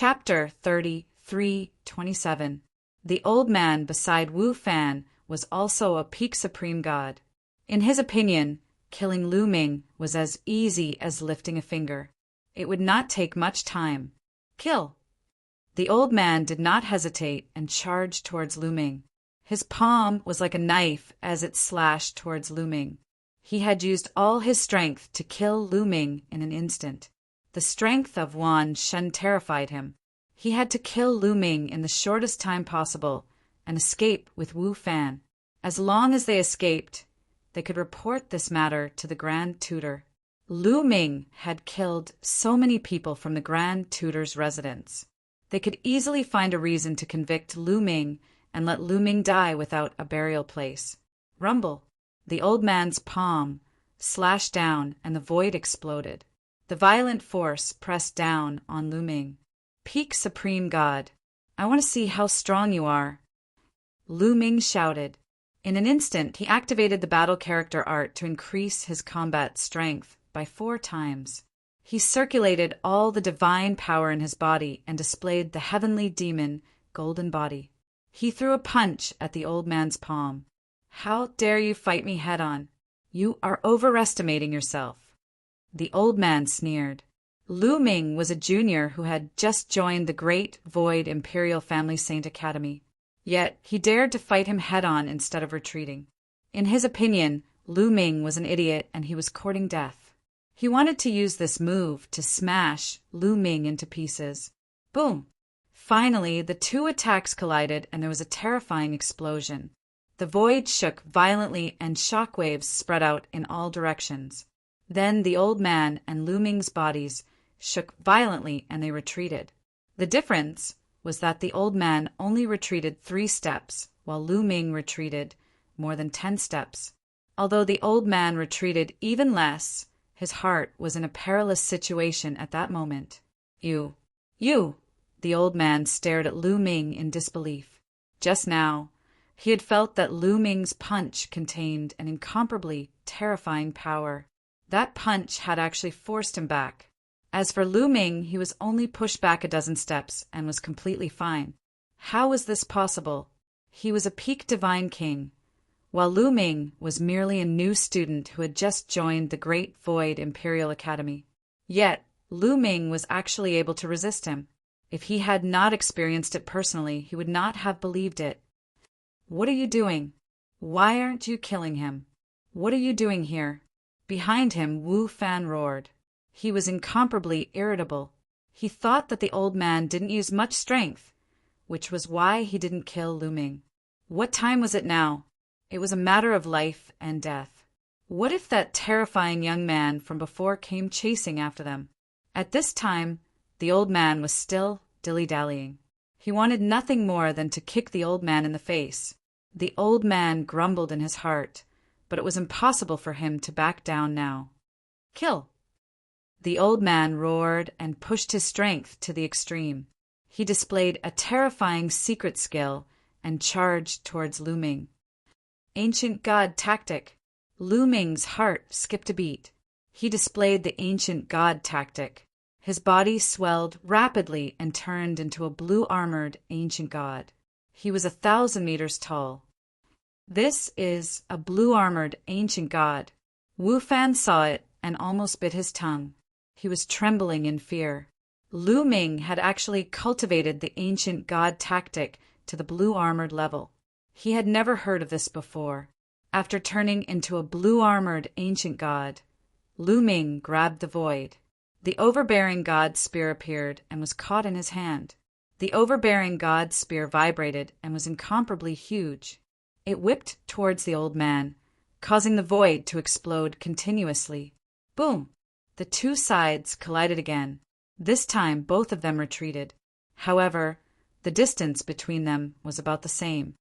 Chapter 33:27. The old man beside Wu Fan was also a peak supreme god. In his opinion, killing Lu Ming was as easy as lifting a finger. It would not take much time. Kill! The old man did not hesitate and charged towards Lu Ming. His palm was like a knife as it slashed towards Lu Ming. He had used all his strength to kill Lu Ming in an instant. The strength of Wan Shen terrified him. He had to kill Lu Ming in the shortest time possible and escape with Wu Fan. As long as they escaped, they could report this matter to the Grand Tutor. Lu Ming had killed so many people from the Grand Tutor's residence. They could easily find a reason to convict Lu Ming and let Lu Ming die without a burial place. Rumble! The old man's palm slashed down and the void exploded. The violent force pressed down on Lu Ming. Peak Supreme God, I want to see how strong you are. Lu Ming shouted. In an instant, he activated the battle character art to increase his combat strength by 4 times. He circulated all the divine power in his body and displayed the heavenly demon golden body. He threw a punch at the old man's palm. How dare you fight me head-on? You are overestimating yourself. The old man sneered. Lu Ming was a junior who had just joined the Great Void Imperial Family Saint Academy. Yet he dared to fight him head-on instead of retreating. In his opinion, Lu Ming was an idiot and he was courting death. He wanted to use this move to smash Lu Ming into pieces. Boom! Finally, the 2 attacks collided and there was a terrifying explosion. The void shook violently and shockwaves spread out in all directions. Then the old man and Lu Ming's bodies shook violently and they retreated. The difference was that the old man only retreated 3 steps, while Lu Ming retreated more than 10 steps. Although the old man retreated even less, his heart was in a perilous situation at that moment. You! The old man stared at Lu Ming in disbelief. Just now, he had felt that Lu Ming's punch contained an incomparably terrifying power. That punch had actually forced him back. As for Lu Ming, he was only pushed back a dozen steps and was completely fine. How was this possible? He was a peak divine king, while Lu Ming was merely a new student who had just joined the Great Void Imperial Academy. Yet, Lu Ming was actually able to resist him. If he had not experienced it personally, he would not have believed it. What are you doing? Why aren't you killing him? What are you doing here? Behind him, Wu Fan roared. He was incomparably irritable. He thought that the old man didn't use much strength, which was why he didn't kill Lu Ming. What time was it now? It was a matter of life and death. What if that terrifying young man from before came chasing after them? At this time, the old man was still dilly-dallying. He wanted nothing more than to kick the old man in the face. The old man grumbled in his heart, but it was impossible for him to back down now. Kill! The old man roared and pushed his strength to the extreme. He displayed a terrifying secret skill and charged towards Lu Ming. Ancient God tactic. Lu Ming's heart skipped a beat. He displayed the ancient God tactic. His body swelled rapidly and turned into a blue-armored ancient god. He was 1,000 meters tall. This is a blue-armored ancient god. Wu Fan saw it and almost bit his tongue. He was trembling in fear. Lu Ming had actually cultivated the ancient god tactic to the blue-armored level. He had never heard of this before. After turning into a blue-armored ancient god, Lu Ming grabbed the void. The overbearing god spear appeared and was caught in his hand. The overbearing god spear vibrated and was incomparably huge. It whipped towards the old man, causing the void to explode continuously. Boom! The 2 sides collided again. This time both of them retreated. However, the distance between them was about the same.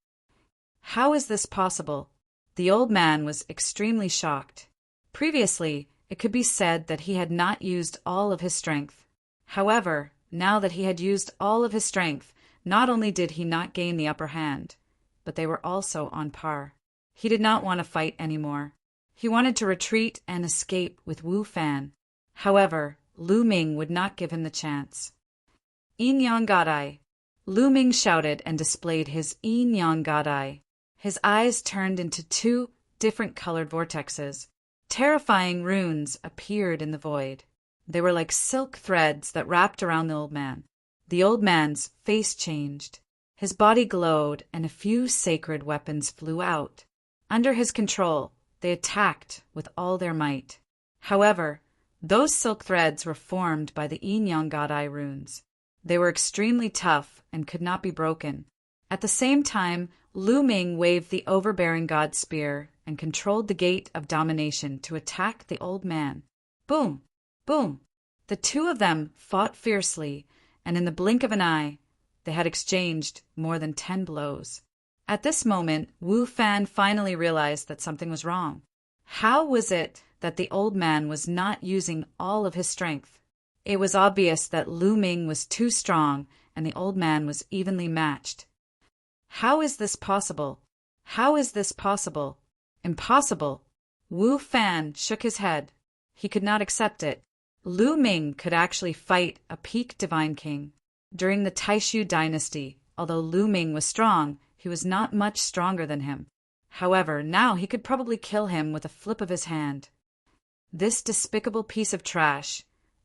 How is this possible? The old man was extremely shocked. Previously, it could be said that he had not used all of his strength. However, now that he had used all of his strength, not only did he not gain the upper hand, but they were also on par. He did not want to fight anymore. He wanted to retreat and escape with Wu Fan. However, Lu Ming would not give him the chance. Inyan Gadai! Lu Ming shouted and displayed his Inyan Gadai. His eyes turned into two different colored vortexes. Terrifying runes appeared in the void. They were like silk threads that wrapped around the old man. The old man's face changed. His body glowed, and a few sacred weapons flew out. Under his control, they attacked with all their might. However, those silk threads were formed by the Inyan Gadai runes. They were extremely tough and could not be broken. At the same time, Lu Ming waved the overbearing god spear and controlled the gate of domination to attack the old man. Boom! Boom! The two of them fought fiercely, and in the blink of an eye, they had exchanged more than 10 blows. At this moment, Wu Fan finally realized that something was wrong. How was it that the old man was not using all of his strength? It was obvious that Lu Ming was too strong and the old man was evenly matched. How is this possible? How is this possible? Impossible! Wu Fan shook his head. He could not accept it. Lu Ming could actually fight a peak divine king. During the Taishu dynasty, although Lu Ming was strong, he was not much stronger than him. However, now he could probably kill him with a flip of his hand. This despicable piece of trash.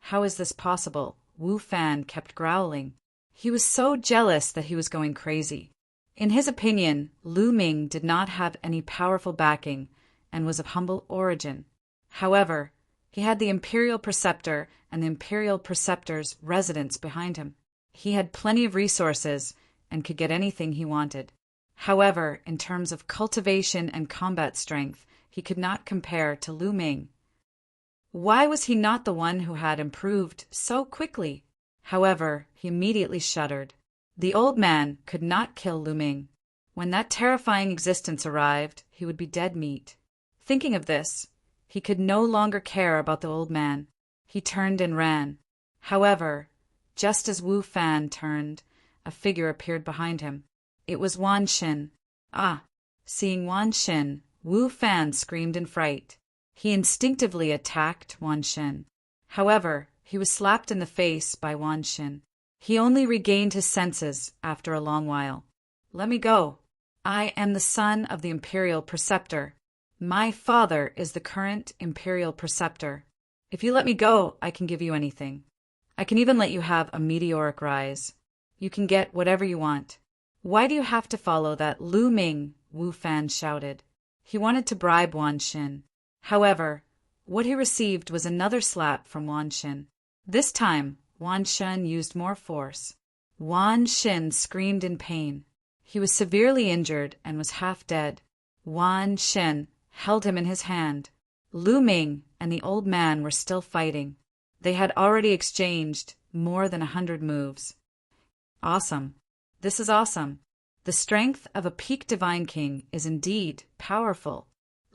How is this possible? Wu Fan kept growling. He was so jealous that he was going crazy. In his opinion, Lu Ming did not have any powerful backing and was of humble origin. However, he had the Imperial Preceptor and the Imperial Preceptor's residence behind him. He had plenty of resources and could get anything he wanted. However, in terms of cultivation and combat strength, he could not compare to Lu Ming. Why was he not the one who had improved so quickly? However, he immediately shuddered. The old man could not kill Lu Ming. When that terrifying existence arrived, he would be dead meat. Thinking of this, he could no longer care about the old man. He turned and ran. However, just as Wu Fan turned, a figure appeared behind him. It was Wan Xin. Ah! Seeing Wan Xin, Wu Fan screamed in fright. He instinctively attacked Wan Xin. However, he was slapped in the face by Wan Xin. He only regained his senses after a long while. Let me go. I am the son of the Imperial Preceptor. My father is the current Imperial Preceptor. If you let me go, I can give you anything. I can even let you have a meteoric rise. You can get whatever you want. Why do you have to follow that Lu Ming? Wu Fan shouted. He wanted to bribe Wan Xin. However, what he received was another slap from Wan Xin. This time, Wan Xin used more force. Wan Xin screamed in pain. He was severely injured and was half dead. Wan Xin held him in his hand. Lu Ming and the old man were still fighting. They had already exchanged more than 100 moves. Awesome. This is awesome. The strength of a peak divine king is indeed powerful.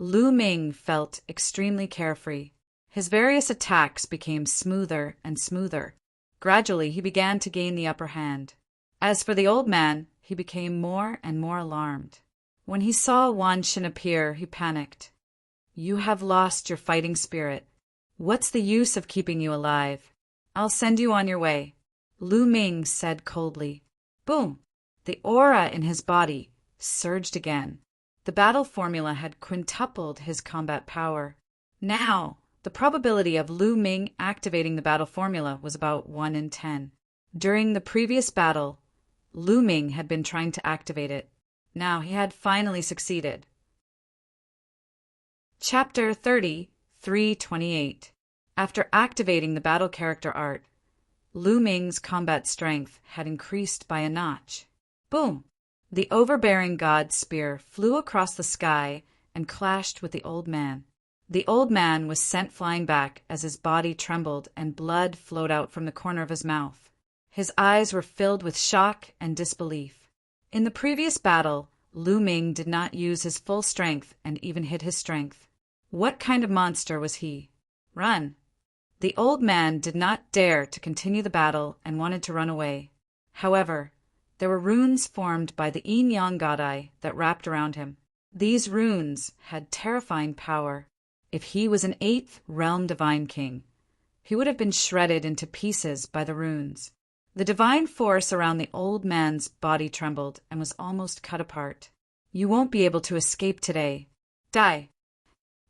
Lu Ming felt extremely carefree. His various attacks became smoother and smoother. Gradually, he began to gain the upper hand. As for the old man, he became more and more alarmed. When he saw Wan Xin appear, he panicked. You have lost your fighting spirit. What's the use of keeping you alive? I'll send you on your way, Lu Ming said coldly. Boom! The aura in his body surged again. The battle formula had quintupled his combat power. Now, the probability of Lu Ming activating the battle formula was about 1 in 10. During the previous battle, Lu Ming had been trying to activate it. Now he had finally succeeded. Chapter 30, 328. After activating the battle character art, Lu Ming's combat strength had increased by a notch. Boom! The overbearing god spear flew across the sky and clashed with the old man. The old man was sent flying back as his body trembled and blood flowed out from the corner of his mouth. His eyes were filled with shock and disbelief. In the previous battle, Lu Ming did not use his full strength and even hid his strength. What kind of monster was he? Run! The old man did not dare to continue the battle and wanted to run away. However, there were runes formed by the Inyan Gadai that wrapped around him. These runes had terrifying power. If he was an 8th realm divine king, he would have been shredded into pieces by the runes. The divine force around the old man's body trembled and was almost cut apart. You won't be able to escape today. Die.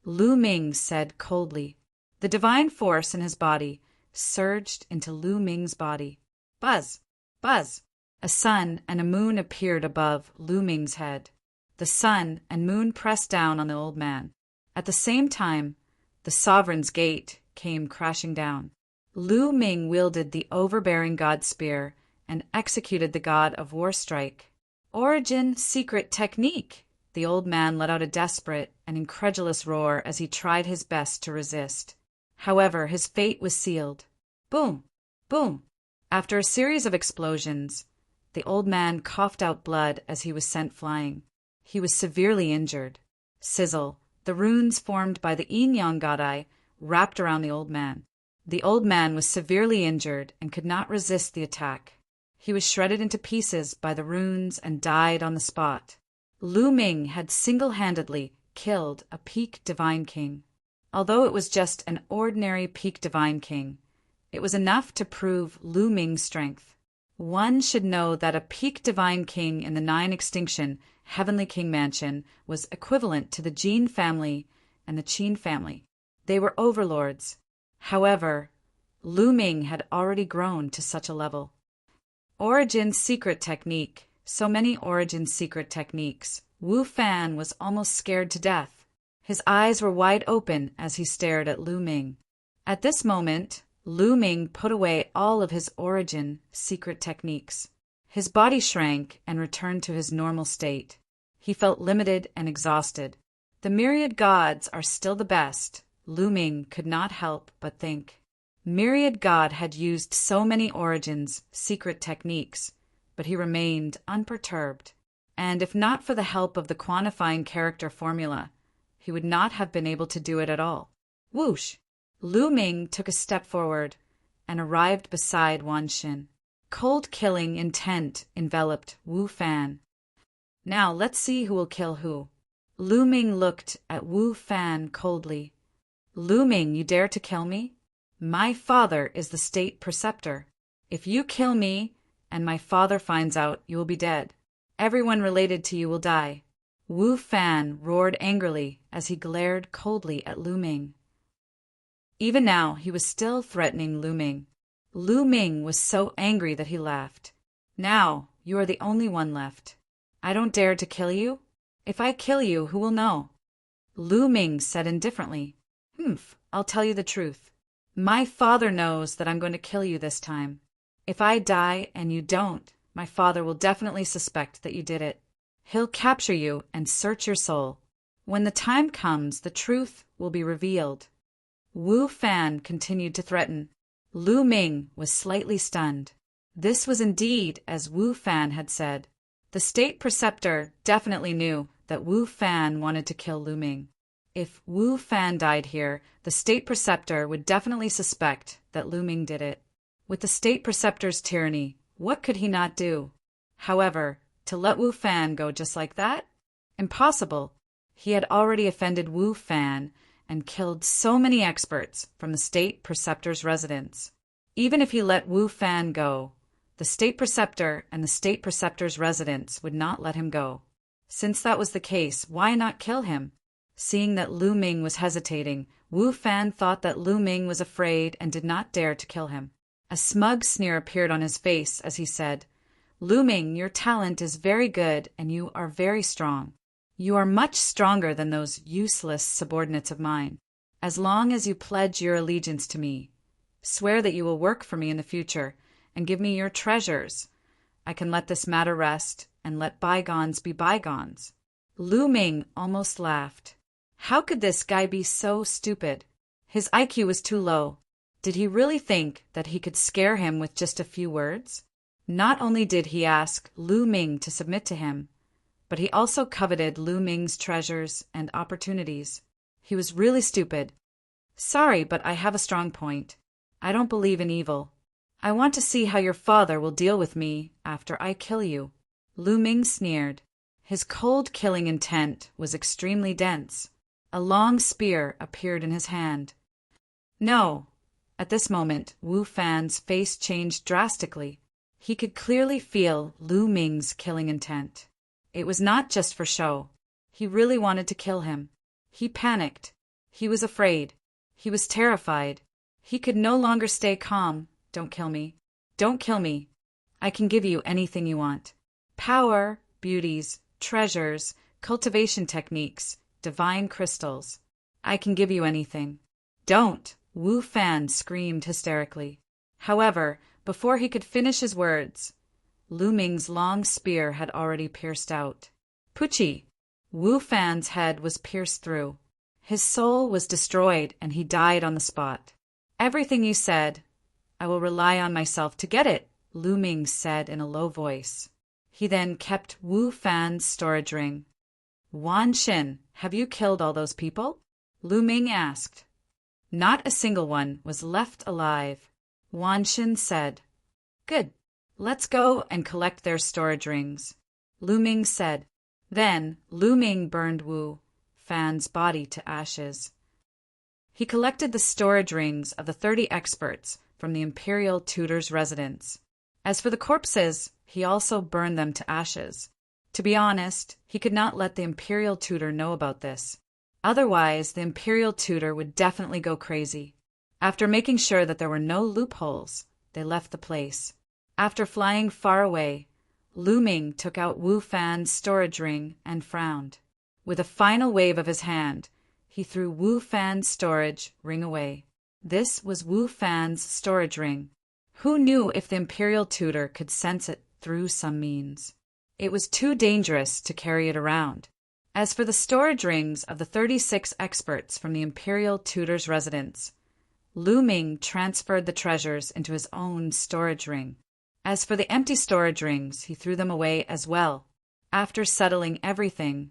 Lu Ming said coldly. The divine force in his body surged into Lu Ming's body. Buzz! Buzz! A sun and a moon appeared above Lu Ming's head. The sun and moon pressed down on the old man. At the same time, the sovereign's gate came crashing down. Lu Ming wielded the overbearing god spear and executed the god of war strike. Origin secret technique! The old man let out a desperate and incredulous roar as he tried his best to resist. However, his fate was sealed. Boom! Boom! After a series of explosions, the old man coughed out blood as he was sent flying. He was severely injured. Sizzle! The runes formed by the yin-yang god-eye wrapped around the old man. The old man was severely injured and could not resist the attack. He was shredded into pieces by the runes and died on the spot. Lu Ming had single-handedly killed a peak divine king. Although it was just an ordinary peak divine king, it was enough to prove Lu Ming's strength. One should know that a peak divine king in the Nine Extinction Heavenly King Mansion was equivalent to the Jin family and the Qin family. They were overlords. However, Lu Ming had already grown to such a level. Origin secret technique. So many origin secret techniques. Wu Fan was almost scared to death. His eyes were wide open as he stared at Lu Ming. At this moment, Lu Ming put away all of his origin secret techniques. His body shrank and returned to his normal state. He felt limited and exhausted. The myriad gods are still the best, Lu Ming could not help but think. Myriad God had used so many origins secret techniques, but he remained unperturbed. And if not for the help of the quantifying character formula, he would not have been able to do it at all. Whoosh! Lu Ming took a step forward and arrived beside Wan Xin. Cold killing intent enveloped Wu Fan. Now let's see who will kill who. Lu Ming looked at Wu Fan coldly. Lu Ming, you dare to kill me? My father is the state preceptor. If you kill me and my father finds out, you will be dead. Everyone related to you will die. Wu Fan roared angrily as he glared coldly at Lu Ming. Even now, he was still threatening Lu Ming. Lu Ming was so angry that he laughed. Now, you are the only one left. I don't dare to kill you? If I kill you, who will know? Lu Ming said indifferently. I'll tell you the truth. My father knows that I'm going to kill you this time. If I die and you don't, my father will definitely suspect that you did it. He'll capture you and search your soul. When the time comes, the truth will be revealed. Wu Fan continued to threaten. Lu Ming was slightly stunned. This was indeed as Wu Fan had said. The state preceptor definitely knew that Wu Fan wanted to kill Lu Ming. If Wu Fan died here, the state preceptor would definitely suspect that Lu Ming did it. With the state preceptor's tyranny, what could he not do? However, to let Wu Fan go just like that? Impossible. He had already offended Wu Fan and killed so many experts from the state preceptor's residence. Even if he let Wu Fan go, the state preceptor and the state preceptor's residence would not let him go. Since that was the case, why not kill him? Seeing that Lu Ming was hesitating, Wu Fan thought that Lu Ming was afraid and did not dare to kill him. A smug sneer appeared on his face as he said, Lu Ming, your talent is very good and you are very strong. You are much stronger than those useless subordinates of mine. As long as you pledge your allegiance to me, swear that you will work for me in the future, and give me your treasures, I can let this matter rest and let bygones be bygones. Lu Ming almost laughed. How could this guy be so stupid? His IQ was too low. Did he really think that he could scare him with just a few words? Not only did he ask Lu Ming to submit to him, but he also coveted Lu Ming's treasures and opportunities. He was really stupid. Sorry, but I have a strong point. I don't believe in evil. I want to see how your father will deal with me after I kill you. Lu Ming sneered. His cold killing intent was extremely dense. A long spear appeared in his hand. No. At this moment, Wu Fan's face changed drastically. He could clearly feel Lu Ming's killing intent. It was not just for show. He really wanted to kill him. He panicked. He was afraid. He was terrified. He could no longer stay calm. Don't kill me. Don't kill me. I can give you anything you want. Power, beauties, treasures, cultivation techniques, divine crystals. I can give you anything. Don't, Wu Fan screamed hysterically. However, before he could finish his words, Lu Ming's long spear had already pierced out. Pucci! Wu Fan's head was pierced through. His soul was destroyed and he died on the spot. Everything you said, I will rely on myself to get it, Lu Ming said in a low voice. He then kept Wu Fan's storage ring. Wan Xin, have you killed all those people? Lu Ming asked. Not a single one was left alive. Wan Xin said. Good. Let's go and collect their storage rings. Lu Ming said. Then Lu Ming burned Wu Fan's body to ashes. He collected the storage rings of the 30 experts from the imperial tutor's residence. As for the corpses, he also burned them to ashes. To be honest, he could not let the imperial tutor know about this. Otherwise, the imperial tutor would definitely go crazy. After making sure that there were no loopholes, they left the place. After flying far away, Lu Ming took out Wu Fan's storage ring and frowned. With a final wave of his hand, he threw Wu Fan's storage ring away. This was Wu Fan's storage ring. Who knew if the imperial tutor could sense it through some means? It was too dangerous to carry it around. As for the storage rings of the 36 experts from the imperial tutor's residence, Lu Ming transferred the treasures into his own storage ring. As for the empty storage rings, he threw them away as well. After settling everything,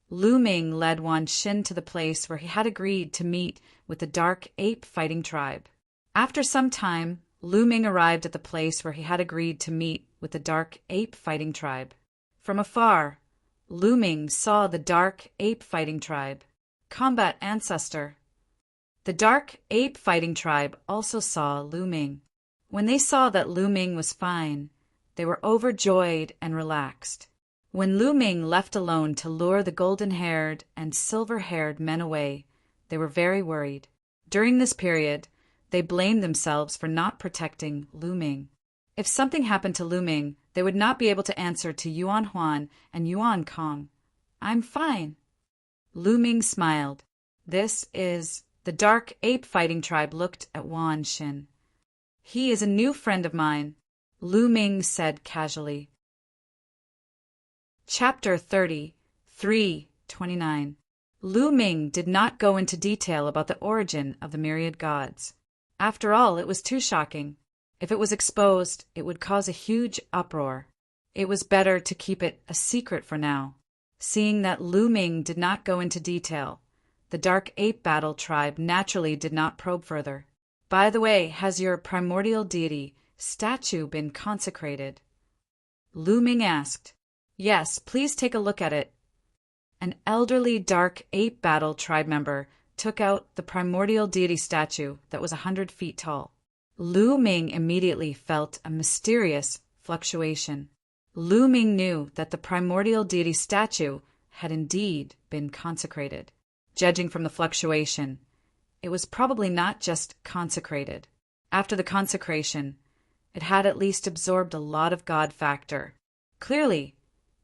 Lu Ming led Wan Xin to the place where he had agreed to meet with the Dark Ape Fighting Tribe. After some time, Lu Ming arrived at the place where he had agreed to meet with the Dark Ape Fighting Tribe. From afar, Lu Ming saw the Dark Ape Fighting Tribe. Combat Ancestor. The Dark Ape Fighting Tribe also saw Lu Ming. When they saw that Lu Ming was fine, they were overjoyed and relaxed. When Lu Ming left alone to lure the golden-haired and silver-haired men away, they were very worried. During this period, they blamed themselves for not protecting Lu Ming. If something happened to Lu Ming, they would not be able to answer to Yuan Huan and Yuan Kong. I'm fine. Lu Ming smiled. This is... The Dark Ape Fighting Tribe looked at Wan Xin. He is a new friend of mine, Lu Ming said casually. Chapter 30, 3:29. Lu Ming did not go into detail about the origin of the myriad gods. After all, it was too shocking. If it was exposed, it would cause a huge uproar. It was better to keep it a secret for now. Seeing that Lu Ming did not go into detail, the Dark Ape Battle Tribe naturally did not probe further. By the way, has your primordial deity statue been consecrated? Lu Ming asked. Yes, please take a look at it. An elderly Dark Ape Battle Tribe member took out the primordial deity statue that was 100 feet tall. Lu Ming immediately felt a mysterious fluctuation. Lu Ming knew that the primordial deity statue had indeed been consecrated. Judging from the fluctuation, it was probably not just consecrated. After the consecration, it had at least absorbed a lot of God factor. Clearly,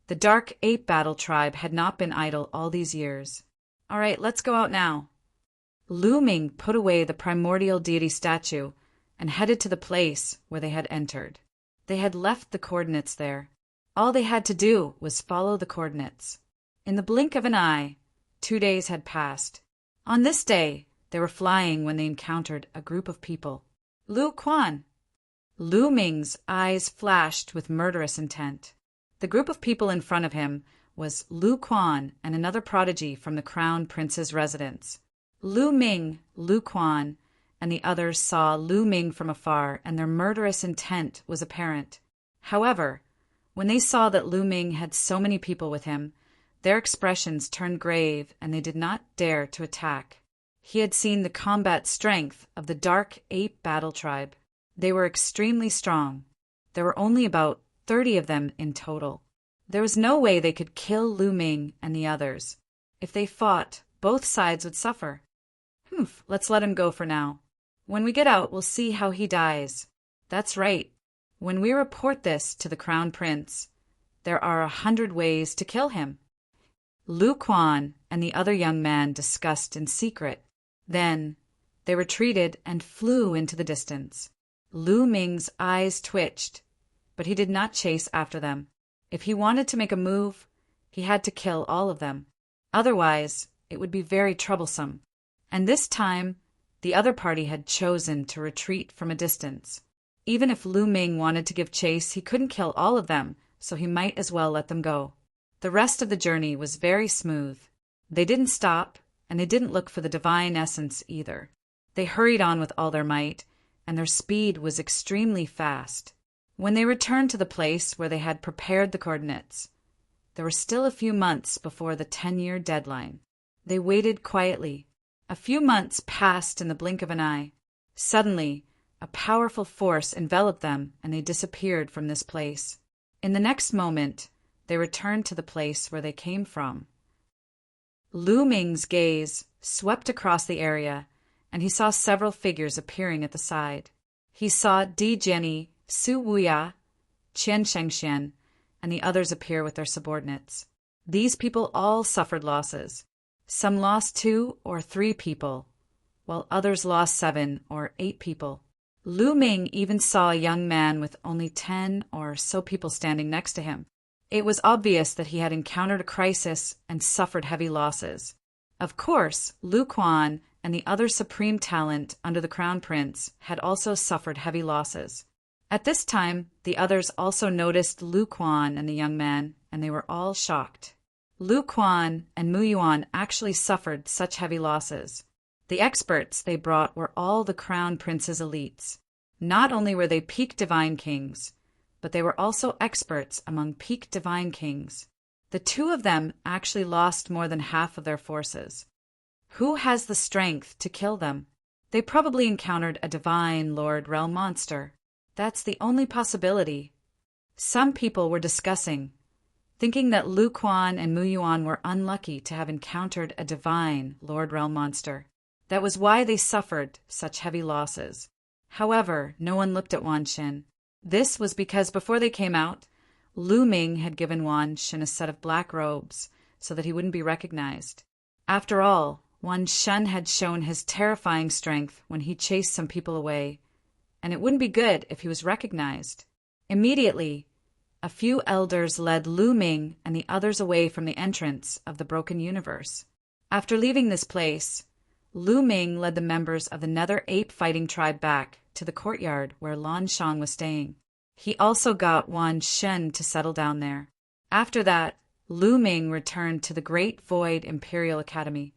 the Dark Ape Battle Tribe had not been idle all these years. All right, let's go out now. Lu Ming put away the primordial deity statue and headed to the place where they had entered. They had left the coordinates there. All they had to do was follow the coordinates. In the blink of an eye, 2 days had passed. On this day, they were flying when they encountered a group of people. Lu Quan! Lu Ming's eyes flashed with murderous intent. The group of people in front of him was Lu Quan and another prodigy from the Crown Prince's residence. Lu Ming, Lu Quan, and the others saw Lu Ming from afar, and their murderous intent was apparent. However, when they saw that Lu Ming had so many people with him, their expressions turned grave and they did not dare to attack. He had seen the combat strength of the Dark Ape Battle Tribe. They were extremely strong. There were only about 30 of them in total. There was no way they could kill Lu Ming and the others. If they fought, both sides would suffer. Let's let him go for now. When we get out, we'll see how he dies. That's right. When we report this to the Crown Prince, there are 100 ways to kill him. Lu Quan and the other young man discussed in secret. Then they retreated and flew into the distance. Lu Ming's eyes twitched, but he did not chase after them. If he wanted to make a move, he had to kill all of them. Otherwise, it would be very troublesome. And this time, the other party had chosen to retreat from a distance. Even if Lu Ming wanted to give chase, he couldn't kill all of them, so he might as well let them go. The rest of the journey was very smooth. They didn't stop, and they didn't look for the divine essence either. They hurried on with all their might, and their speed was extremely fast. When they returned to the place where they had prepared the coordinates, there were still a few months before the 10-year deadline. They waited quietly. A few months passed in the blink of an eye. Suddenly, a powerful force enveloped them, and they disappeared from this place. In the next moment, they returned to the place where they came from. Lu Ming's gaze swept across the area, and he saw several figures appearing at the side. He saw Di Jianyi, Su Wuya, Qian Shengxian, and the others appear with their subordinates. These people all suffered losses. Some lost 2 or 3 people, while others lost 7 or 8 people. Lu Ming even saw a young man with only 10 or so people standing next to him. It was obvious that he had encountered a crisis and suffered heavy losses. Of course, Lu Quan and the other supreme talent under the Crown Prince had also suffered heavy losses. At this time, the others also noticed Lu Quan and the young man, and they were all shocked. Lu Quan and Mu Yuan actually suffered such heavy losses. The experts they brought were all the Crown Prince's elites. Not only were they peak divine kings, but they were also experts among peak divine kings. The 2 of them actually lost more than half of their forces. Who has the strength to kill them? They probably encountered a divine Lord Realm monster. That's the only possibility. Some people were discussing, thinking that Lu Quan and Mu Yuan were unlucky to have encountered a divine Lord Realm monster. That was why they suffered such heavy losses. However, no one looked at Wan Xin. This was because before they came out, Lu Ming had given Wan Xin a set of black robes so that he wouldn't be recognized. After all, Wan Xin had shown his terrifying strength when he chased some people away, and it wouldn't be good if he was recognized. Immediately, a few elders led Lu Ming and the others away from the entrance of the broken universe. After leaving this place, Lu Ming led the members of the Nether Ape fighting tribe back to the courtyard where Lan Shang was staying. He also got Wan Xin to settle down there. After that, Lu Ming returned to the Great Void Imperial Academy.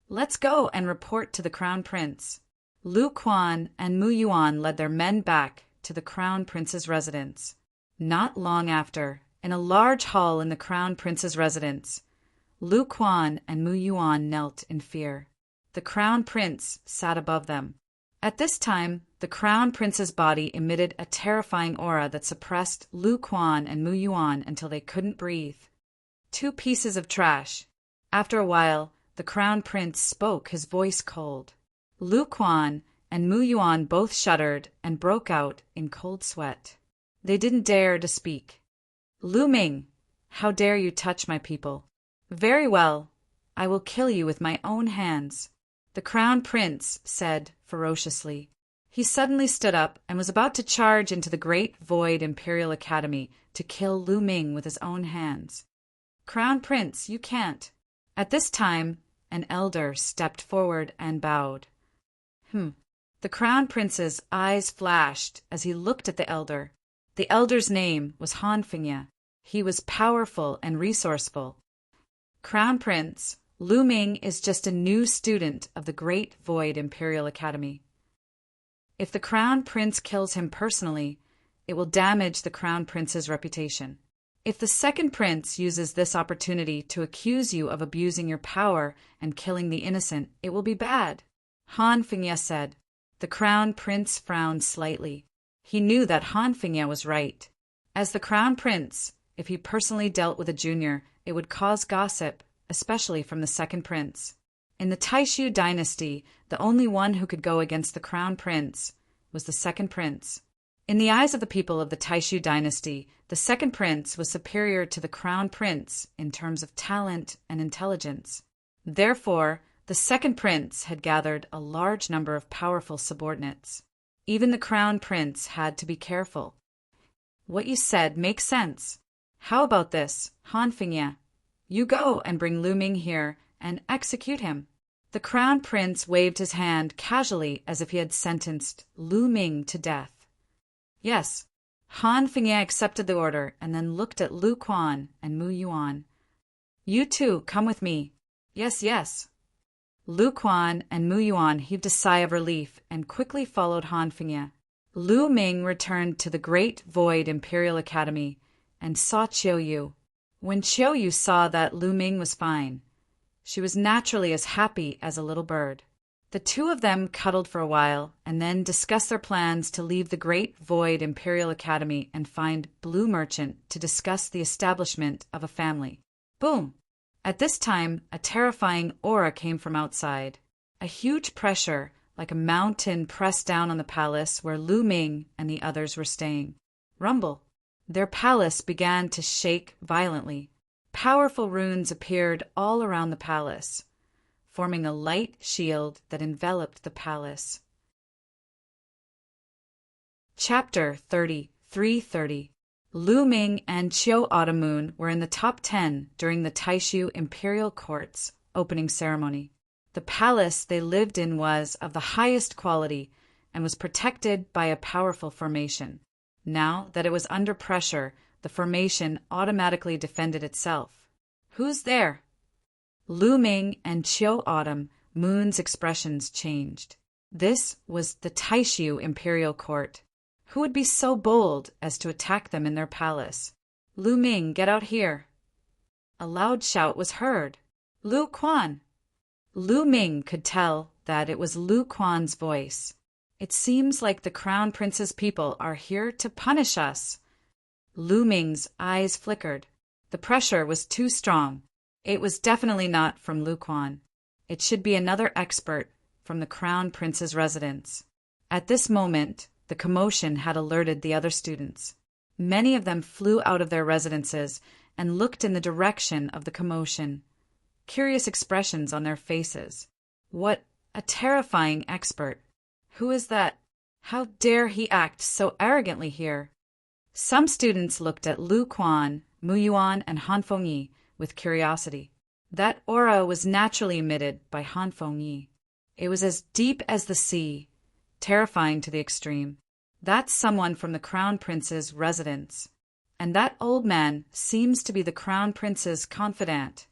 Let's go and report to the Crown Prince. Lu Quan and Mu Yuan led their men back to the Crown Prince's residence. Not long after, in a large hall in the Crown Prince's residence, Lu Quan and Mu Yuan knelt in fear. The Crown Prince sat above them. At this time, the Crown Prince's body emitted a terrifying aura that suppressed Lu Quan and Mu Yuan until they couldn't breathe. 2 pieces of trash. After a while, the Crown Prince spoke, his voice cold. Lu Quan and Mu Yuan both shuddered and broke out in cold sweat. They didn't dare to speak. Lu Ming, how dare you touch my people? Very well, I will kill you with my own hands, the Crown Prince said ferociously. He suddenly stood up and was about to charge into the Great Void Imperial Academy to kill Lu Ming with his own hands. Crown Prince, you can't. At this time, an elder stepped forward and bowed. The Crown Prince's eyes flashed as he looked at the elder. The elder's name was Han Fengye. He was powerful and resourceful. Crown Prince, Lu Ming is just a new student of the Great Void Imperial Academy. If the Crown Prince kills him personally, it will damage the Crown Prince's reputation. If the second prince uses this opportunity to accuse you of abusing your power and killing the innocent, it will be bad, Han Fengye said. The Crown Prince frowned slightly. He knew that Han Fengye was right. As the crown prince, if he personally dealt with a junior, it would cause gossip, especially from the second prince. In the Taishu dynasty, the only one who could go against the crown prince was the second prince. In the eyes of the people of the Taishu dynasty, the second prince was superior to the crown prince in terms of talent and intelligence. Therefore, the second prince had gathered a large number of powerful subordinates. Even the crown prince had to be careful. What you said makes sense. How about this, Han Fengye? You go and bring Lu Ming here and execute him. The crown prince waved his hand casually as if he had sentenced Lu Ming to death. Yes. Han Fengye accepted the order and then looked at Lu Quan and Mu Yuan. You two, come with me. Yes, yes. Lu Quan and Mu Yuan heaved a sigh of relief and quickly followed Han Fengye. Lu Ming returned to the Great Void Imperial Academy and saw Qiu Yu. When Qiu Yu saw that Lu Ming was fine, she was naturally as happy as a little bird. The two of them cuddled for a while and then discussed their plans to leave the Great Void Imperial Academy and find Blue Merchant to discuss the establishment of a family. Boom! At this time, a terrifying aura came from outside. A huge pressure, like a mountain, pressed down on the palace where Lu Ming and the others were staying. Rumble! Their palace began to shake violently. Powerful runes appeared all around the palace, forming a light shield that enveloped the palace. Chapter 330. Lu Ming and Qiu Automoon were in the top 10 during the Taishu Imperial Court's opening ceremony. The palace they lived in was of the highest quality and was protected by a powerful formation. Now that it was under pressure, the formation automatically defended itself. Who's there? Lu Ming and Qiu Automoon's expressions changed. This was the Taishu Imperial Court. Who would be so bold as to attack them in their palace? Lu Ming, get out here. A loud shout was heard. Lu Quan! Lu Ming could tell that it was Lu Quan's voice. It seems like the crown prince's people are here to punish us. Lu Ming's eyes flickered. The pressure was too strong. It was definitely not from Lu Quan. It should be another expert from the crown prince's residence. At this moment, the commotion had alerted the other students. Many of them flew out of their residences and looked in the direction of the commotion, curious expressions on their faces. What a terrifying expert! Who is that? How dare he act so arrogantly here? Some students looked at Lu Quan, Mu Yuan, and Han Fengye with curiosity. That aura was naturally emitted by Han Fengye. It was as deep as the sea, terrifying to the extreme. That's someone from the crown prince's residence. And that old man seems to be the crown prince's confidant.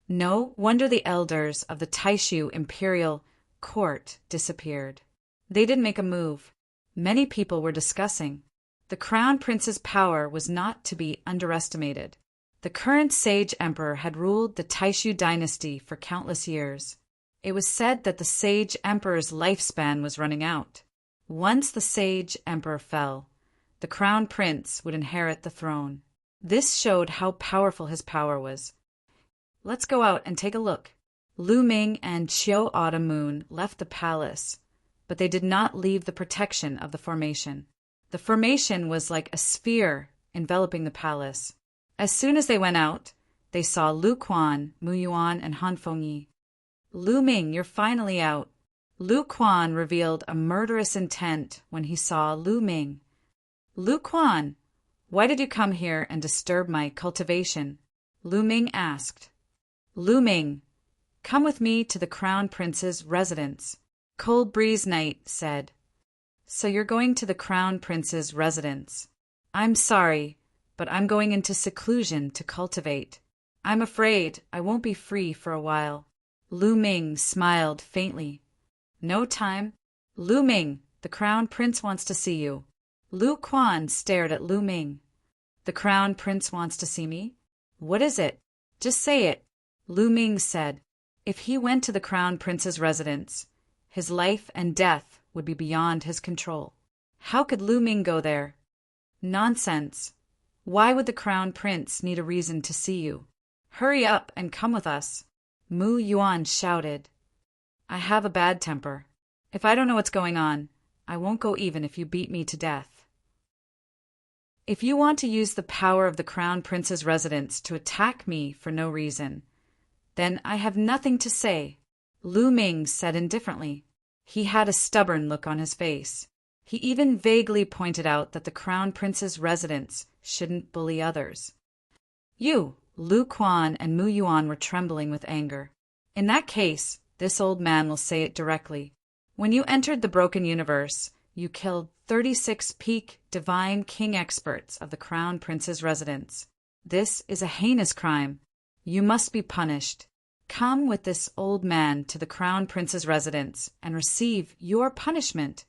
No wonder the elders of the Taishu Imperial Court disappeared. They didn't make a move. Many people were discussing. The crown prince's power was not to be underestimated. The current sage emperor had ruled the Taishu dynasty for countless years. It was said that the sage emperor's lifespan was running out. Once the sage emperor fell, the crown prince would inherit the throne. This showed how powerful his power was. Let's go out and take a look. Lu Ming and Qiu Automoon left the palace, but they did not leave the protection of the formation. The formation was like a sphere enveloping the palace. As soon as they went out, they saw Lu Quan, Mu Yuan, and Han Fengye. Lu Ming, you're finally out. Lu Quan revealed a murderous intent when he saw Lu Ming. Lu Quan, why did you come here and disturb my cultivation? Lu Ming asked. Lu Ming, come with me to the crown prince's residence. Cold Breeze Knight said. So you're going to the crown prince's residence. I'm sorry, but I'm going into seclusion to cultivate. I'm afraid I won't be free for a while. Lu Ming smiled faintly. No time. Lu Ming, the crown prince wants to see you. Lu Quan stared at Lu Ming. The crown prince wants to see me? What is it? Just say it. Lu Ming said. If he went to the crown prince's residence, his life and death would be beyond his control. How could Lu Ming go there? Nonsense. Why would the crown prince need a reason to see you? Hurry up and come with us. Mu Yuan shouted. I have a bad temper. If I don't know what's going on, I won't go even if you beat me to death. If you want to use the power of the crown prince's residence to attack me for no reason, then I have nothing to say, Lu Ming said indifferently. He had a stubborn look on his face. He even vaguely pointed out that the crown prince's residence shouldn't bully others. You, Lu Quan and Mu Yuan were trembling with anger. In that case, this old man will say it directly. When you entered the broken universe, you killed 36 peak divine king experts of the crown prince's residence. This is a heinous crime. You must be punished. Come with this old man to the crown prince's residence and receive your punishment.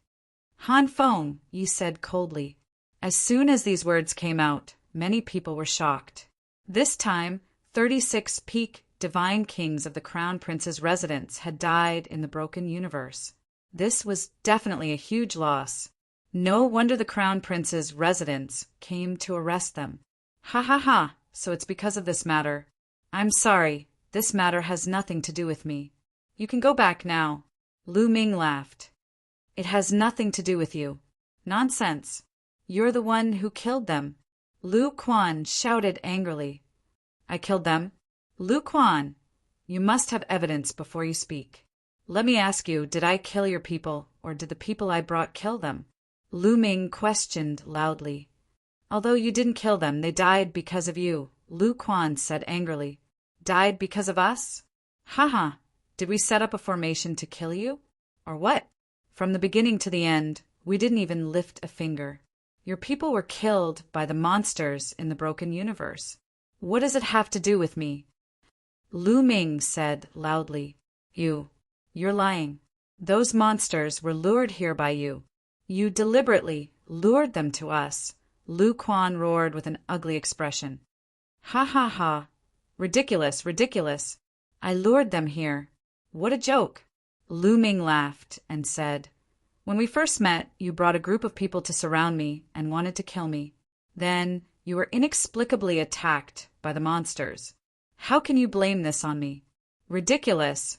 Han Feng, Yi said coldly. As soon as these words came out, many people were shocked. This time, 36 peak divine kings of the crown prince's residence had died in the broken universe. This was definitely a huge loss. No wonder the crown prince's residence came to arrest them. Ha ha ha, so it's because of this matter. I'm sorry, this matter has nothing to do with me. You can go back now. Lu Ming laughed. It has nothing to do with you. Nonsense. You're the one who killed them. Lu Quan shouted angrily. I killed them? Lu Quan, you must have evidence before you speak. Let me ask you, did I kill your people, or did the people I brought kill them? Lu Ming questioned loudly. Although you didn't kill them, they died because of you, Lu Quan said angrily. Died because of us? Haha, did we set up a formation to kill you? Or what? From the beginning to the end, we didn't even lift a finger. Your people were killed by the monsters in the broken universe. What does it have to do with me? Lu Ming said loudly. You're lying. Those monsters were lured here by you. You deliberately lured them to us, Lu Quan roared with an ugly expression. Ha ha ha. Ridiculous, ridiculous. I lured them here. What a joke. Lu Ming laughed and said, When we first met, you brought a group of people to surround me and wanted to kill me. Then you were inexplicably attacked by the monsters. How can you blame this on me? Ridiculous.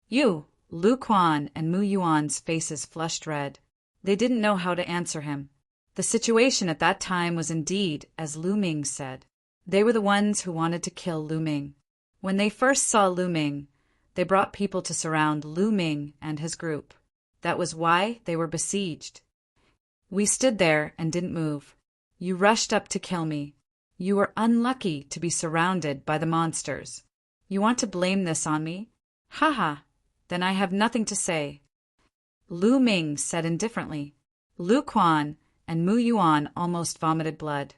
You, Lu Quan and Mu Yuan's faces flushed red. They didn't know how to answer him. The situation at that time was indeed as Lu Ming said. They were the ones who wanted to kill Lu Ming. When they first saw Lu Ming, they brought people to surround Lu Ming and his group. That was why they were besieged. We stood there and didn't move. You rushed up to kill me. You were unlucky to be surrounded by the monsters. You want to blame this on me? Haha, then I have nothing to say. Lu Ming said indifferently. Lu Quan and Mu Yuan almost vomited blood.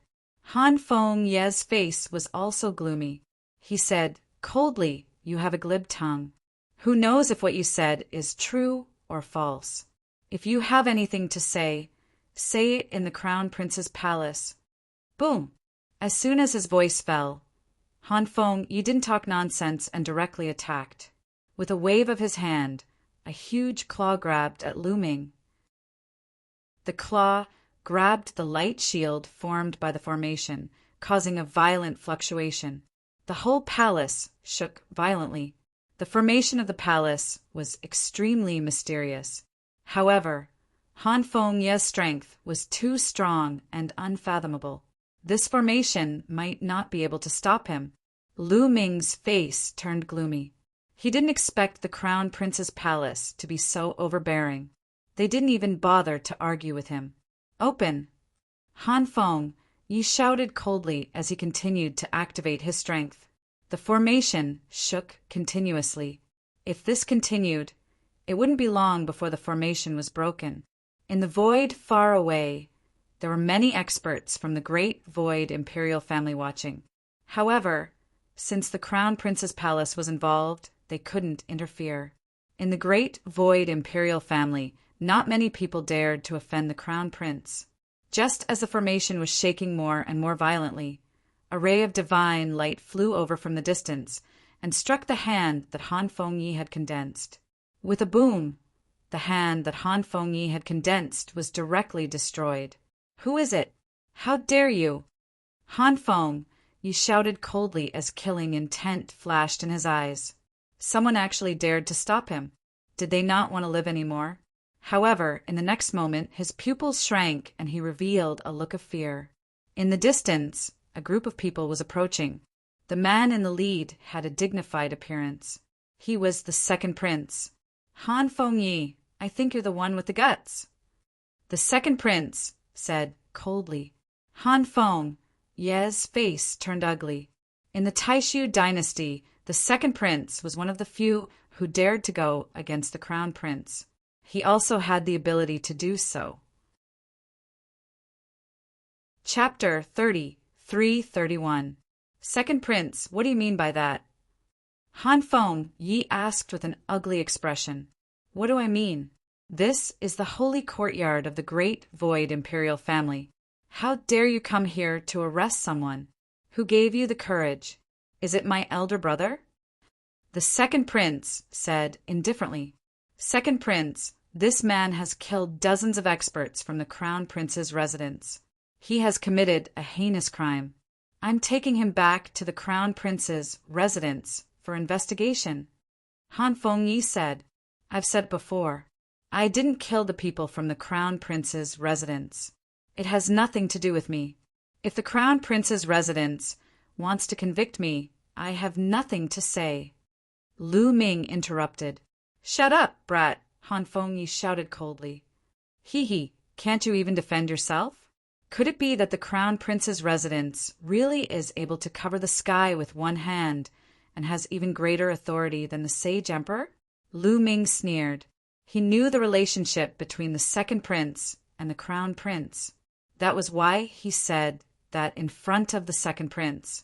Han Feng Ye's face was also gloomy. He said, coldly, You have a glib tongue. Who knows if what you said is true or false? If you have anything to say it in the Crown Prince's palace. Boom! As soon as his voice fell, Han Feng Ye didn't talk nonsense and directly attacked. With a wave of his hand, a huge claw grabbed at Lu Ming. The claw grabbed the light shield formed by the formation, causing a violent fluctuation. The whole palace shook violently. The formation of the palace was extremely mysterious. However, Han Feng Ye's strength was too strong and unfathomable. This formation might not be able to stop him. Lu Ming's face turned gloomy. He didn't expect the Crown Prince's palace to be so overbearing. They didn't even bother to argue with him. Open! Han Feng Yi shouted coldly as he continued to activate his strength. The formation shook continuously. If this continued, it wouldn't be long before the formation was broken. In the void far away, there were many experts from the Great Void Imperial family watching. However, since the Crown Prince's palace was involved, they couldn't interfere. In the Great Void Imperial family, not many people dared to offend the Crown Prince. Just as the formation was shaking more and more violently, a ray of divine light flew over from the distance and struck the hand that Han Feng Yi had condensed. With a boom, the hand that Han Fengyi had condensed was directly destroyed. "Who is it? How dare you?" "Han Feng," Yi shouted coldly as killing intent flashed in his eyes. Someone actually dared to stop him. Did they not want to live anymore? However, in the next moment, his pupils shrank and he revealed a look of fear. In the distance, a group of people was approaching. The man in the lead had a dignified appearance. He was the second prince. "Han Fengyi, I think you're the one with the guts." The second prince said coldly. Han Feng, Ye's face turned ugly. In the Taishu dynasty, the second prince was one of the few who dared to go against the crown prince. He also had the ability to do so. Chapter 33:31. Second prince, what do you mean by that? Han Feng, Yi asked with an ugly expression. What do I mean? This is the holy courtyard of the great Void imperial family. How dare you come here to arrest someone? Who gave you the courage? Is it my elder brother? The second prince said indifferently. Second prince, this man has killed dozens of experts from the crown prince's residence. He has committed a heinous crime. I'm taking him back to the crown prince's residence for investigation. Han Fengyi said, I've said before, I didn't kill the people from the crown prince's residence. It has nothing to do with me. If the crown prince's residence wants to convict me, I have nothing to say. Lu Ming interrupted. Shut up, brat, Han Fengyi shouted coldly. Hee, can't you even defend yourself? Could it be that the crown prince's residence really is able to cover the sky with one hand and has even greater authority than the sage emperor? Lu Ming sneered. He knew the relationship between the second prince and the crown prince. That was why he said that in front of the second prince.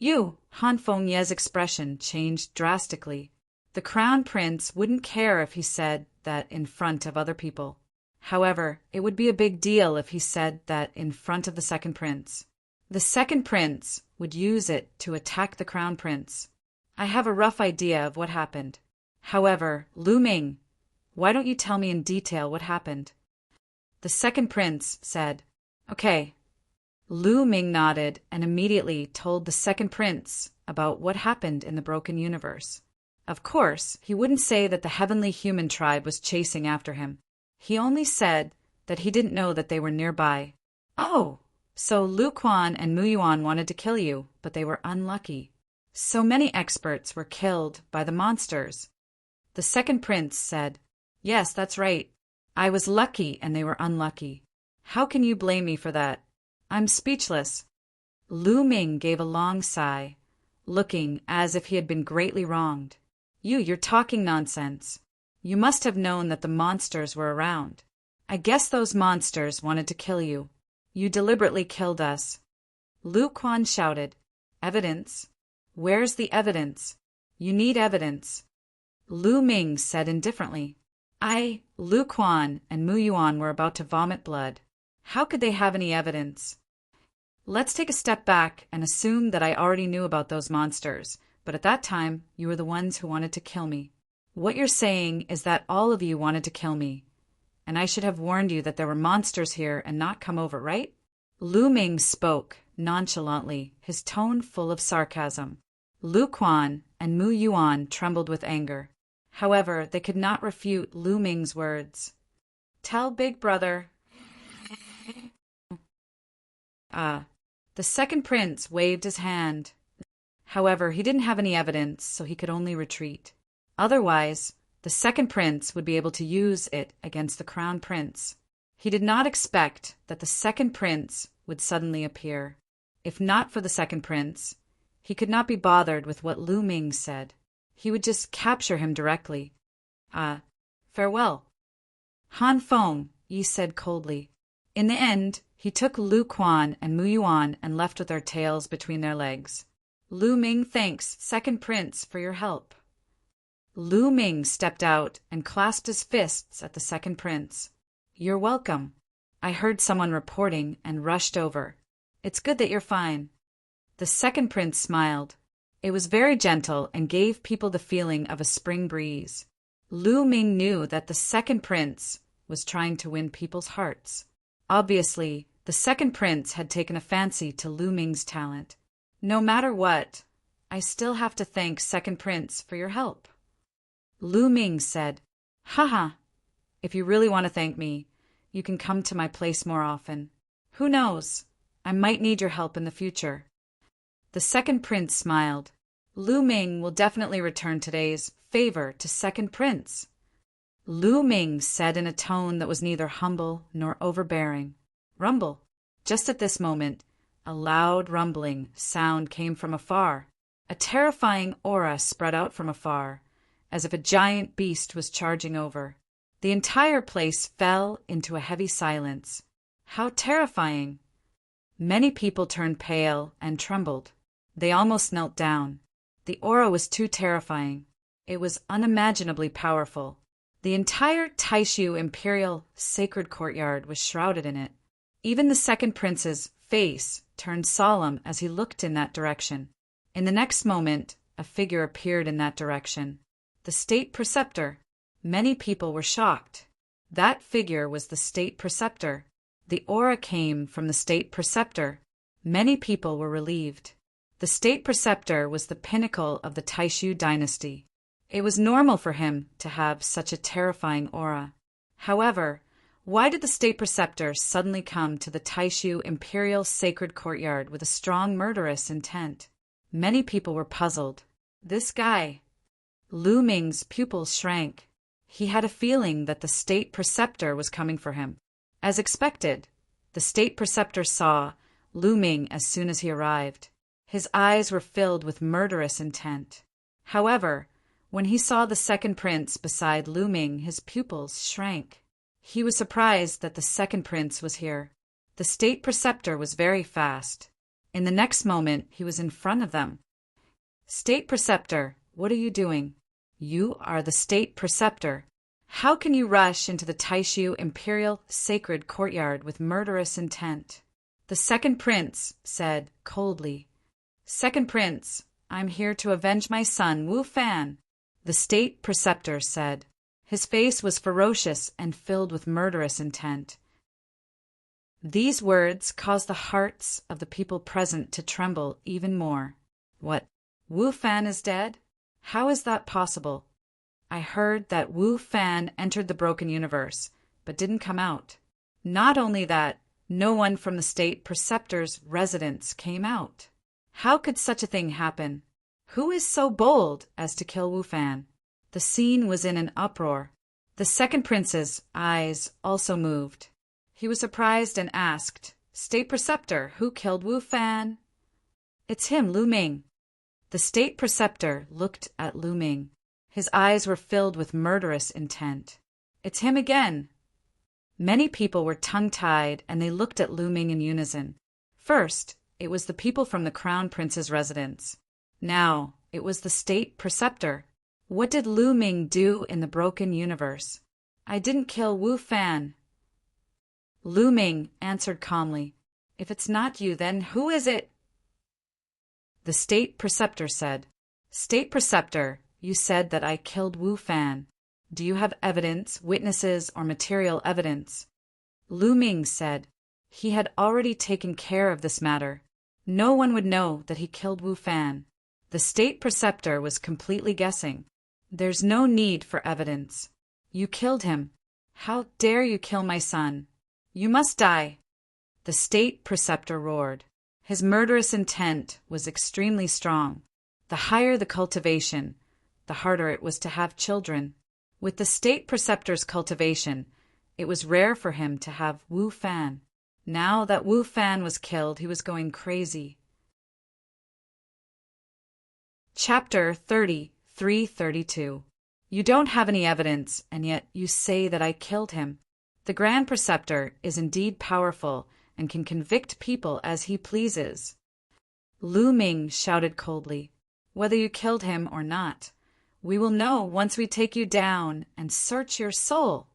Han Fengyi's expression changed drastically. The crown prince wouldn't care if he said that in front of other people. However, it would be a big deal if he said that in front of the second prince. The second prince would use it to attack the crown prince. I have a rough idea of what happened. However, Lu Ming, why don't you tell me in detail what happened? The second prince said, Okay. Lu Ming nodded and immediately told the second prince about what happened in the broken universe. Of course, he wouldn't say that the heavenly human tribe was chasing after him. He only said that he didn't know that they were nearby. Oh, so Lu Quan and Mu Yuan wanted to kill you, but they were unlucky. So many experts were killed by the monsters. The second prince said, Yes, that's right. I was lucky and they were unlucky. How can you blame me for that? I'm speechless. Lu Ming gave a long sigh, looking as if he had been greatly wronged. You're talking nonsense. You must have known that the monsters were around. I guess those monsters wanted to kill you. You deliberately killed us. Lu Quan shouted, Evidence? Where's the evidence? You need evidence. Lu Ming said indifferently. Lu Quan and Mu Yuan were about to vomit blood. How could they have any evidence? Let's take a step back and assume that I already knew about those monsters, but at that time you were the ones who wanted to kill me. What you're saying is that all of you wanted to kill me, and I should have warned you that there were monsters here and not come over, right? Lu Ming spoke nonchalantly, his tone full of sarcasm. Lu Quan and Mu Yuan trembled with anger. However, they could not refute Lu Ming's words. Tell Big Brother. The second prince waved his hand. However, he didn't have any evidence, so he could only retreat. Otherwise, the second prince would be able to use it against the crown prince. He did not expect that the second prince would suddenly appear. If not for the second prince, he could not be bothered with what Lu Ming said. He would just capture him directly. Farewell. Han Feng, Yi said coldly. In the end, he took Lu Quan and Mu Yuan and left with their tails between their legs. Lu Ming thanks second prince for your help. Lu Ming stepped out and clasped his fists at the second prince. You're welcome. I heard someone reporting and rushed over. It's good that you're fine. The second prince smiled. It was very gentle and gave people the feeling of a spring breeze. Lu Ming knew that the second prince was trying to win people's hearts. Obviously, the second prince had taken a fancy to Lu Ming's talent. No matter what, I still have to thank second prince for your help. Lu Ming said, Haha, if you really want to thank me, you can come to my place more often. Who knows, I might need your help in the future. The second prince smiled. Lu Ming will definitely return today's favor to second prince. Lu Ming said in a tone that was neither humble nor overbearing. Rumble. Just at this moment, a loud rumbling sound came from afar. A terrifying aura spread out from afar, as if a giant beast was charging over. The entire place fell into a heavy silence. How terrifying! Many people turned pale and trembled. They almost knelt down. The aura was too terrifying. It was unimaginably powerful. The entire Taishu Imperial Sacred Courtyard was shrouded in it. Even the second prince's face turned solemn as he looked in that direction. In the next moment, a figure appeared in that direction. The state preceptor. Many people were shocked. That figure was the state preceptor. The aura came from the state preceptor. Many people were relieved. The state preceptor was the pinnacle of the Taishu dynasty. It was normal for him to have such a terrifying aura. However, why did the state preceptor suddenly come to the Taishu Imperial Sacred Courtyard with a strong murderous intent? Many people were puzzled. This guy. Lu Ming's pupils shrank. He had a feeling that the state preceptor was coming for him. As expected, the state preceptor saw Lu Ming as soon as he arrived. His eyes were filled with murderous intent. However, when he saw the second prince beside Lu Ming, his pupils shrank. He was surprised that the second prince was here. The state preceptor was very fast. In the next moment, he was in front of them. State preceptor, what are you doing? You are the state preceptor. How can you rush into the Taishu Imperial Sacred Courtyard with murderous intent? The second prince said coldly, Second prince, I'm here to avenge my son, Wu Fan. The state preceptor said. His face was ferocious and filled with murderous intent. These words caused the hearts of the people present to tremble even more. What? Wu Fan is dead? How is that possible? I heard that Wu Fan entered the broken universe, but didn't come out. Not only that, no one from the state preceptor's residence came out. How could such a thing happen? Who is so bold as to kill Wu Fan? The scene was in an uproar. The second prince's eyes also moved. He was surprised and asked, State preceptor, who killed Wu Fan? It's him, Lu Ming. The state preceptor looked at Lu Ming. His eyes were filled with murderous intent. It's him again. Many people were tongue-tied and they looked at Lu Ming in unison. First, it was the people from the crown prince's residence. Now, it was the state preceptor. What did Lu Ming do in the broken universe? I didn't kill Wu Fan. Lu Ming answered calmly. If it's not you, then who is it? The state preceptor said. State preceptor, you said that I killed Wu Fan. Do you have evidence, witnesses, or material evidence? Lu Ming said. He had already taken care of this matter. No one would know that he killed Wu Fan. The state preceptor was completely guessing. There's no need for evidence. You killed him. How dare you kill my son? You must die. The state preceptor roared. His murderous intent was extremely strong. The higher the cultivation, the harder it was to have children. With the state preceptor's cultivation, it was rare for him to have Wu Fan. Now that Wu Fan was killed, he was going crazy. Chapter 33:32. You don't have any evidence, and yet you say that I killed him. The Grand Preceptor is indeed powerful and can convict people as he pleases. Lu Ming shouted coldly, Whether you killed him or not, we will know once we take you down and search your soul.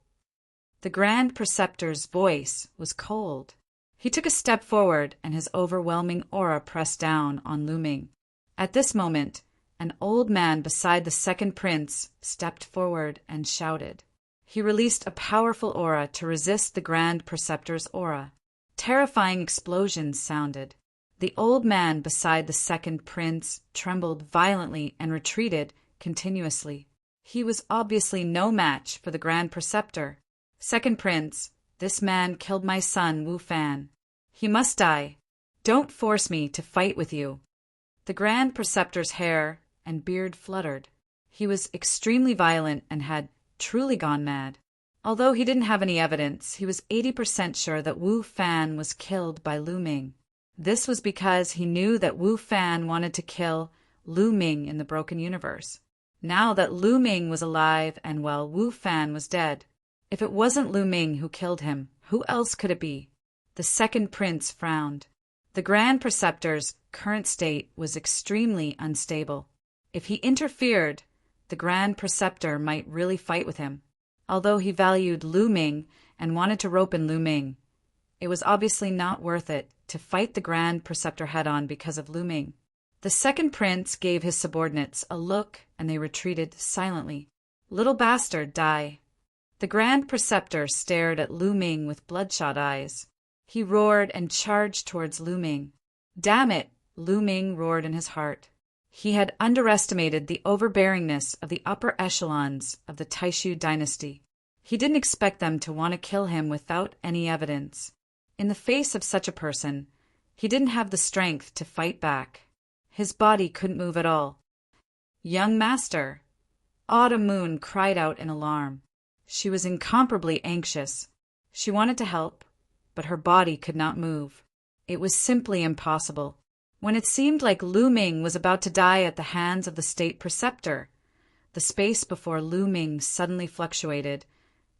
The Grand Preceptor's voice was cold. He took a step forward and his overwhelming aura pressed down on Lu Ming. At this moment, An old man beside the second prince stepped forward and shouted. He released a powerful aura to resist the Grand Preceptor's aura. Terrifying explosions sounded. The old man beside the second prince trembled violently and retreated continuously. He was obviously no match for the Grand Preceptor. Second prince, this man killed my son Wu Fan. He must die. Don't force me to fight with you. The Grand Preceptor's hair and beard fluttered. He was extremely violent and had truly gone mad. Although he didn't have any evidence, he was 80% sure that Wu Fan was killed by Lu Ming. This was because he knew that Wu Fan wanted to kill Lu Ming in the Broken Universe. Now that Lu Ming was alive and well, Wu Fan was dead. If it wasn't Lu Ming who killed him, who else could it be? The second prince frowned. The Grand Preceptor's current state was extremely unstable. If he interfered, the Grand Preceptor might really fight with him. Although he valued Lu Ming and wanted to rope in Lu Ming, it was obviously not worth it to fight the Grand Preceptor head-on because of Lu Ming. The second prince gave his subordinates a look and they retreated silently. Little bastard, die. The Grand Preceptor stared at Lu Ming with bloodshot eyes. He roared and charged towards Lu Ming. Damn it, Lu Ming roared in his heart. He had underestimated the overbearingness of the upper echelons of the Taishu dynasty. He didn't expect them to want to kill him without any evidence. In the face of such a person, he didn't have the strength to fight back. His body couldn't move at all. Young master! Autumn Moon cried out in alarm. She was incomparably anxious. She wanted to help, but her body could not move. It was simply impossible. When it seemed like Lu Ming was about to die at the hands of the state preceptor, the space before Lu Ming suddenly fluctuated,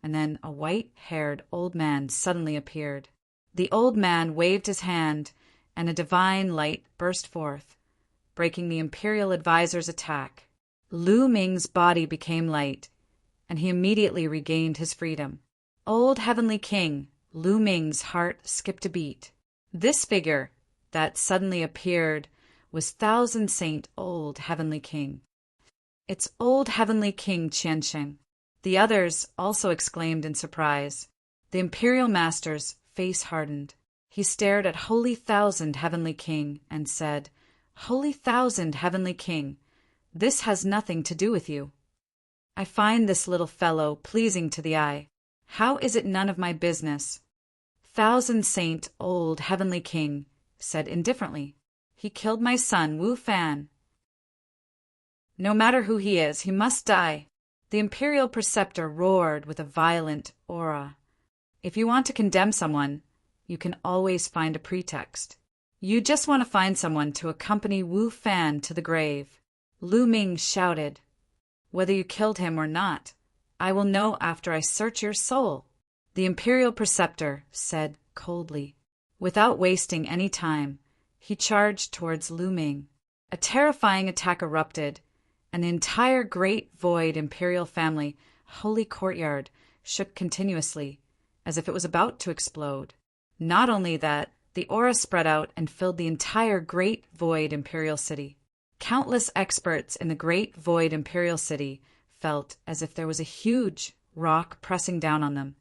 and then a white-haired old man suddenly appeared. The old man waved his hand, and a divine light burst forth, breaking the Imperial Advisor's attack. Lu Ming's body became light, and he immediately regained his freedom. Old Heavenly King, Lu Ming's heart skipped a beat. This figure that suddenly appeared was Thousand Saint Old Heavenly King. It's Old Heavenly King Qiansheng. The others also exclaimed in surprise. The Imperial Master's face hardened. He stared at Holy Thousand Heavenly King and said, Holy Thousand Heavenly King, this has nothing to do with you. I find this little fellow pleasing to the eye. How is it none of my business? Thousand Saint Old Heavenly King said indifferently, He killed my son, Wu Fan. No matter who he is, he must die. The Imperial Preceptor roared with a violent aura. If you want to condemn someone, you can always find a pretext. You just want to find someone to accompany Wu Fan to the grave. Lu Ming shouted, Whether you killed him or not, I will know after I search your soul. The Imperial Preceptor said coldly. Without wasting any time, he charged towards Lu Ming. A terrifying attack erupted, and the entire Great Void Imperial Family Holy Courtyard shook continuously, as if it was about to explode. Not only that, the aura spread out and filled the entire Great Void Imperial City. Countless experts in the Great Void Imperial City felt as if there was a huge rock pressing down on them.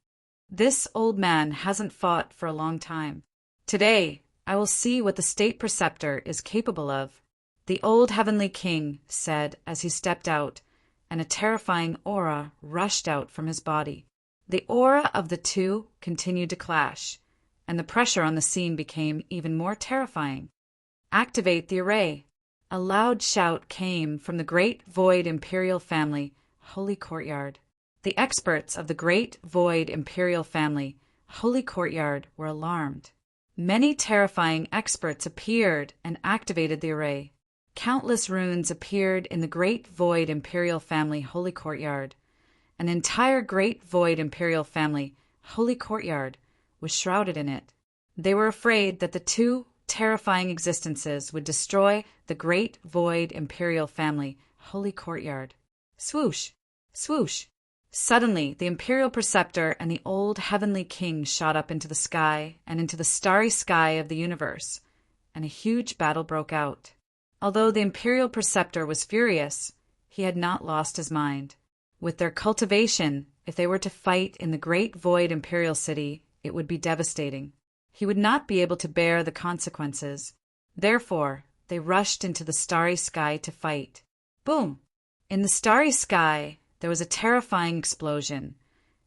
This old man hasn't fought for a long time. Today, I will see what the state preceptor is capable of, the old Heavenly King said as he stepped out, and a terrifying aura rushed out from his body. The aura of the two continued to clash, and the pressure on the scene became even more terrifying. Activate the array. A loud shout came from the Great Void Imperial Family Holy Courtyard. The experts of the Great Void Imperial Family Holy Courtyard were alarmed. Many terrifying experts appeared and activated the array. Countless runes appeared in the Great Void Imperial Family Holy Courtyard. An entire Great Void Imperial Family Holy Courtyard was shrouded in it. They were afraid that the two terrifying existences would destroy the Great Void Imperial Family Holy Courtyard. Swoosh! Swoosh! Suddenly, the Imperial Preceptor and the old Heavenly King shot up into the sky and into the starry sky of the universe, and a huge battle broke out. Although the imperial preceptor was furious, he had not lost his mind. With their cultivation, if they were to fight in the great void imperial city, it would be devastating. He would not be able to bear the consequences. Therefore, they rushed into the starry sky to fight. Boom! In the starry sky, there was a terrifying explosion,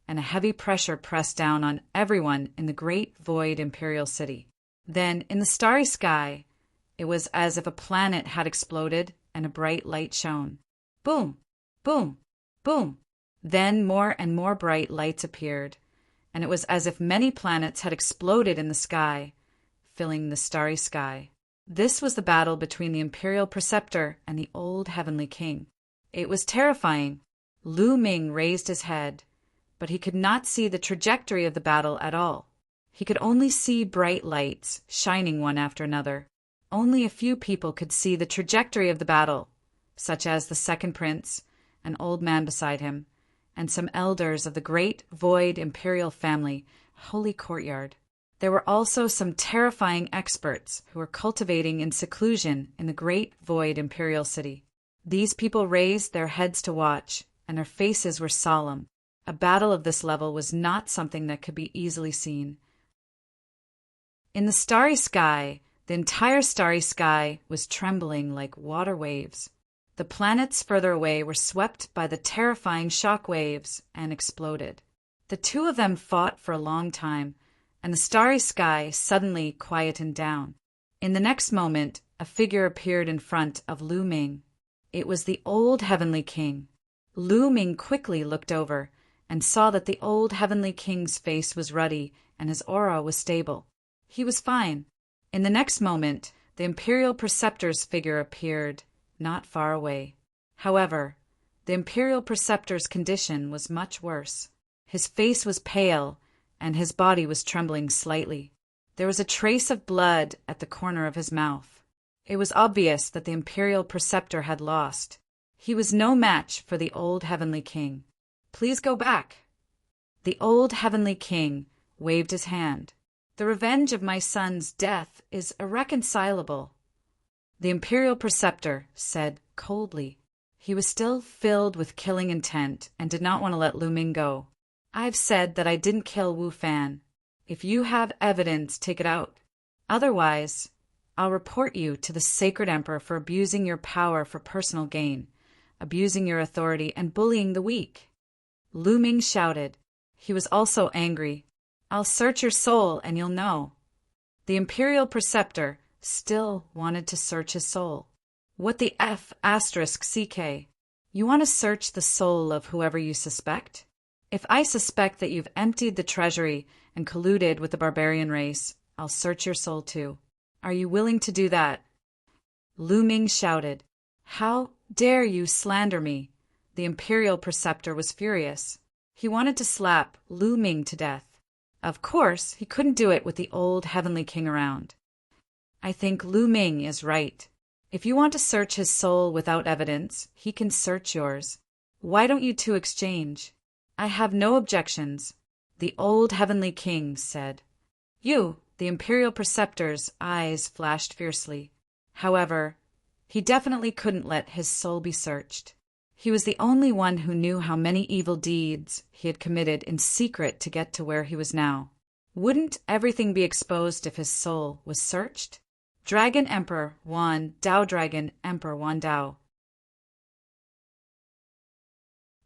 and a heavy pressure pressed down on everyone in the great void imperial city. Then, in the starry sky, it was as if a planet had exploded and a bright light shone. Boom! Boom! Boom! Then more and more bright lights appeared, and it was as if many planets had exploded in the sky, filling the starry sky. This was the battle between the imperial preceptor and the old heavenly king. It was terrifying. Lu Ming raised his head, but he could not see the trajectory of the battle at all. He could only see bright lights, shining one after another. Only a few people could see the trajectory of the battle, such as the second prince, an old man beside him, and some elders of the great void imperial family, holy courtyard. There were also some terrifying experts who were cultivating in seclusion in the great void imperial city. These people raised their heads to watch, and their faces were solemn. A battle of this level was not something that could be easily seen. In the starry sky, the entire starry sky was trembling like water waves. The planets further away were swept by the terrifying shock waves and exploded. The two of them fought for a long time, and the starry sky suddenly quietened down. In the next moment, a figure appeared in front of Lu Ming. It was the old heavenly king. Lu Ming quickly looked over and saw that the old heavenly king's face was ruddy and his aura was stable. He was fine. In the next moment, the imperial preceptor's figure appeared, not far away. However, the imperial preceptor's condition was much worse. His face was pale, and his body was trembling slightly. There was a trace of blood at the corner of his mouth. It was obvious that the imperial preceptor had lost. He was no match for the old heavenly king. "Please go back." The old heavenly king waved his hand. "The revenge of my son's death is irreconcilable," the imperial preceptor said coldly. He was still filled with killing intent and did not want to let Lu Ming go. "I've said that I didn't kill Wu Fan. If you have evidence, take it out. Otherwise, I'll report you to the sacred emperor for abusing your power for personal gain, abusing your authority, and bullying the weak." Lu Ming shouted. He was also angry. "I'll search your soul and you'll know." The imperial preceptor still wanted to search his soul. "What the F***CK? You want to search the soul of whoever you suspect? If I suspect that you've emptied the treasury and colluded with the barbarian race, I'll search your soul too. Are you willing to do that?" Lu Ming shouted. "How dare you slander me?" The imperial preceptor was furious. He wanted to slap Lu Ming to death. Of course, he couldn't do it with the old heavenly king around. "I think Lu Ming is right. If you want to search his soul without evidence, he can search yours. Why don't you two exchange?" "I have no objections," the old heavenly king said. "You," the imperial preceptor's eyes flashed fiercely. However, he definitely couldn't let his soul be searched. He was the only one who knew how many evil deeds he had committed in secret to get to where he was now. Wouldn't everything be exposed if his soul was searched? Dragon Emperor Wan Dao, Dragon Emperor Wan Dao.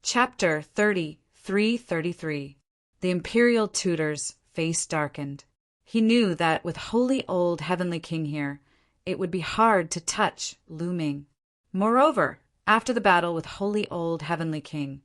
Chapter 33. The imperial tutor's face darkened. He knew that with holy old heavenly king here, it would be hard to touch Lu Ming. Moreover, after the battle with holy old heavenly king,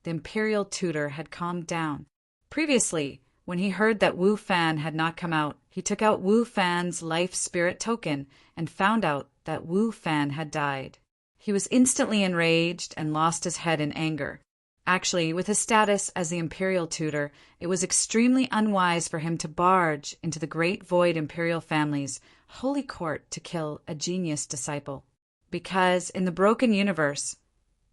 the imperial tutor had calmed down. Previously, when he heard that Wu Fan had not come out, he took out Wu Fan's life spirit token and found out that Wu Fan had died. He was instantly enraged and lost his head in anger. Actually, with his status as the imperial tutor, it was extremely unwise for him to barge into the great void imperial family's holy court to kill a genius disciple. Because in the broken universe,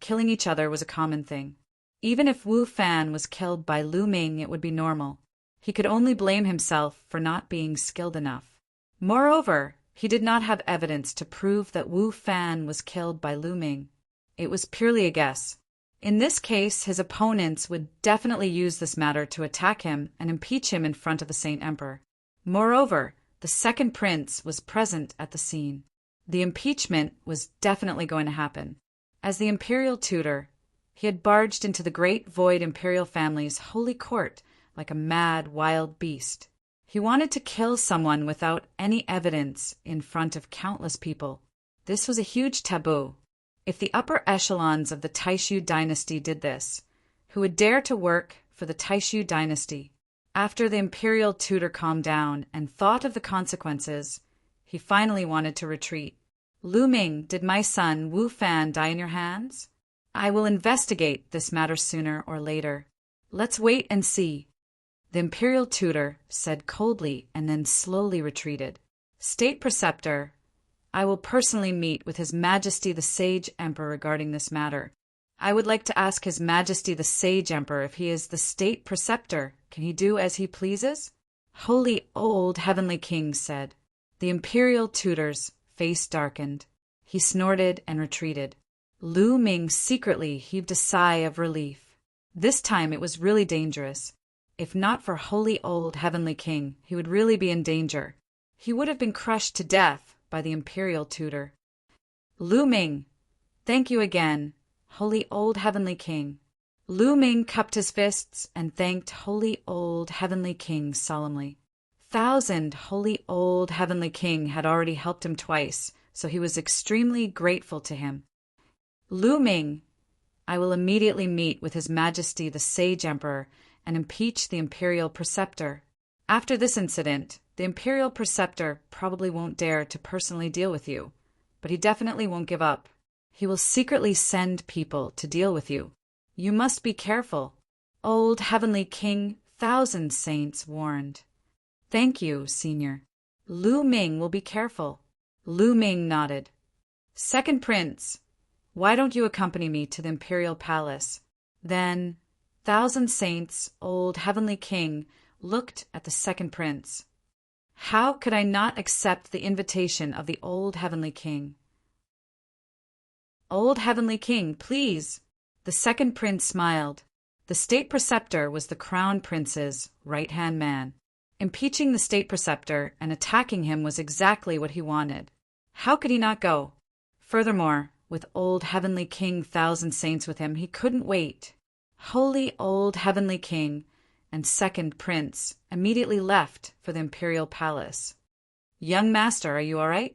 killing each other was a common thing. Even if Wu Fan was killed by Lu Ming, it would be normal. He could only blame himself for not being skilled enough. Moreover, He did not have evidence to prove that Wu Fan was killed by Lu Ming. It was purely a guess. In this case, his opponents would definitely use this matter to attack him and impeach him in front of the Saint Emperor. Moreover, the second prince was present at the scene. The impeachment was definitely going to happen. As the imperial tutor, he had barged into the great void imperial family's holy court like a mad, wild beast. He wanted to kill someone without any evidence in front of countless people. This was a huge taboo. If the upper echelons of the Taishu dynasty did this, who would dare to work for the Taishu dynasty? After the imperial tutor calmed down and thought of the consequences, he finally wanted to retreat. Lu Ming, did my son Wu Fan die in your hands? I will investigate this matter sooner or later. Let's wait and see. The imperial tutor said coldly and then slowly retreated. State preceptor, I will personally meet with His Majesty the Sage Emperor regarding this matter. I would like to ask His Majesty the Sage Emperor if he is the state preceptor. Can he do as he pleases? Holy old heavenly king said. The imperial tutor's face darkened. He snorted and retreated. Lu Ming secretly heaved a sigh of relief. This time it was really dangerous. If not for holy old heavenly king, he would really be in danger. He would have been crushed to death by the imperial tutor. Lu Ming, thank you again, holy old heavenly king. Lu Ming cupped his fists and thanked holy old heavenly king solemnly. Holy old heavenly king had already helped him twice, so he was extremely grateful to him. Lu Ming, I will immediately meet with His Majesty the Sage Emperor and impeach the imperial preceptor. After this incident, the imperial preceptor probably won't dare to personally deal with you, but he definitely won't give up. He will secretly send people to deal with you. You must be careful. Old heavenly king, 1,000 saints warned. Thank you, senior. Lu Ming will be careful. Lu Ming nodded. Second prince, why don't you accompany me to the imperial palace? Then 1,000 saints, old heavenly king, looked at the second prince. How could I not accept the invitation of the old heavenly king? Old heavenly king, please. The second prince smiled. The state preceptor was the crown prince's right-hand man. Impeaching the state preceptor and attacking him was exactly what he wanted. How could he not go? Furthermore, with old heavenly king, 1,000 saints with him, he couldn't wait. Holy old heavenly king and second prince immediately left for the imperial palace. Young master, are you all right?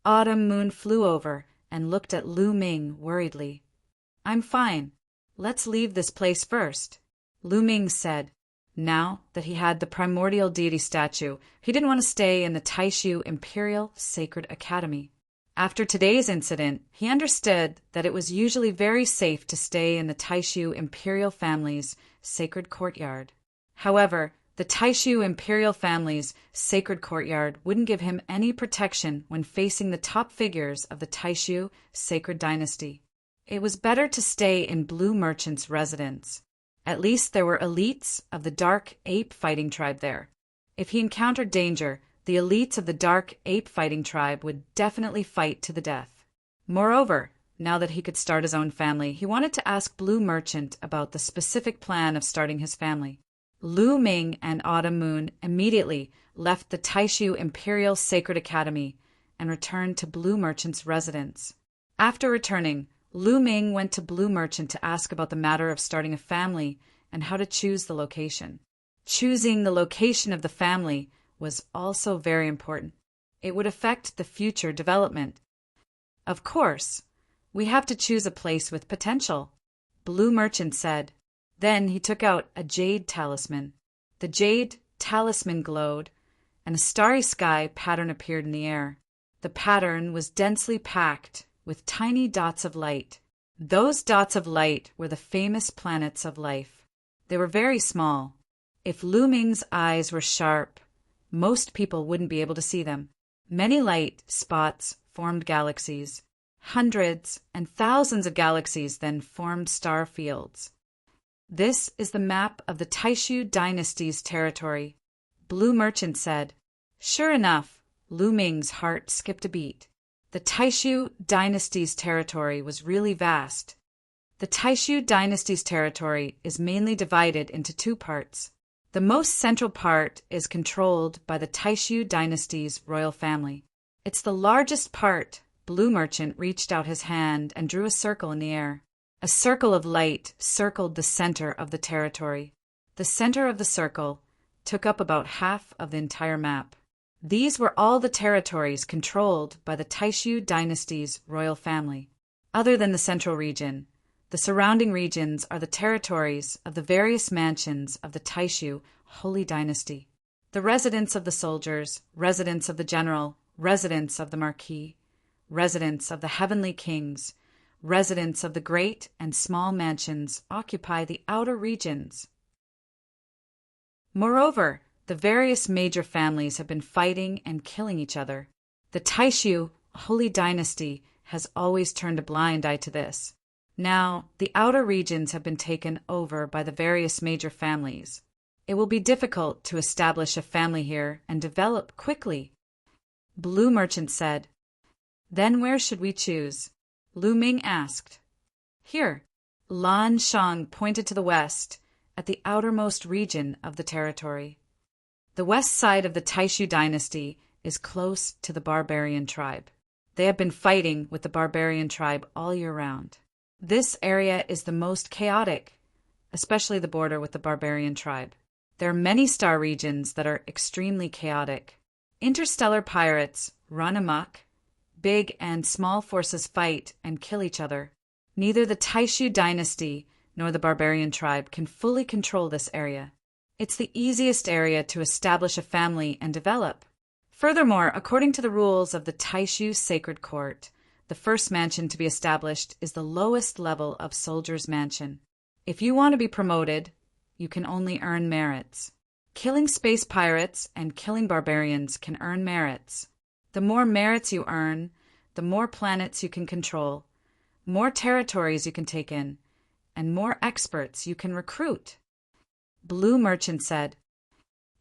Autumn Moon flew over and looked at Lu Ming worriedly. I'm fine. Let's leave this place first, Lu Ming said. Now that he had the primordial deity statue, he didn't want to stay in the Taishu Imperial Sacred Academy. After today's incident, he understood that it was usually very safe to stay in the Taishu Imperial family's sacred courtyard. However, the Taishu Imperial family's sacred courtyard wouldn't give him any protection when facing the top figures of the Taishu sacred dynasty. It was better to stay in Blue Merchant's residence. At least there were elites of the Dark Ape fighting tribe there. If he encountered danger, the elites of the Dark Ape fighting tribe would definitely fight to the death. Moreover, now that he could start his own family, he wanted to ask Blue Merchant about the specific plan of starting his family. Lu Ming and Autumn Moon immediately left the Taishu Imperial Sacred Academy and returned to Blue Merchant's residence. After returning, Lu Ming went to Blue Merchant to ask about the matter of starting a family and how to choose the location. Choosing the location of the family was also very important. It would affect the future development. Of course, we have to choose a place with potential, Blue Merchant said. Then he took out a jade talisman. The jade talisman glowed, and a starry sky pattern appeared in the air. The pattern was densely packed with tiny dots of light. Those dots of light were the famous planets of life. They were very small. If Lu Ming's eyes were sharp, most people wouldn't be able to see them. Many light spots formed galaxies. Hundreds and thousands of galaxies then formed star fields. This is the map of the Taishu dynasty's territory, Blue Merchant said. Sure enough, Lu Ming's heart skipped a beat. The Taishu dynasty's territory was really vast. The Taishu dynasty's territory is mainly divided into two parts. The most central part is controlled by the Taishu dynasty's royal family. It's the largest part. Blue Merchant reached out his hand and drew a circle in the air. A circle of light circled the center of the territory. The center of the circle took up about half of the entire map. These were all the territories controlled by the Taishu dynasty's royal family. Other than the central region, the surrounding regions are the territories of the various mansions of the Taishu Holy Dynasty. The residence of the soldiers, residence of the general, residence of the marquis, residence of the heavenly kings, residents of the great and small mansions occupy the outer regions. Moreover, the various major families have been fighting and killing each other. The Taishu Holy Dynasty has always turned a blind eye to this. Now, the outer regions have been taken over by the various major families. It will be difficult to establish a family here and develop quickly. Blue Merchant said. Then where should we choose? Lu Ming asked. Here. Lan Shang pointed to the west, at the outermost region of the territory. The west side of the Taishu dynasty is close to the barbarian tribe. They have been fighting with the barbarian tribe all year round. This area is the most chaotic, especially the border with the barbarian tribe. There are many star regions that are extremely chaotic. Interstellar pirates run amok. Big and small forces fight and kill each other. Neither the Taishu dynasty nor the barbarian tribe can fully control this area. It's the easiest area to establish a family and develop. Furthermore, according to the rules of the Taishu Sacred Court, the first mansion to be established is the lowest level of soldier's mansion. If you want to be promoted, you can only earn merits. Killing space pirates and killing barbarians can earn merits. The more merits you earn, the more planets you can control, more territories you can take in, and more experts you can recruit. Blue Merchant said,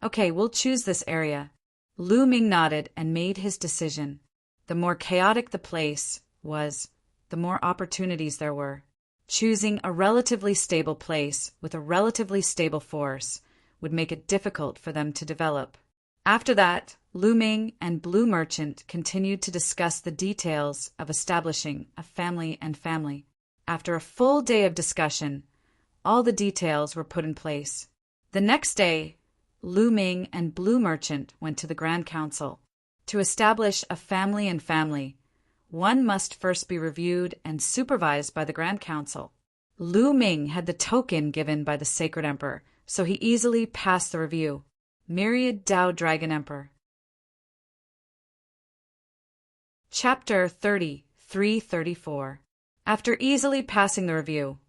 Okay, we'll choose this area. Lu Ming nodded and made his decision. The more chaotic the place was, the more opportunities there were. Choosing a relatively stable place with a relatively stable force would make it difficult for them to develop. After that, Lu Ming and Blue Merchant continued to discuss the details of establishing a family and family. After a full day of discussion, all the details were put in place. The next day, Lu Ming and Blue Merchant went to the Grand Council. To establish a family and family, one must first be reviewed and supervised by the Grand Council. Lu Ming had the token given by the Sacred Emperor, so he easily passed the review. Myriad Dao Dragon Emperor. Chapter 33-34. After easily passing the review,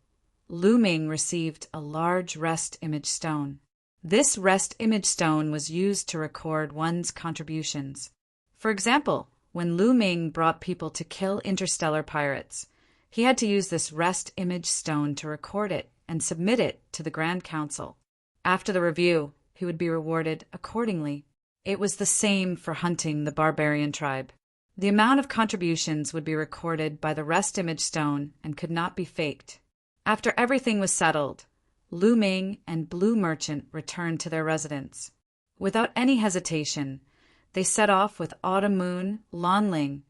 Lu Ming received a large rest image stone. This rest image stone was used to record one's contributions. For example, when Lu Ming brought people to kill interstellar pirates, he had to use this rest image stone to record it and submit it to the Grand Council. After the review, he would be rewarded accordingly. It was the same for hunting the barbarian tribe. The amount of contributions would be recorded by the rest image stone and could not be faked. After everything was settled, Lu Ming and Blue Merchant returned to their residence. Without any hesitation, they set off with Autumn Moon, Lan Ling,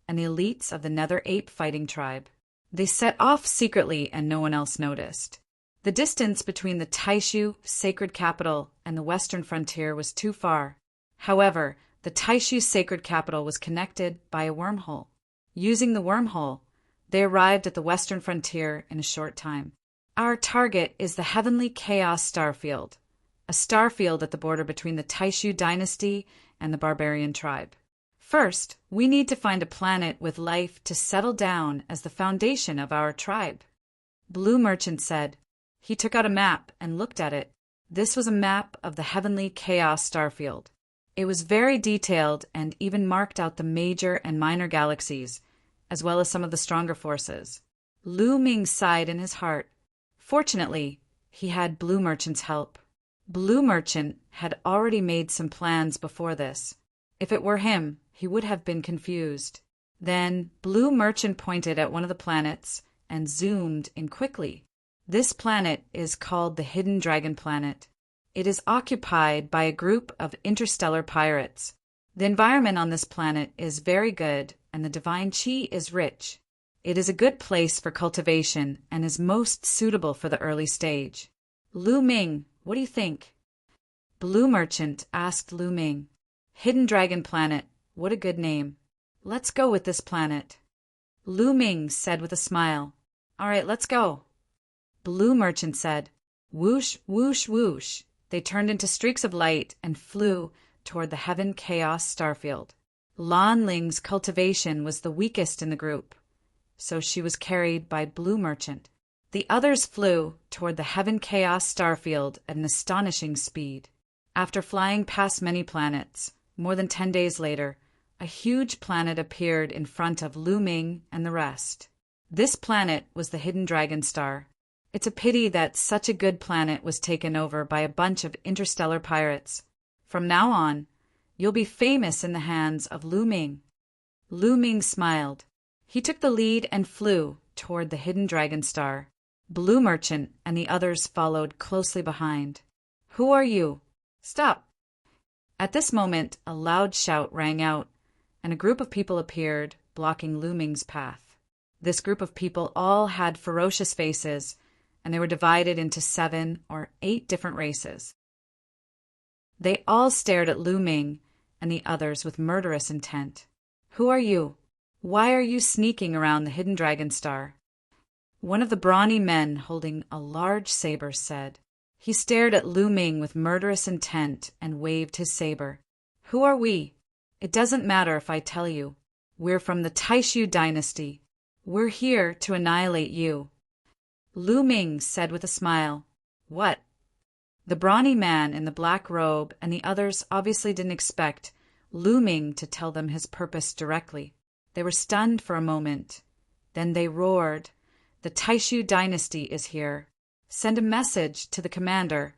and the elites of the Nether Ape fighting tribe. They set off secretly and no one else noticed. The distance between the Taishu sacred capital and the western frontier was too far. However, the Taishu sacred capital was connected by a wormhole. Using the wormhole, they arrived at the western frontier in a short time. Our target is the Heavenly Chaos Starfield, a starfield at the border between the Taishu dynasty and the barbarian tribe. First, we need to find a planet with life to settle down as the foundation of our tribe. Blue Merchant said. He took out a map and looked at it. This was a map of the Heavenly Chaos Starfield. It was very detailed and even marked out the major and minor galaxies, as well as some of the stronger forces. Lu Ming sighed in his heart. Fortunately, he had Blue Merchant's help. Blue Merchant had already made some plans before this. If it were him, he would have been confused. Then Blue Merchant pointed at one of the planets and zoomed in quickly. This planet is called the Hidden Dragon Planet. It is occupied by a group of interstellar pirates. The environment on this planet is very good, and the divine chi is rich. It is a good place for cultivation and is most suitable for the early stage. Lu Ming, what do you think? Blue Merchant asked Lu Ming. Hidden Dragon Planet, what a good name. Let's go with this planet. Lu Ming said with a smile. All right, let's go. Blue Merchant said. Whoosh, whoosh, whoosh. They turned into streaks of light and flew toward the Heaven Chaos Starfield. Lan Ling's cultivation was the weakest in the group, so she was carried by Blue Merchant. The others flew toward the Heaven Chaos Starfield at an astonishing speed. After flying past many planets, more than 10 days later, a huge planet appeared in front of Lu Ming and the rest. This planet was the Hidden Dragon Star. It's a pity that such a good planet was taken over by a bunch of interstellar pirates. From now on, you'll be famous in the hands of Lu Ming. Lu Ming smiled. He took the lead and flew toward the Hidden Dragon Star. Blue Merchant and the others followed closely behind. Who are you? Stop! At this moment, a loud shout rang out, and a group of people appeared, blocking Lu Ming's path. This group of people all had ferocious faces, and they were divided into 7 or 8 different races. They all stared at Lu Ming and the others with murderous intent. Who are you? Why are you sneaking around the Hidden Dragon Star? One of the brawny men holding a large saber said. He stared at Lu Ming with murderous intent and waved his saber. Who are we? It doesn't matter if I tell you. We're from the Taishu dynasty. We're here to annihilate you. Lu Ming said with a smile. What? The brawny man in the black robe and the others obviously didn't expect Lu Ming to tell them his purpose directly. They were stunned for a moment. Then they roared. The Taishu dynasty is here. Send a message to the commander.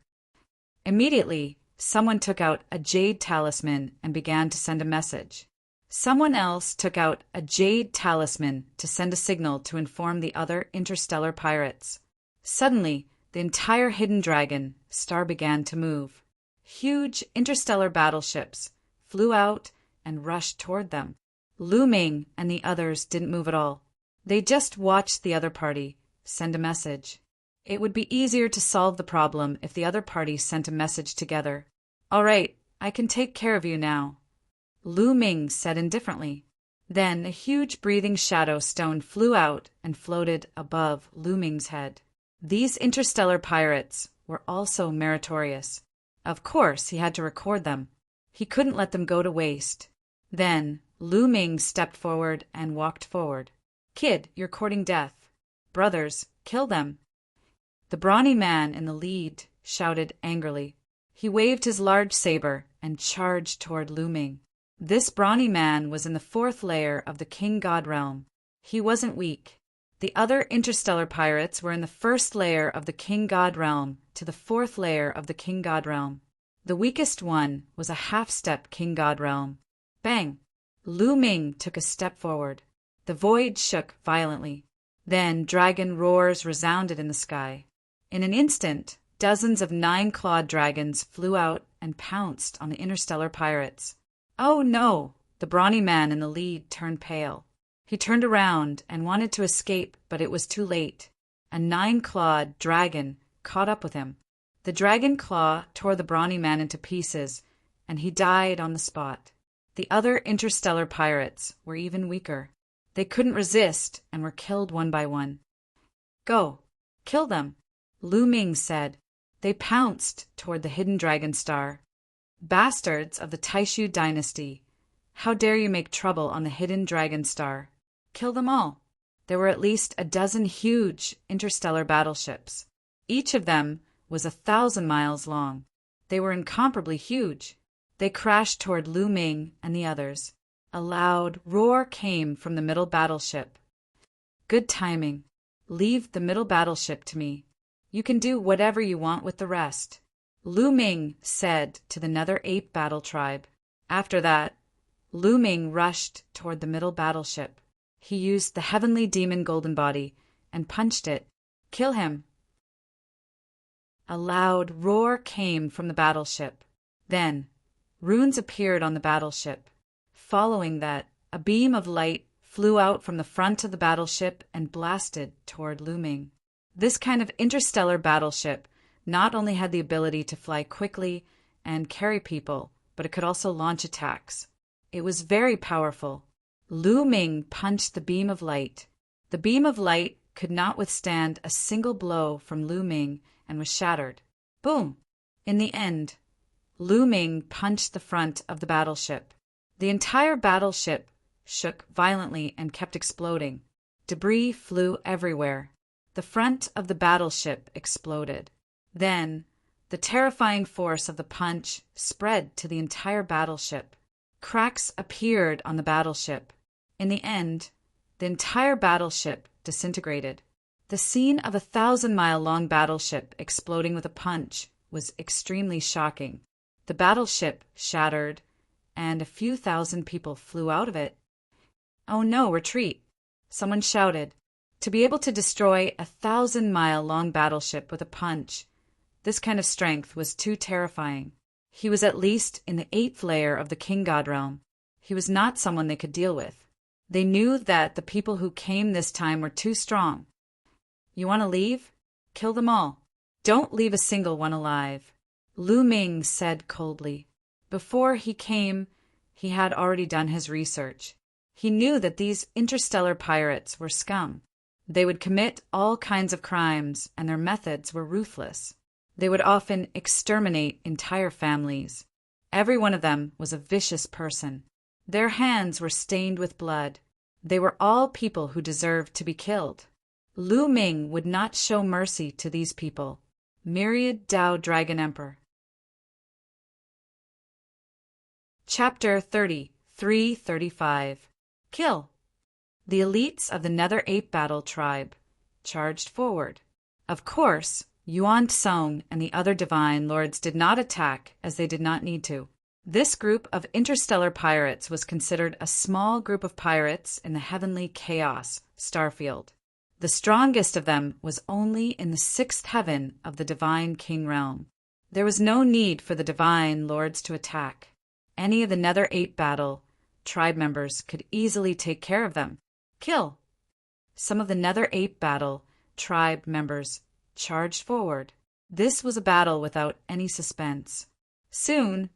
Immediately, someone took out a jade talisman and began to send a message. Someone else took out a jade talisman to send a signal to inform the other interstellar pirates. Suddenly, the entire Hidden Dragon Star began to move. Huge interstellar battleships flew out and rushed toward them. Lu Ming and the others didn't move at all. They just watched the other party send a message. It would be easier to solve the problem if the other party sent a message together. All right, I can take care of you now, Lu Ming said indifferently. Then a huge breathing shadow stone flew out and floated above Lu Ming's head. These interstellar pirates were also meritorious. Of course, he had to record them. He couldn't let them go to waste. Then Lu Ming stepped forward and walked forward. Kid, you're courting death. Brothers, kill them. The brawny man in the lead shouted angrily. He waved his large saber and charged toward Lu Ming. This brawny man was in the 4th layer of the King God realm. He wasn't weak. The other interstellar pirates were in the 1st layer of the King God realm to the 4th layer of the King God realm. The weakest one was a half-step King God realm. Bang! Lu Ming took a step forward. The void shook violently. Then dragon roars resounded in the sky. In an instant, dozens of 9-clawed dragons flew out and pounced on the interstellar pirates. Oh no! The brawny man in the lead turned pale. He turned around and wanted to escape, but it was too late. A 9-clawed dragon caught up with him. The dragon claw tore the brawny man into pieces, and he died on the spot. The other interstellar pirates were even weaker. They couldn't resist and were killed one by one. Go, kill them, Lu Ming said. They pounced toward the Hidden Dragon Star. Bastards of the Taishu dynasty, how dare you make trouble on the Hidden Dragon Star? Kill them all. There were at least a dozen huge interstellar battleships. Each of them was 1,000 miles long. They were incomparably huge. They crashed toward Lu Ming and the others. A loud roar came from the middle battleship. Good timing. Leave the middle battleship to me. You can do whatever you want with the rest, Lu Ming said to the Nether Ape Battle Tribe. After that, Lu Ming rushed toward the middle battleship. He used the heavenly demon golden body and punched it. Kill him! A loud roar came from the battleship. Then, runes appeared on the battleship. Following that, a beam of light flew out from the front of the battleship and blasted toward Lu Ming. This kind of interstellar battleship not only had the ability to fly quickly and carry people, but it could also launch attacks. It was very powerful. Lu Ming punched the beam of light. The beam of light could not withstand a single blow from Lu Ming and was shattered. Boom! In the end, Lu Ming punched the front of the battleship. The entire battleship shook violently and kept exploding. Debris flew everywhere. The front of the battleship exploded. Then, the terrifying force of the punch spread to the entire battleship. Cracks appeared on the battleship. In the end, the entire battleship disintegrated. The scene of a 1,000-mile-long battleship exploding with a punch was extremely shocking. The battleship shattered, and a few thousand people flew out of it. "Oh no, retreat!" someone shouted. To be able to destroy a 1,000-mile-long battleship with a punch, this kind of strength was too terrifying. He was at least in the 8th layer of the King God realm. He was not someone they could deal with. They knew that the people who came this time were too strong. "You want to leave? Kill them all. Don't leave a single one alive," Lu Ming said coldly. Before he came, he had already done his research. He knew that these interstellar pirates were scum. They would commit all kinds of crimes, and their methods were ruthless. They would often exterminate entire families. Every one of them was a vicious person. Their hands were stained with blood. They were all people who deserved to be killed. Lu Ming would not show mercy to these people. Myriad Tao Dragon Emperor. Chapter 33:35. Kill. The elites of the Nether Ape Battle tribe charged forward. Of course, Yuan Tsong and the other divine lords did not attack, as they did not need to. This group of interstellar pirates was considered a small group of pirates in the heavenly chaos, Starfield. The strongest of them was only in the 6th heaven of the divine king realm. There was no need for the divine lords to attack. Any of the Nether Ape Battle tribe members could easily take care of them. Kill. Some of the Nether Ape Battle tribe members charged forward. This was a battle without any suspense. Soon,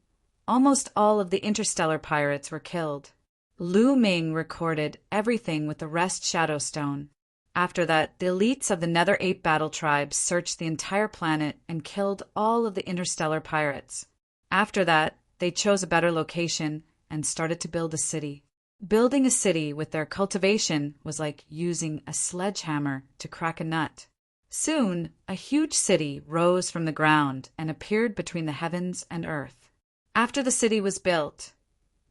almost all of the interstellar pirates were killed. Lu Ming recorded everything with the Rest Shadowstone. After that, the elites of the Nether Ape Battle tribe searched the entire planet and killed all of the interstellar pirates. After that, they chose a better location and started to build a city. Building a city with their cultivation was like using a sledgehammer to crack a nut. Soon, a huge city rose from the ground and appeared between the heavens and earth. After the city was built,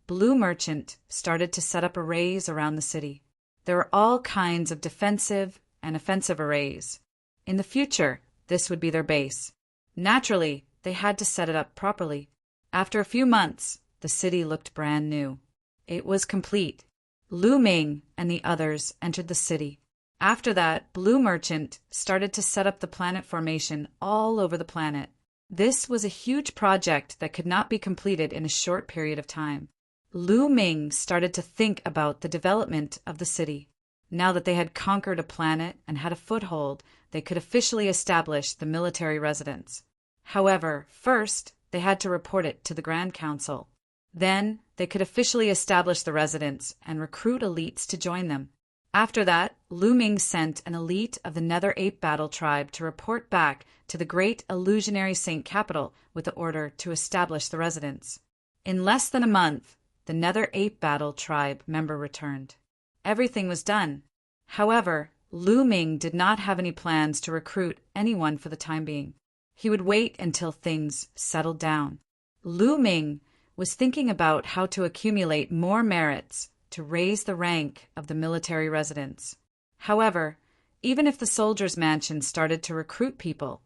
Blue Merchant started to set up arrays around the city. There were all kinds of defensive and offensive arrays. In the future, this would be their base. Naturally, they had to set it up properly. After a few months, the city looked brand new. It was complete. Lu Ming and the others entered the city. After that, Blue Merchant started to set up the planet formation all over the planet. This was a huge project that could not be completed in a short period of time. Lu Ming started to think about the development of the city. Now that they had conquered a planet and had a foothold, they could officially establish the military residence. However, first, they had to report it to the Grand Council. Then, they could officially establish the residence and recruit elites to join them. After that, Lu Ming sent an elite of the Nether Ape Battle tribe to report back to the Great Illusionary Saint Capital with the order to establish the residence. In less than a month, the Nether Ape Battle tribe member returned. Everything was done. However, Lu Ming did not have any plans to recruit anyone for the time being. He would wait until things settled down. Lu Ming was thinking about how to accumulate more merits to raise the rank of the military residence. However, even if the soldiers' mansion started to recruit people,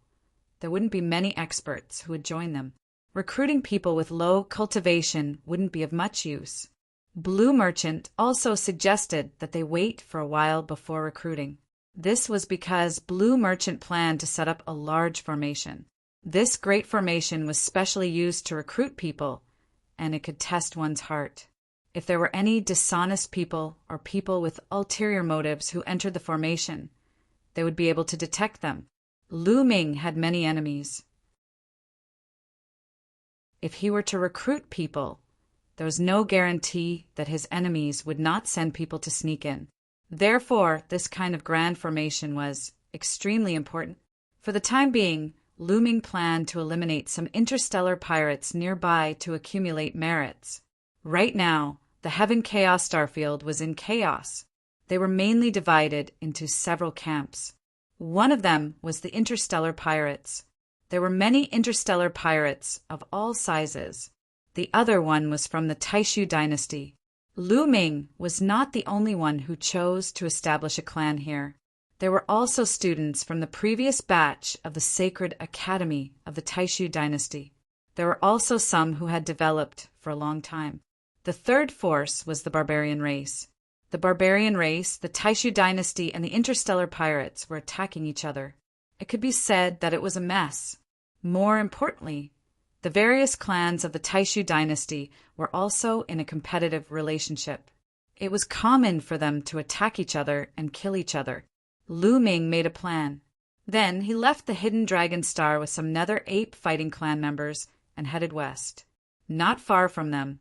there wouldn't be many experts who would join them. Recruiting people with low cultivation wouldn't be of much use. Blue Merchant also suggested that they wait for a while before recruiting. This was because Blue Merchant planned to set up a large formation. This great formation was specially used to recruit people, and it could test one's heart. If there were any dishonest people or people with ulterior motives who entered the formation, they would be able to detect them. Lu Ming had many enemies. If he were to recruit people, there was no guarantee that his enemies would not send people to sneak in. Therefore, this kind of grand formation was extremely important. For the time being, Lu Ming planned to eliminate some interstellar pirates nearby to accumulate merits. Right now, the Heaven Chaos Starfield was in chaos. They were mainly divided into several camps. One of them was the interstellar pirates. There were many interstellar pirates of all sizes. The other one was from the Taishu dynasty. Lu Ming was not the only one who chose to establish a clan here. There were also students from the previous batch of the Sacred Academy of the Taishu dynasty. There were also some who had developed for a long time. The third force was the barbarian race. The barbarian race, the Taishu dynasty, and the interstellar pirates were attacking each other. It could be said that it was a mess. More importantly, the various clans of the Taishu dynasty were also in a competitive relationship. It was common for them to attack each other and kill each other. Lu Ming made a plan. Then he left the Hidden Dragon Star with some Nether Ape fighting clan members and headed west. Not far from them,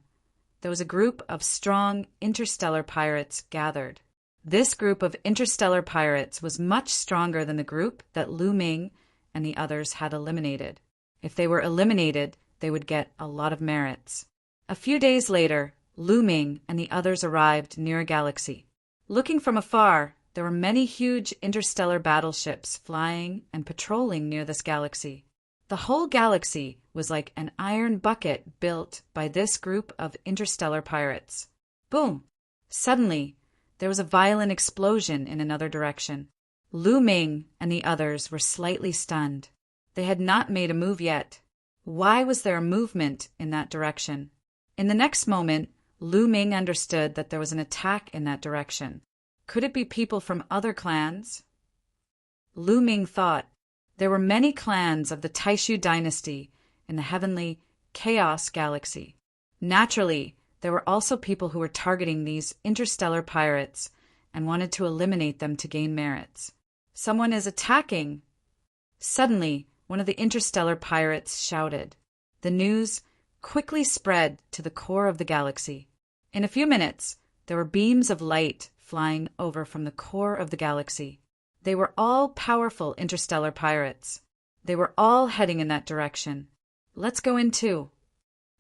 there was a group of strong interstellar pirates gathered. This group of interstellar pirates was much stronger than the group that Lu Ming and the others had eliminated. If they were eliminated, they would get a lot of merits. A few days later, Lu Ming and the others arrived near a galaxy. Looking from afar, there were many huge interstellar battleships flying and patrolling near this galaxy. The whole galaxy was like an iron bucket built by this group of interstellar pirates. Boom! Suddenly, there was a violent explosion in another direction. Lu Ming and the others were slightly stunned. They had not made a move yet. Why was there a movement in that direction? In the next moment, Lu Ming understood that there was an attack in that direction. Could it be people from other clans? Lu Ming thought. There were many clans of the Taishu dynasty in the heavenly Chaos Galaxy. Naturally, there were also people who were targeting these interstellar pirates and wanted to eliminate them to gain merits. Someone is attacking! Suddenly, one of the interstellar pirates shouted. The news quickly spread to the core of the galaxy. In a few minutes, there were beams of light flying over from the core of the galaxy. They were all powerful interstellar pirates. They were all heading in that direction. Let's go in too.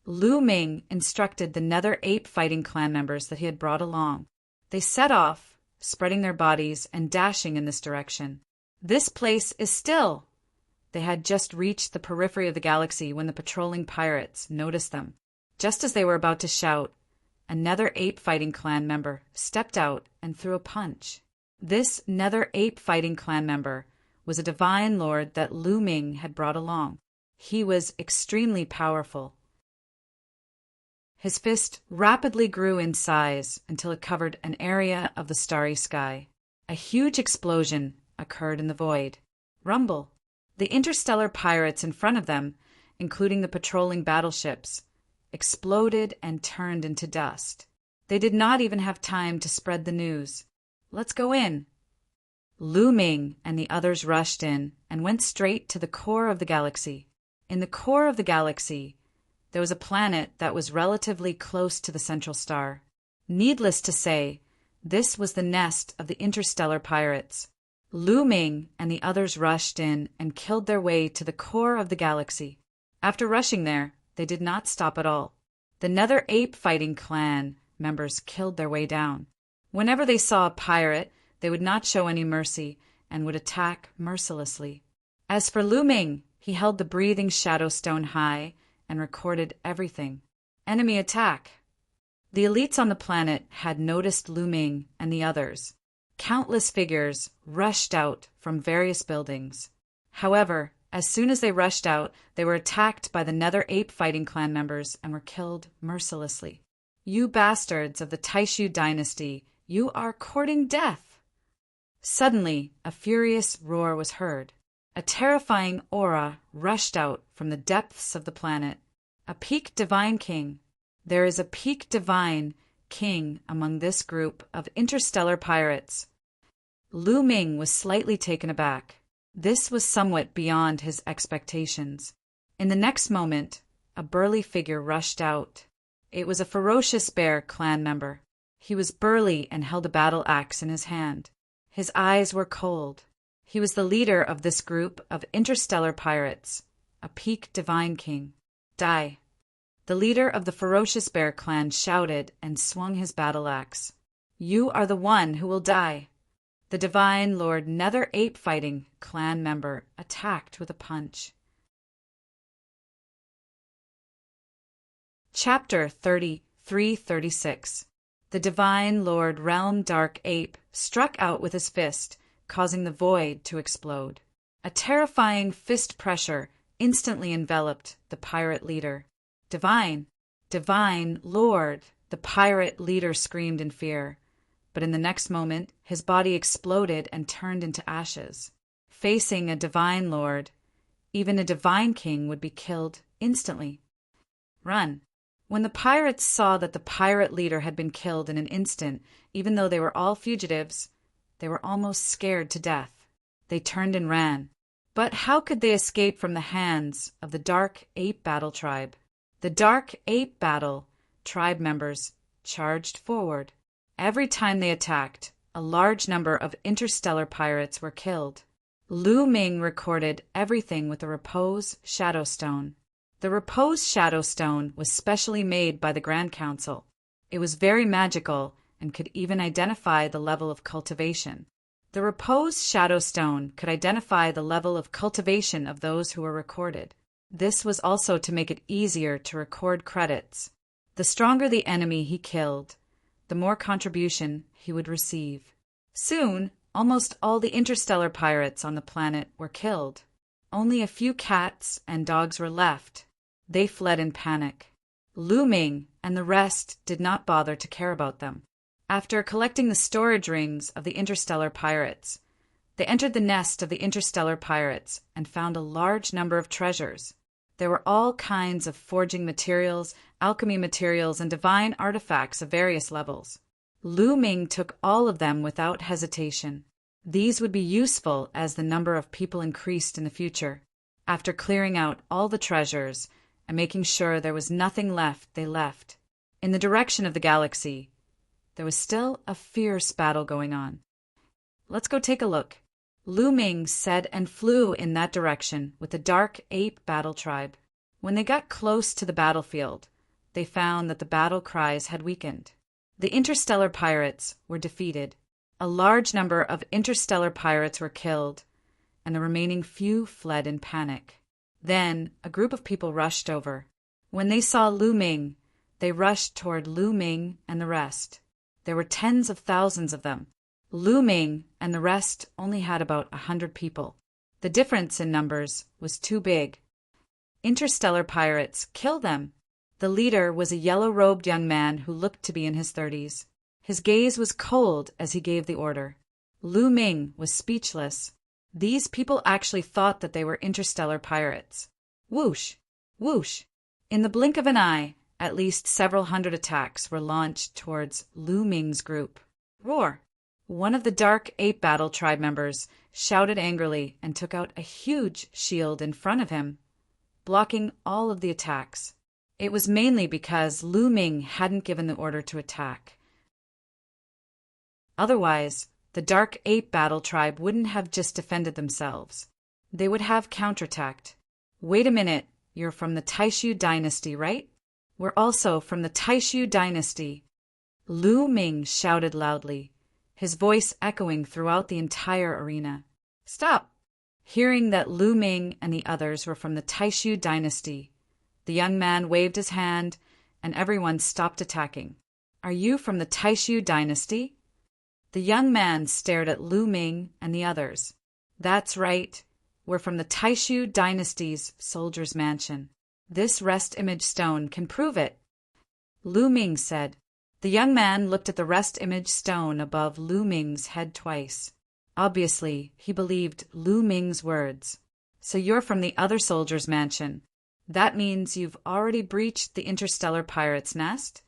Lu Ming instructed the Nether Ape fighting clan members that he had brought along. They set off, spreading their bodies and dashing in this direction. This place is still. They had just reached the periphery of the galaxy when the patrolling pirates noticed them. Just as they were about to shout, a Nether Ape fighting clan member stepped out and threw a punch. This Nether Ape fighting clan member was a divine lord that Lu Ming had brought along. He was extremely powerful. His fist rapidly grew in size until it covered an area of the starry sky. A huge explosion occurred in the void. Rumble! The interstellar pirates in front of them, including the patrolling battleships, exploded and turned into dust. They did not even have time to spread the news. Let's go in. Lu Ming and the others rushed in and went straight to the core of the galaxy. In the core of the galaxy, there was a planet that was relatively close to the central star. Needless to say, this was the nest of the interstellar pirates. Lu Ming and the others rushed in and killed their way to the core of the galaxy. After rushing there, they did not stop at all. The Nether Ape fighting clan members killed their way down. Whenever they saw a pirate, they would not show any mercy and would attack mercilessly. As for Lu Ming, he held the breathing shadow stone high and recorded everything. Enemy attack! The elites on the planet had noticed Lu Ming and the others. Countless figures rushed out from various buildings. However, as soon as they rushed out, they were attacked by the Nether Ape fighting clan members and were killed mercilessly. You bastards of the Taishu dynasty, you are courting death! Suddenly, a furious roar was heard. A terrifying aura rushed out from the depths of the planet. A peak divine king. There is a peak divine king among this group of interstellar pirates. Lu Ming was slightly taken aback. This was somewhat beyond his expectations. In the next moment, a burly figure rushed out. It was a ferocious bear clan member. He was burly and held a battle axe in his hand. His eyes were cold. He was the leader of this group of interstellar pirates, a peak divine king. Die! The leader of the ferocious bear clan shouted and swung his battle axe. You are the one who will die! The divine Lord Nether Ape Fighting clan member attacked with a punch. Chapter 33-36. The divine Lord Realm Dark Ape struck out with his fist, causing the void to explode. A terrifying fist pressure instantly enveloped the pirate leader. Divine! Divine Lord! The pirate leader screamed in fear. But in the next moment, his body exploded and turned into ashes. Facing a divine lord, even a divine king would be killed instantly. Run! When the pirates saw that the pirate leader had been killed in an instant, even though they were all fugitives, they were almost scared to death. They turned and ran. But how could they escape from the hands of the Dark Ape Battle Tribe? The Dark Ape Battle Tribe members charged forward. Every time they attacked, a large number of interstellar pirates were killed. Lu Ming recorded everything with the Repose Shadow Stone. The Repose Shadow Stone was specially made by the Grand Council. It was very magical and could even identify the level of cultivation. The Repose Shadow Stone could identify the level of cultivation of those who were recorded. This was also to make it easier to record credits. The stronger the enemy he killed, the more contribution he would receive. Soon, almost all the interstellar pirates on the planet were killed. Only a few cats and dogs were left. They fled in panic. Lu Ming and the rest did not bother to care about them. After collecting the storage rings of the interstellar pirates, they entered the nest of the interstellar pirates and found a large number of treasures. There were all kinds of forging materials, alchemy materials, and divine artifacts of various levels. Lu Ming took all of them without hesitation. These would be useful as the number of people increased in the future. After clearing out all the treasures and making sure there was nothing left, they left. In the direction of the galaxy, there was still a fierce battle going on. Let's go take a look. Lu Ming said and flew in that direction with the Dark Ape Battle Tribe. When they got close to the battlefield, they found that the battle cries had weakened. The interstellar pirates were defeated. A large number of interstellar pirates were killed, and the remaining few fled in panic. Then a group of people rushed over. When they saw Lu Ming, they rushed toward Lu Ming and the rest. There were tens of thousands of them. Lu Ming and the rest only had about 100 people. The difference in numbers was too big. Interstellar pirates, kill them! The leader was a yellow-robed young man who looked to be in his 30s. His gaze was cold as he gave the order. Lu Ming was speechless. These people actually thought that they were interstellar pirates. Whoosh! Whoosh! In the blink of an eye, at least several hundred attacks were launched towards Lu Ming's group. Roar! One of the Dark Ape Battle Tribe members shouted angrily and took out a huge shield in front of him, blocking all of the attacks. It was mainly because Lu Ming hadn't given the order to attack. Otherwise, the Dark Ape Battle Tribe wouldn't have just defended themselves. They would have counterattacked. Wait a minute, you're from the Taishu dynasty, right? We're also from the Taishu dynasty. Lu Ming shouted loudly, his voice echoing throughout the entire arena. Stop! Hearing that Lu Ming and the others were from the Taishu dynasty, the young man waved his hand and everyone stopped attacking. Are you from the Taishu dynasty? The young man stared at Lu Ming and the others. That's right. We're from the Taishu dynasty's soldier's mansion. This rest image stone can prove it. Lu Ming said. The young man looked at the rest image stone above Lu Ming's head twice. Obviously, he believed Lu Ming's words. So you're from the other soldier's mansion. That means you've already breached the interstellar pirate's nest?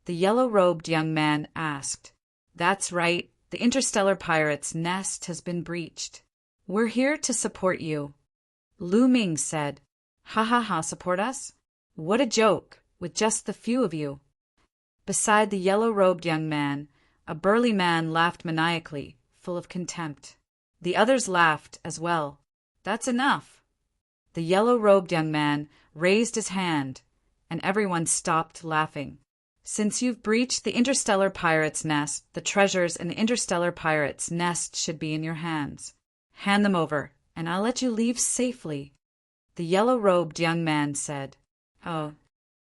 The yellow-robed young man asked. That's right, the interstellar pirate's nest has been breached. We're here to support you. Lu Ming said. Ha ha ha, support us? What a joke, with just the few of you. Beside the yellow-robed young man, a burly man laughed maniacally, full of contempt. The others laughed as well. That's enough. The yellow-robed young man raised his hand, and everyone stopped laughing. Since you've breached the interstellar pirate's nest, the treasures in the interstellar pirate's nest should be in your hands. Hand them over, and I'll let you leave safely. The yellow-robed young man said. Oh.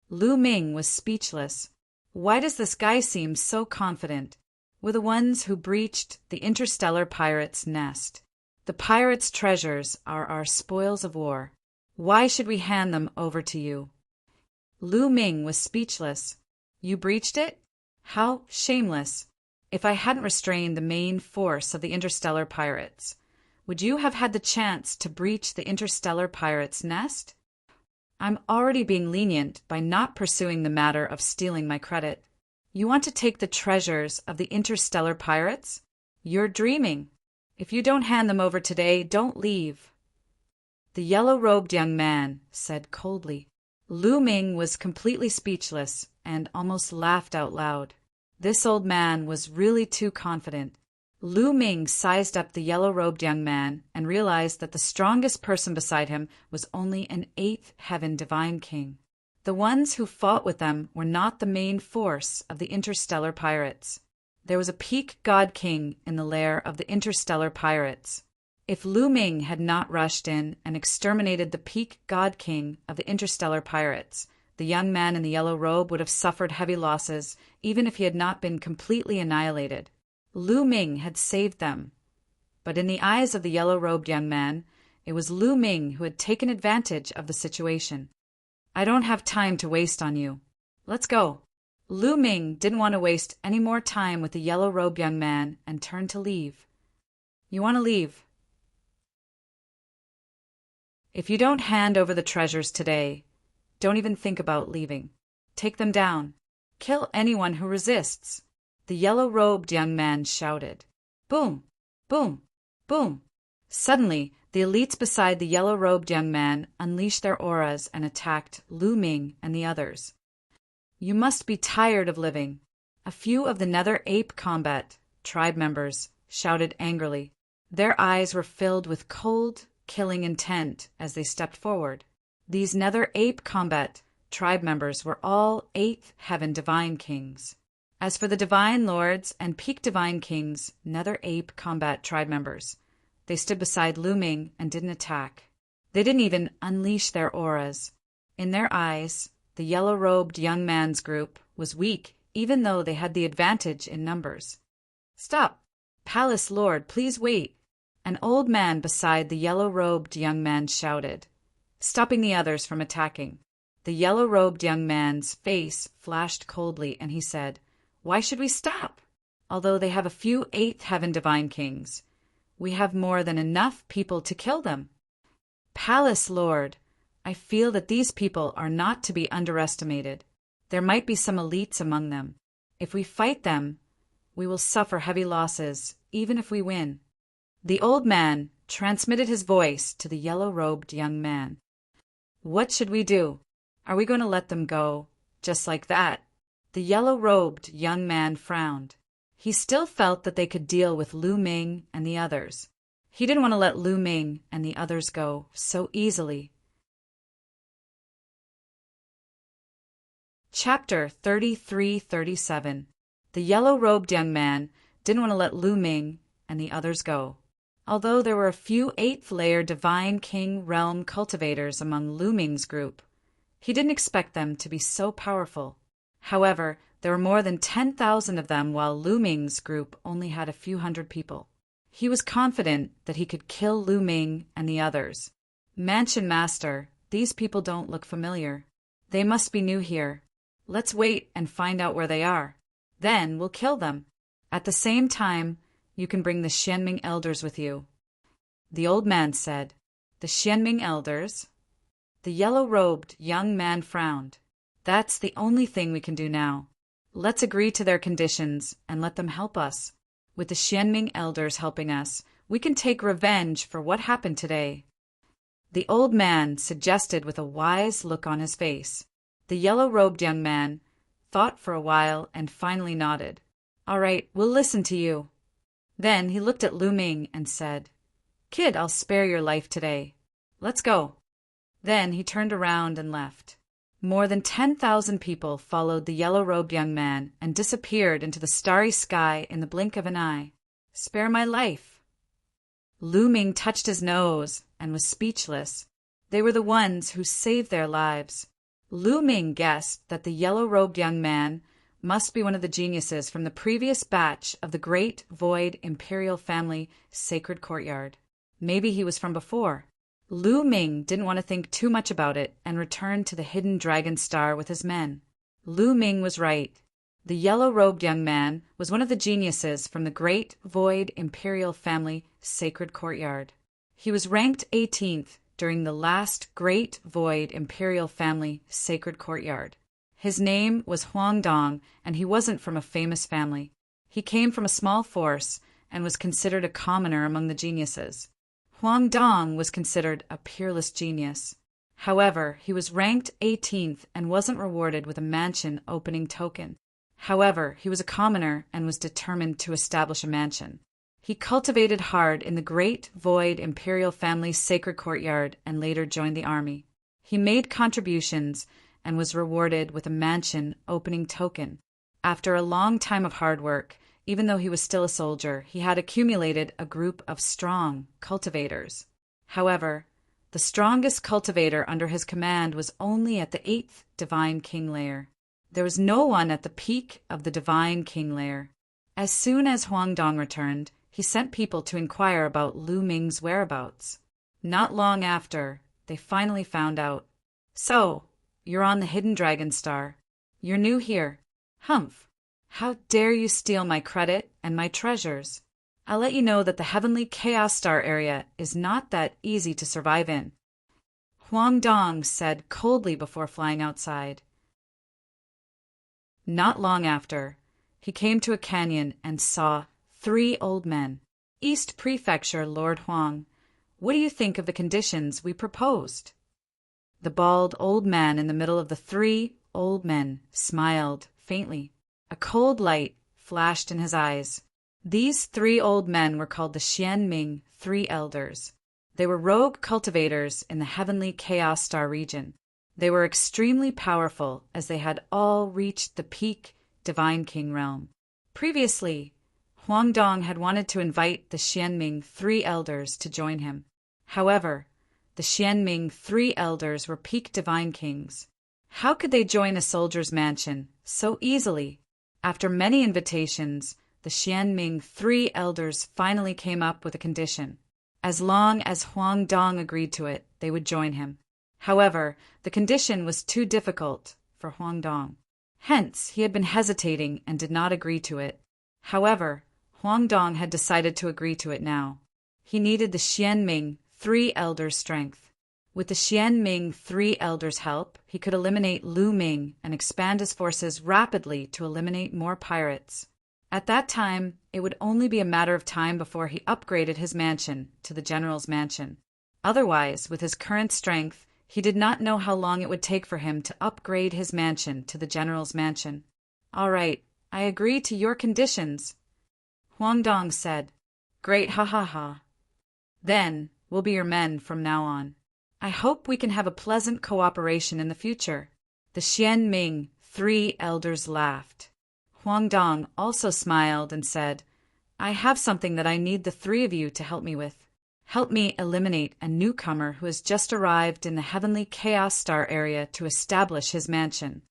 Lu Ming was speechless. Why does this guy seem so confident? We're the ones who breached the interstellar pirate's nest. The pirate's treasures are our spoils of war. Why should we hand them over to you? Lu Ming was speechless. You breached it? How shameless. If I hadn't restrained the main force of the interstellar pirates, would you have had the chance to breach the interstellar pirate's nest? I'm already being lenient by not pursuing the matter of stealing my credit. You want to take the treasures of the interstellar pirates? You're dreaming. If you don't hand them over today, don't leave. The yellow-robed young man said coldly. Lu Ming was completely speechless and almost laughed out loud. This old man was really too confident. Lu Ming sized up the yellow-robed young man and realized that the strongest person beside him was only an eighth heaven divine king. The ones who fought with them were not the main force of the interstellar pirates. There was a peak god king in the lair of the interstellar pirates. If Lu Ming had not rushed in and exterminated the peak god king of the interstellar pirates, the young man in the yellow robe would have suffered heavy losses, even if he had not been completely annihilated. Lu Ming had saved them. But in the eyes of the yellow-robed young man, it was Lu Ming who had taken advantage of the situation. I don't have time to waste on you. Let's go. Lu Ming didn't want to waste any more time with the yellow-robed young man and turned to leave. You want to leave? If you don't hand over the treasures today, don't even think about leaving. Take them down. Kill anyone who resists. The yellow-robed young man shouted. Boom! Boom! Boom! Suddenly, the elites beside the yellow-robed young man unleashed their auras and attacked Lu Ming and the others. You must be tired of living. A few of the Nether Ape Combat tribe members shouted angrily. Their eyes were filled with cold, killing intent as they stepped forward. These Nether Ape Combat tribe members were all 8th Heaven Divine Kings. As for the Divine Lords and Peak Divine Kings, Nether Ape Combat tribe members, they stood beside Lu Ming and didn't attack. They didn't even unleash their auras. In their eyes, the yellow-robed young man's group was weak, even though they had the advantage in numbers. Stop! Palace Lord, please wait! An old man beside the yellow-robed young man shouted, stopping the others from attacking. The yellow-robed young man's face flashed coldly, and he said, Why should we stop? Although they have a few 8th Heaven Divine Kings, we have more than enough people to kill them. Palace Lord, I feel that these people are not to be underestimated. There might be some elites among them. If we fight them, we will suffer heavy losses, even if we win. The old man transmitted his voice to the yellow-robed young man. What should we do? Are we going to let them go, just like that? The yellow-robed young man frowned. He still felt that they could deal with Lu Ming and the others. He didn't want to let Lu Ming and the others go so easily. Chapter 33-37. The yellow-robed young man didn't want to let Lu Ming and the others go. Although there were a few 8th-layer Divine King Realm cultivators among Lu Ming's group, he didn't expect them to be so powerful. However, there were more than 10,000 of them, while Lu Ming's group only had a few hundred people. He was confident that he could kill Lu Ming and the others. Mansion Master, these people don't look familiar. They must be new here. Let's wait and find out where they are. Then we'll kill them. At the same time, you can bring the Xianming elders with you." The old man said, "The Xianming elders?" The yellow-robed young man frowned. "That's the only thing we can do now. Let's agree to their conditions and let them help us. With the Xianming elders helping us, we can take revenge for what happened today." The old man suggested with a wise look on his face. The yellow-robed young man thought for a while and finally nodded. "All right, we'll listen to you." Then he looked at Lu Ming and said, "Kid, I'll spare your life today. Let's go." Then he turned around and left. More than 10,000 people followed the yellow-robed young man and disappeared into the starry sky in the blink of an eye. "Spare my life." Lu Ming touched his nose and was speechless. They were the ones who saved their lives. Lu Ming guessed that the yellow-robed young man must be one of the geniuses from the previous batch of the Great Void Imperial Family Sacred Courtyard. Maybe he was from before. Lu Ming didn't want to think too much about it and returned to the hidden dragon star with his men. Lu Ming was right. The yellow-robed young man was one of the geniuses from the Great Void Imperial Family Sacred Courtyard. He was ranked 18th during the last Great Void Imperial Family Sacred Courtyard. His name was Huang Dong, and he wasn't from a famous family. He came from a small force and was considered a commoner among the geniuses. Huang Dong was considered a peerless genius. However, he was ranked 18th and wasn't rewarded with a mansion opening token. However, he was a commoner and was determined to establish a mansion. He cultivated hard in the Great Void Imperial Family's Sacred Courtyard and later joined the army. He made contributions and was rewarded with a mansion opening token. After a long time of hard work, even though he was still a soldier, he had accumulated a group of strong cultivators. However, the strongest cultivator under his command was only at the 8th Divine King layer. There was no one at the peak of the Divine King layer. As soon as Huang Dong returned, he sent people to inquire about Lu Ming's whereabouts. Not long after, they finally found out. "So, you're on the Hidden Dragon Star. You're new here. Humph! How dare you steal my credit and my treasures? I'll let you know that the Heavenly Chaos Star area is not that easy to survive in," Huang Dong said coldly before flying outside. Not long after, he came to a canyon and saw 3 old men. "East Prefecture Lord Huang, what do you think of the conditions we proposed?" The bald old man in the middle of the 3 old men smiled faintly. A cold light flashed in his eyes. These 3 old men were called the Xianming 3 Elders. They were rogue cultivators in the Heavenly Chaos Star region. They were extremely powerful as they had all reached the peak Divine King realm. Previously, Huang Dong had wanted to invite the Xianming 3 Elders to join him. However, the Xianming 3 Elders were peak Divine Kings. How could they join a soldier's mansion so easily? After many invitations, the Xianming 3 Elders finally came up with a condition. As long as Huang Dong agreed to it, they would join him. However, the condition was too difficult for Huang Dong. Hence, he had been hesitating and did not agree to it. However, Huang Dong had decided to agree to it now. He needed the Xianming 3 Elders' strength. With the Xianming 3 Elders' help, he could eliminate Lu Ming and expand his forces rapidly to eliminate more pirates. At that time, it would only be a matter of time before he upgraded his mansion to the General's mansion. Otherwise, with his current strength, he did not know how long it would take for him to upgrade his mansion to the General's mansion. "All right, I agree to your conditions," Huang Dong said. "Great, ha ha ha. Then, we'll be your men from now on. I hope we can have a pleasant cooperation in the future." The Xianming 3 Elders laughed. Huang Dong also smiled and said, "I have something that I need the 3 of you to help me with. Help me eliminate a newcomer who has just arrived in the Heavenly Chaos Star area to establish his mansion."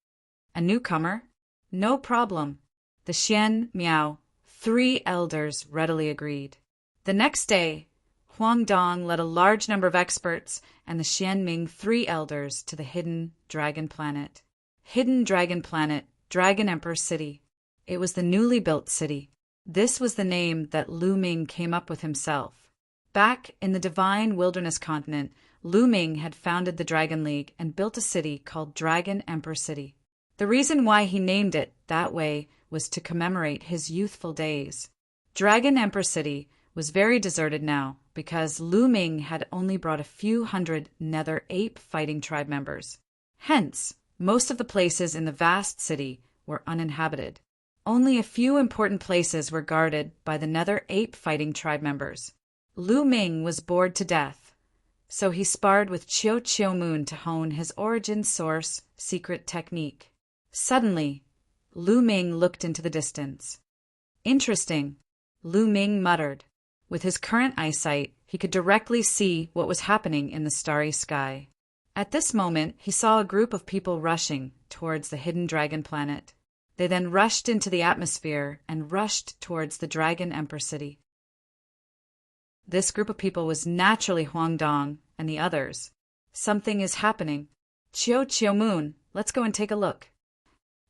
"A newcomer? No problem." The Xianming 3 Elders readily agreed. The next day, Huang Dong led a large number of experts and the Xianming 3 Elders to the hidden dragon planet. Hidden Dragon Planet, Dragon Emperor City. It was the newly built city. This was the name that Lu Ming came up with himself. Back in the Divine Wilderness continent, Lu Ming had founded the Dragon League and built a city called Dragon Emperor City. The reason why he named it that way was to commemorate his youthful days. Dragon Emperor City was very deserted now because Lu Ming had only brought a few hundred Nether Ape fighting tribe members. Hence, most of the places in the vast city were uninhabited. Only a few important places were guarded by the Nether Ape fighting tribe members. Lu Ming was bored to death, so he sparred with Chiu Moon to hone his origin source secret technique. Suddenly, Lu Ming looked into the distance. Interesting, Lu Ming muttered. With his current eyesight, he could directly see what was happening in the starry sky. At this moment, he saw a group of people rushing towards the hidden dragon planet. They then rushed into the atmosphere and rushed towards the Dragon Emperor City. This group of people was naturally Huangdong and the others. Something is happening. Chiu Moon, let's go and take a look.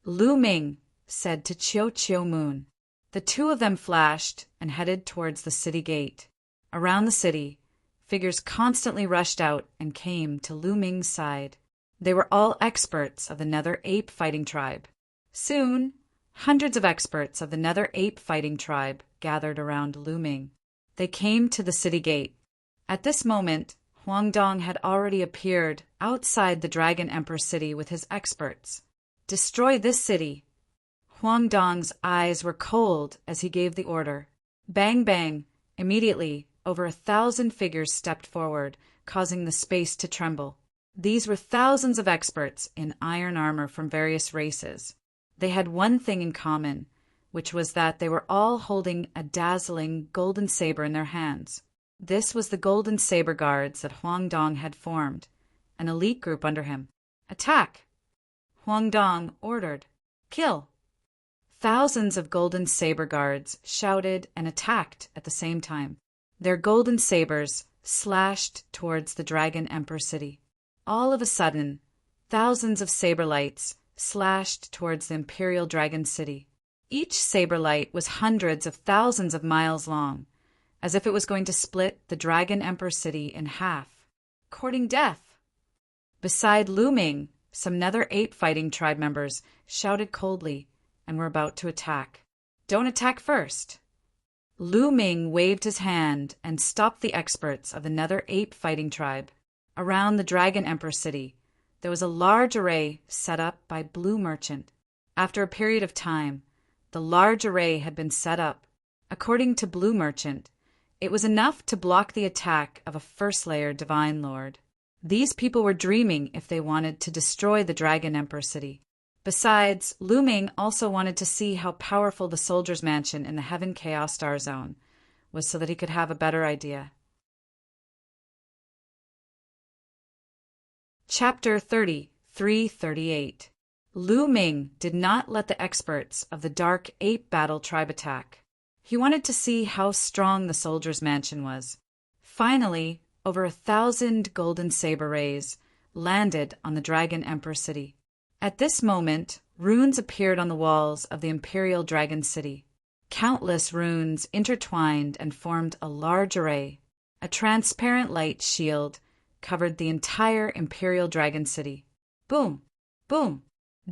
Lu Ming said to Chiu Moon. The two of them flashed and headed towards the city gate. Around the city, figures constantly rushed out and came to Lu Ming's side. They were all experts of the Nether Ape fighting tribe. Soon, hundreds of experts of the Nether Ape fighting tribe gathered around Lu Ming. They came to the city gate. At this moment, Huangdong had already appeared outside the Dragon Emperor City with his experts. Destroy this city. Huangdong's eyes were cold as he gave the order. Bang, bang. Immediately, over 1,000 figures stepped forward, causing the space to tremble. These were thousands of experts in iron armor from various races. They had one thing in common, which was that they were all holding a dazzling golden saber in their hands. This was the Golden Saber Guards that Huangdong had formed, an elite group under him. Attack! Huangdong ordered. Kill! Thousands of Golden Saber Guards shouted and attacked at the same time. Their golden sabers slashed towards the Dragon Emperor City. All of a sudden, thousands of saber lights slashed towards the Imperial Dragon City. Each saber light was hundreds of thousands of miles long, as if it was going to split the Dragon Emperor City in half. Courting death! Beside Lu Ming, some Nether Ape fighting tribe members shouted coldly and were about to attack. Don't attack first! Lu Ming waved his hand and stopped the experts of the Nether Ape fighting tribe. Around the Dragon Emperor City, there was a large array set up by Blue Merchant. After a period of time, the large array had been set up. According to Blue Merchant, it was enough to block the attack of a first-layer Divine Lord. These people were dreaming if they wanted to destroy the Dragon Emperor City. Besides, Lu Ming also wanted to see how powerful the Soldier's Mansion in the Heaven Chaos Star Zone was so that he could have a better idea. Chapter 3338. Lu Ming did not let the experts of the Dark Ape Battle Tribe attack. He wanted to see how strong the Soldier's Mansion was. Finally, over 1,000 golden saber rays landed on the Dragon Emperor City. At this moment, runes appeared on the walls of the Imperial Dragon City. Countless runes intertwined and formed a large array. A transparent light shield covered the entire Imperial Dragon City. Boom! Boom!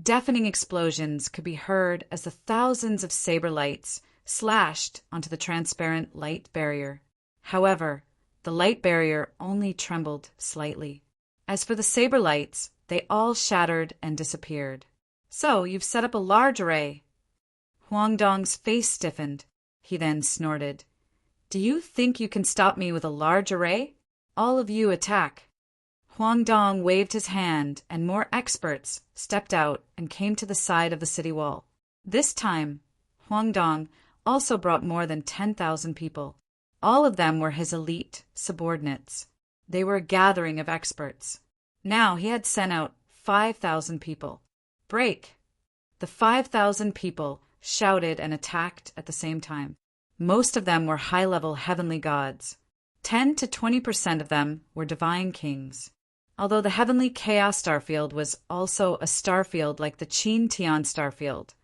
Deafening explosions could be heard as the thousands of saber lights slashed onto the transparent light barrier. However, the light barrier only trembled slightly. As for the saber lights, they all shattered and disappeared. So, you've set up a large array. Huangdong's face stiffened. He then snorted. Do you think you can stop me with a large array? All of you attack. Huangdong waved his hand, and more experts stepped out and came to the side of the city wall. This time, Huangdong also brought more than 10,000 people. All of them were his elite subordinates. They were a gathering of experts. Now he had sent out 5,000 people. Break! The 5,000 people shouted and attacked at the same time. Most of them were high-level heavenly gods. 10 to 20% of them were divine kings. Although the heavenly chaos starfield was also a starfield like the Qin Tian starfield,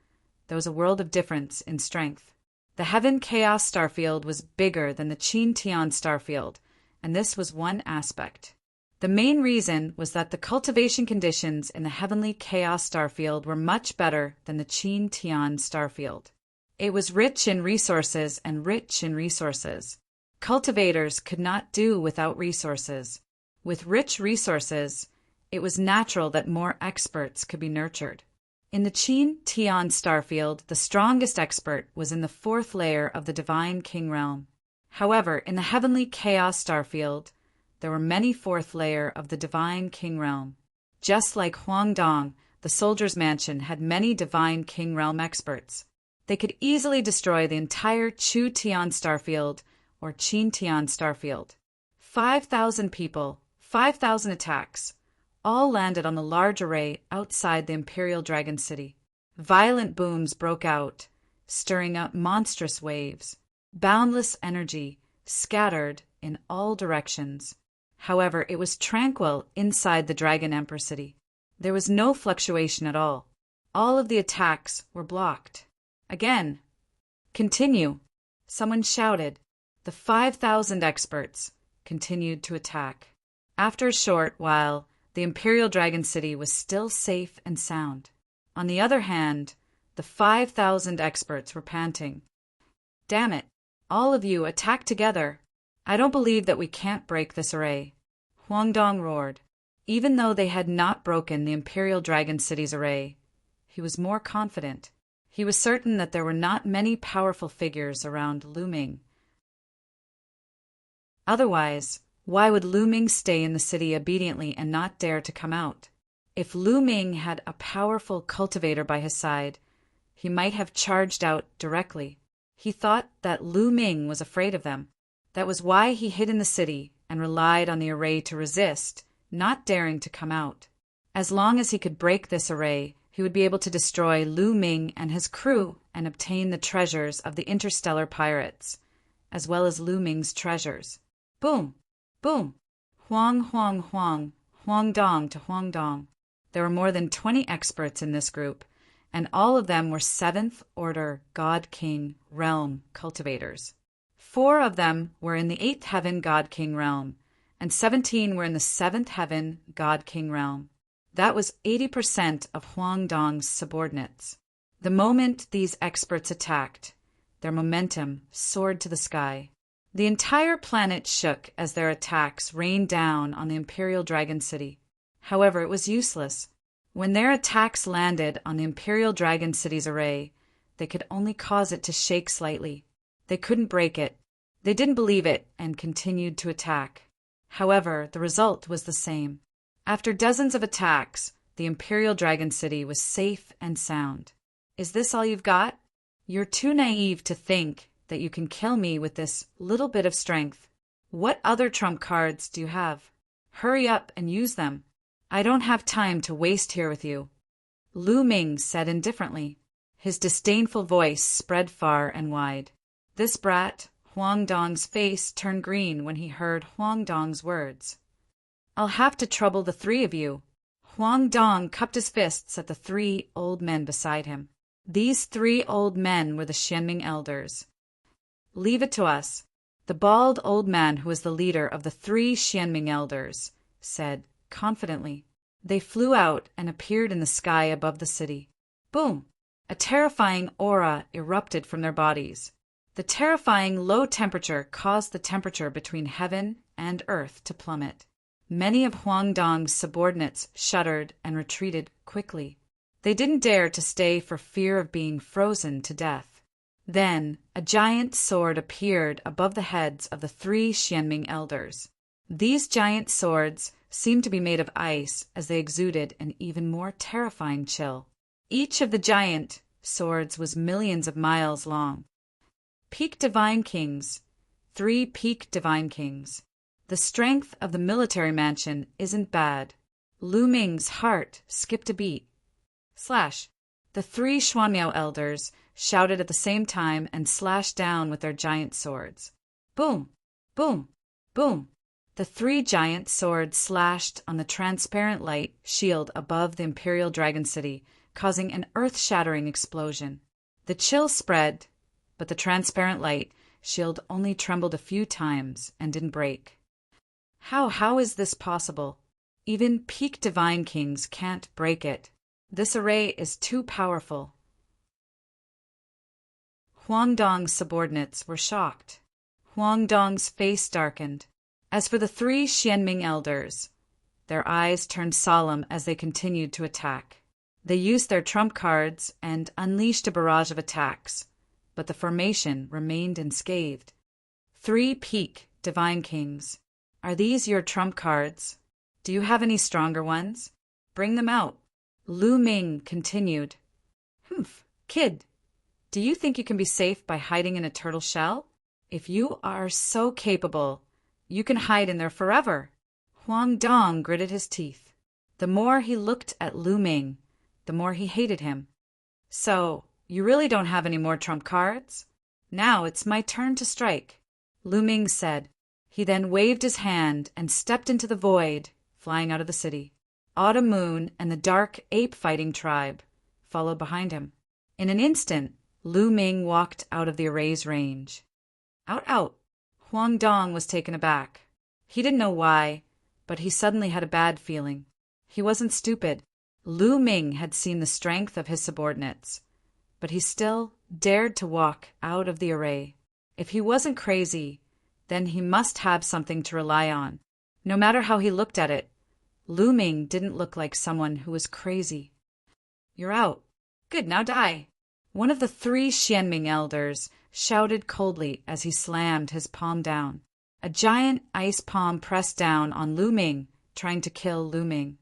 there was a world of difference in strength. The heaven chaos starfield was bigger than the Qin Tian starfield, and this was one aspect. The main reason was that the cultivation conditions in the heavenly chaos starfield were much better than the Qin Tian starfield. It was rich in resources and rich in resources. Cultivators could not do without resources. With rich resources, it was natural that more experts could be nurtured. In the Qin Tian starfield, the strongest expert was in the fourth layer of the Divine King realm. However, in the heavenly chaos starfield, there were many fourth layer of the Divine King realm. Just like Huangdong, the soldier's mansion had many Divine King realm experts. They could easily destroy the entire Chu Tian starfield or Qin Tian starfield. 5,000 people, 5,000 attacks, all landed on the large array outside the Imperial Dragon City. Violent booms broke out, stirring up monstrous waves. Boundless energy scattered in all directions. However, it was tranquil inside the Dragon Emperor City. There was no fluctuation at all. All of the attacks were blocked. Again. Continue. Someone shouted. The 5,000 experts continued to attack. After a short while, the Imperial Dragon City was still safe and sound. On the other hand, the 5,000 experts were panting. Damn it! All of you attack together! I don't believe that we can't break this array. Huangdong roared. Even though they had not broken the Imperial Dragon City's array, he was more confident. He was certain that there were not many powerful figures around Lu Ming. Otherwise, why would Lu Ming stay in the city obediently and not dare to come out? If Lu Ming had a powerful cultivator by his side, he might have charged out directly. He thought that Lu Ming was afraid of them. That was why he hid in the city and relied on the array to resist, not daring to come out. As long as he could break this array, he would be able to destroy Lu Ming and his crew and obtain the treasures of the interstellar pirates, as well as Lu Ming's treasures. Boom! Boom! Huang, Huang, Huang, Huangdong to Huangdong. There were more than 20 experts in this group, and all of them were 7th Order God King realm cultivators. 4 of them were in the 8th Heaven God King realm, and 17 were in the 7th Heaven God King realm. That was 80% of Huangdong's subordinates. The moment these experts attacked, their momentum soared to the sky. The entire planet shook as their attacks rained down on the Imperial Dragon City. However, it was useless. When their attacks landed on the Imperial Dragon City's array, they could only cause it to shake slightly. They couldn't break it. They didn't believe it and continued to attack. However, the result was the same. After dozens of attacks, the Imperial Dragon City was safe and sound. Is this all you've got? You're too naive to think that you can kill me with this little bit of strength. What other trump cards do you have? Hurry up and use them. I don't have time to waste here with you. Lu Ming said indifferently. His disdainful voice spread far and wide. This brat, Huangdong's face turned green when he heard Huangdong's words. I'll have to trouble the 3 of you. Huangdong cupped his fists at the 3 old men beside him. These 3 old men were the Xianming elders. Leave it to us. The bald old man who was the leader of the 3 Xianming elders said confidently. They flew out and appeared in the sky above the city. Boom! A terrifying aura erupted from their bodies. The terrifying low temperature caused the temperature between heaven and earth to plummet. Many of Huangdong's subordinates shuddered and retreated quickly. They didn't dare to stay for fear of being frozen to death. Then a giant sword appeared above the heads of the 3 Xianming elders. These giant swords seemed to be made of ice as they exuded an even more terrifying chill. Each of the giant swords was millions of miles long. Peak Divine Kings. 3 Peak Divine Kings. The strength of the military mansion isn't bad. Lu Ming's heart skipped a beat. Slash. The 3 Xuanmiao elders shouted at the same time and slashed down with their giant swords. Boom! Boom! Boom! The three giant swords slashed on the transparent light shield above the Imperial Dragon City, causing an earth-shattering explosion. The chill spread, but the transparent light shield only trembled a few times and didn't break. How is this possible? Even peak divine kings can't break it. This array is too powerful. Huang Dong's subordinates were shocked. Huang Dong's face darkened. As for the three Xianming elders, their eyes turned solemn as they continued to attack. They used their trump cards and unleashed a barrage of attacks, but the formation remained unscathed. Three peak divine kings. Are these your trump cards? Do you have any stronger ones? Bring them out. Lu Ming continued. Kid, do you think you can be safe by hiding in a turtle shell? If you are so capable, you can hide in there forever. Huang Dong gritted his teeth. The more he looked at Lu Ming, the more he hated him. So, you really don't have any more trump cards? Now it's my turn to strike, Lu Ming said. He then waved his hand and stepped into the void, flying out of the city. Autumn Moon and the dark ape-fighting tribe followed behind him. In an instant, Lu Ming walked out of the array's range. Out! Huang Dong was taken aback. He didn't know why, but he suddenly had a bad feeling. He wasn't stupid. Lu Ming had seen the strength of his subordinates, but he still dared to walk out of the array. If he wasn't crazy, then he must have something to rely on. No matter how he looked at it, Lu Ming didn't look like someone who was crazy. You're out. Good, now die. One of the three Xianming elders shouted coldly as he slammed his palm down. A giant ice palm pressed down on Lu Ming, trying to kill Lu Ming.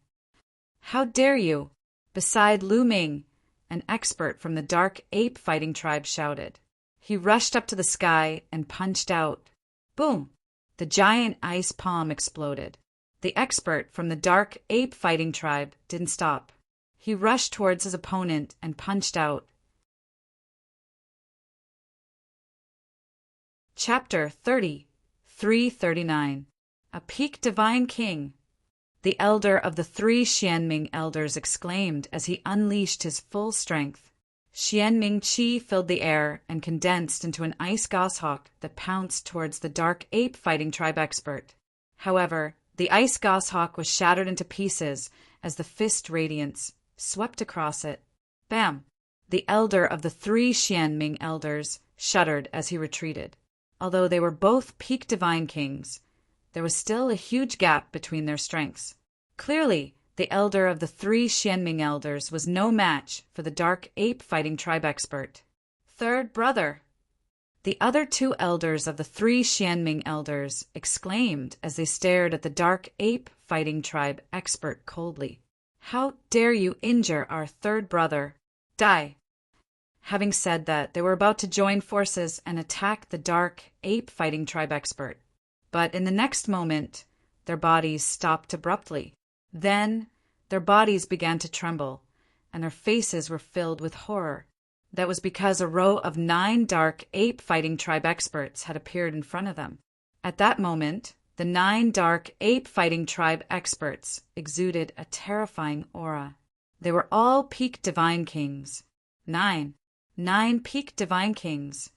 How dare you? Beside Lu Ming, an expert from the dark ape-fighting tribe shouted. He rushed up to the sky and punched out. Boom! The giant ice palm exploded. The expert from the dark ape-fighting tribe didn't stop. He rushed towards his opponent and punched out. Chapter 30, 339. A Peak Divine King. The elder of the three Xianming elders exclaimed as he unleashed his full strength. Xianming qi filled the air and condensed into an ice goshawk that pounced towards the dark ape-fighting tribe expert. However, the ice goshawk was shattered into pieces as the fist radiance swept across it. Bam! The elder of the three Xianming elders shuddered as he retreated. Although they were both peak divine kings, there was still a huge gap between their strengths. Clearly, the elder of the three Xianming elders was no match for the dark ape-fighting tribe expert. Third brother. The other two elders of the three Xianming elders exclaimed as they stared at the dark ape-fighting tribe expert coldly. How dare you injure our third brother? Die! Having said that, they were about to join forces and attack the dark ape-fighting tribe expert. But in the next moment, their bodies stopped abruptly. Then, their bodies began to tremble, and their faces were filled with horror. That was because a row of 9 dark ape-fighting tribe experts had appeared in front of them. At that moment, the 9 dark ape-fighting tribe experts exuded a terrifying aura. They were all peak divine kings. 9 peak divine kings.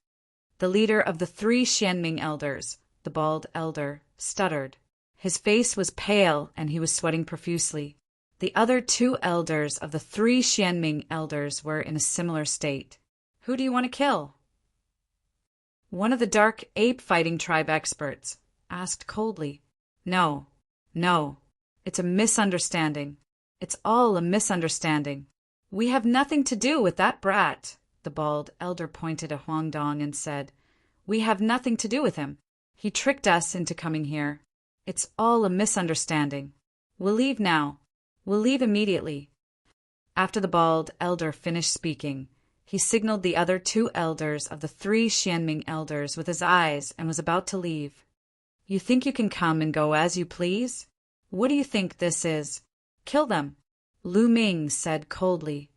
The leader of the three Xianming elders, the bald elder, stuttered. His face was pale and he was sweating profusely. The other 2 elders of the three Xianming elders were in a similar state. Who do you want to kill? One of the dark ape-fighting tribe experts asked coldly. No. It's a misunderstanding. It's all a misunderstanding. We have nothing to do with that brat. The bald elder pointed at Huang Dong and said, We have nothing to do with him. He tricked us into coming here. It's all a misunderstanding. We'll leave now. We'll leave immediately. After the bald elder finished speaking, he signaled the other 2 elders of the three Xianming elders with his eyes and was about to leave. You think you can come and go as you please? What do you think this is? Kill them, Lu Ming said coldly.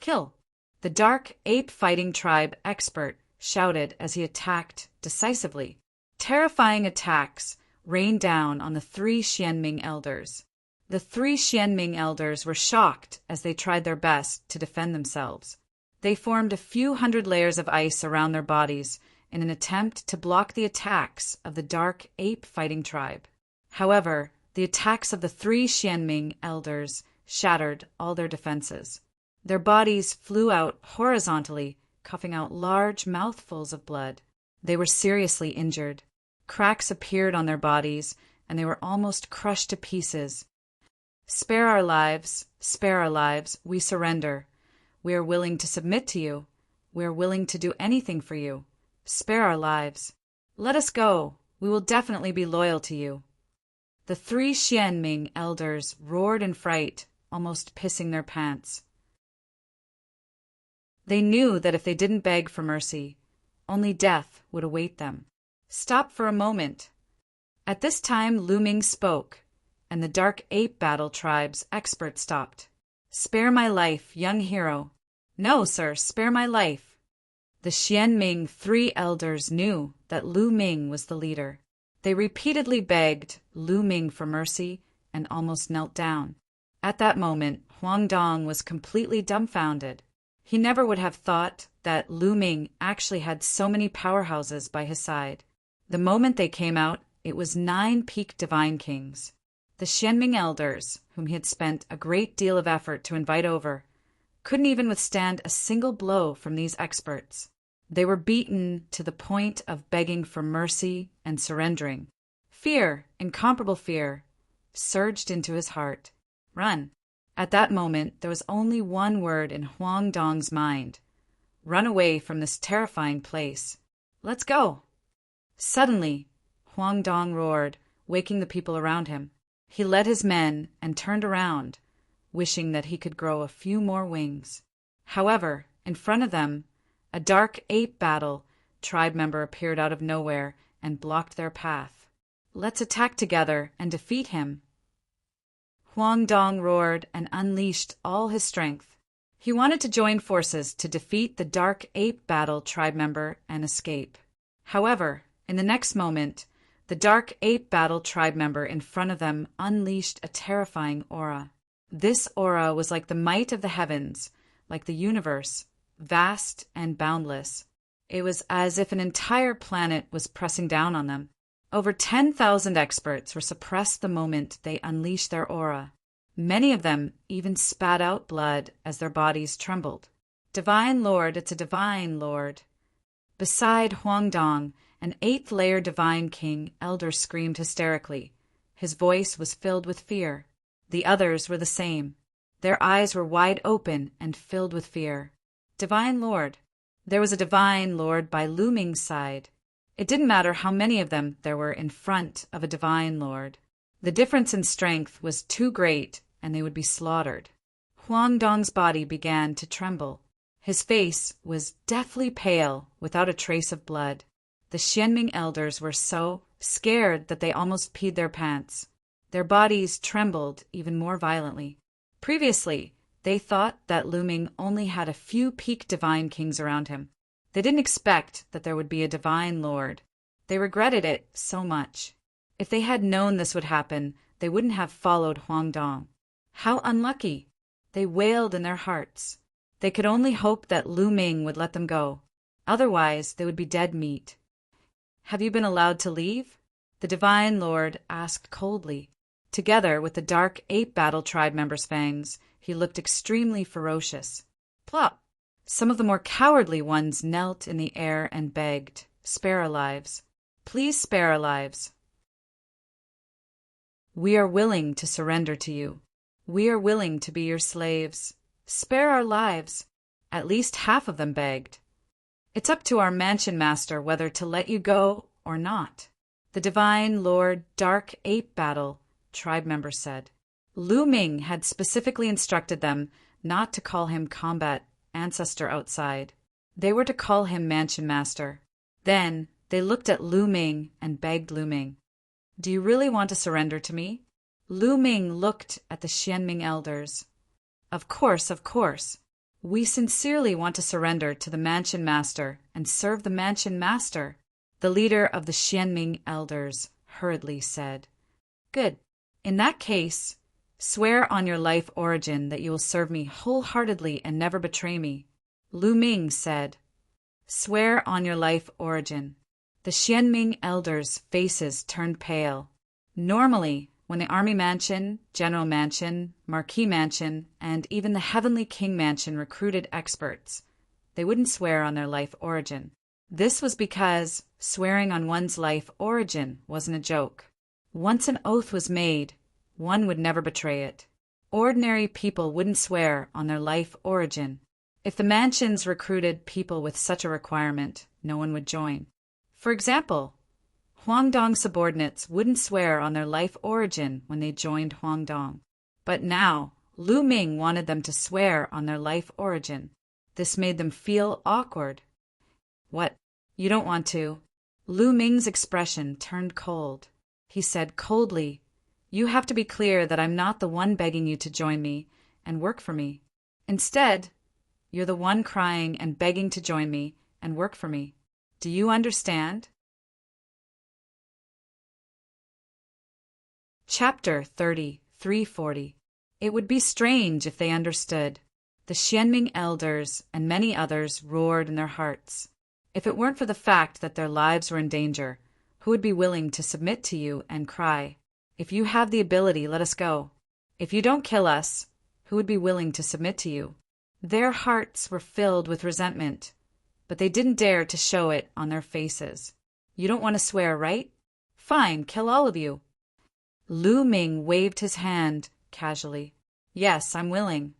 Kill. The dark ape-fighting tribe expert shouted as he attacked decisively. Terrifying attacks rained down on the 3 Xianming elders. The 3 Xianming elders were shocked as they tried their best to defend themselves. They formed a few hundred layers of ice around their bodies in an attempt to block the attacks of the dark ape-fighting tribe. However, the attacks of the 3 Xianming elders shattered all their defenses. Their bodies flew out horizontally, coughing out large mouthfuls of blood. They were seriously injured. Cracks appeared on their bodies, and they were almost crushed to pieces. Spare our lives, we surrender. We are willing to submit to you. We are willing to do anything for you. Spare our lives. Let us go. We will definitely be loyal to you. The 3 Xianming elders roared in fright, almost pissing their pants. They knew that if they didn't beg for mercy, only death would await them. Stop for a moment. At this time, Lu Ming spoke, and the Dark Ape Battle Tribe's expert stopped. Spare my life, young hero. No, sir, spare my life. The Xianming 3 elders knew that Lu Ming was the leader. They repeatedly begged Lu Ming for mercy and almost knelt down. At that moment, Huang Dong was completely dumbfounded. He never would have thought that Lu Ming actually had so many powerhouses by his side. The moment they came out, it was 9 peak divine kings. The Xianming elders, whom he had spent a great deal of effort to invite over, couldn't even withstand a single blow from these experts. They were beaten to the point of begging for mercy and surrendering. Fear, incomparable fear, surged into his heart. Run. At that moment, there was only one word in Huang Dong's mind. Run away from this terrifying place. Let's go. Suddenly, Huang Dong roared, waking the people around him. He led his men and turned around, wishing that he could grow a few more wings. However, in front of them, a Dark Ape Battle tribe member appeared out of nowhere and blocked their path. Let's attack together and defeat him. Huang Dong roared and unleashed all his strength. He wanted to join forces to defeat the Dark Ape Battle tribe member and escape. However, in the next moment, the Dark Ape Battle tribe member in front of them unleashed a terrifying aura. This aura was like the might of the heavens, like the universe, vast and boundless. It was as if an entire planet was pressing down on them. Over 10,000 experts were suppressed the moment they unleashed their aura. Many of them even spat out blood as their bodies trembled. Divine Lord, it's a divine Lord. Beside Huang Dong, an 8th-layer divine king elder screamed hysterically. His voice was filled with fear. The others were the same. Their eyes were wide open and filled with fear. Divine Lord. There was a divine Lord by Lu Ming's side. It didn't matter how many of them there were in front of a divine Lord. The difference in strength was too great, and they would be slaughtered. Huang Dong's body began to tremble. His face was deathly pale, without a trace of blood. The Xianming elders were so scared that they almost peed their pants. Their bodies trembled even more violently. Previously, they thought that Lu Ming only had a few peak divine kings around him. They didn't expect that there would be a divine lord. They regretted it so much. If they had known this would happen, they wouldn't have followed Huang Dong. How unlucky! They wailed in their hearts. They could only hope that Lu Ming would let them go. Otherwise, they would be dead meat. Have you been allowed to leave? The divine lord asked coldly. Together with the Dark Ape Battle tribe members' fangs, he looked extremely ferocious. Plop! Some of the more cowardly ones knelt in the air and begged, "Spare our lives. Please spare our lives. We are willing to surrender to you. We are willing to be your slaves. Spare our lives." At least half of them begged. It's up to our mansion master whether to let you go or not. The divine Lord Dark Ape Battle tribe member said. Lu Ming had specifically instructed them not to call him combat ancestor outside. They were to call him mansion master. Then they looked at Lu Ming and begged Lu Ming, "Do you really want to surrender to me?" Lu Ming looked at the Xianming elders. Of course. We sincerely want to surrender to the mansion master and serve the mansion master." The leader of the Xianming elders hurriedly said, "Good. In that case, swear on your life origin that you will serve me wholeheartedly and never betray me." Lu Ming said, "Swear on your life origin." The Xianming elders' faces turned pale. Normally, when the Army Mansion, General Mansion, Marquis Mansion, and even the Heavenly King Mansion recruited experts, they wouldn't swear on their life origin. This was because swearing on one's life origin wasn't a joke. Once an oath was made, one would never betray it. Ordinary people wouldn't swear on their life origin. If the mansions recruited people with such a requirement, no one would join. For example, Huangdong subordinates wouldn't swear on their life origin when they joined Huangdong. But now, Lu Ming wanted them to swear on their life origin. This made them feel awkward. "What? You don't want to?" Lu Ming's expression turned cold. He said coldly, "You have to be clear that I'm not the one begging you to join me and work for me. Instead, you're the one crying and begging to join me and work for me. Do you understand?" Chapter 3340. It would be strange if they understood. The Xianming elders and many others roared in their hearts. If it weren't for the fact that their lives were in danger, who would be willing to submit to you and cry, "If you have the ability, let us go. If you don't kill us, who would be willing to submit to you?" Their hearts were filled with resentment, but they didn't dare to show it on their faces. "You don't want to swear, right? Fine, kill all of you." Lu Ming waved his hand casually. "Yes, I'm willing."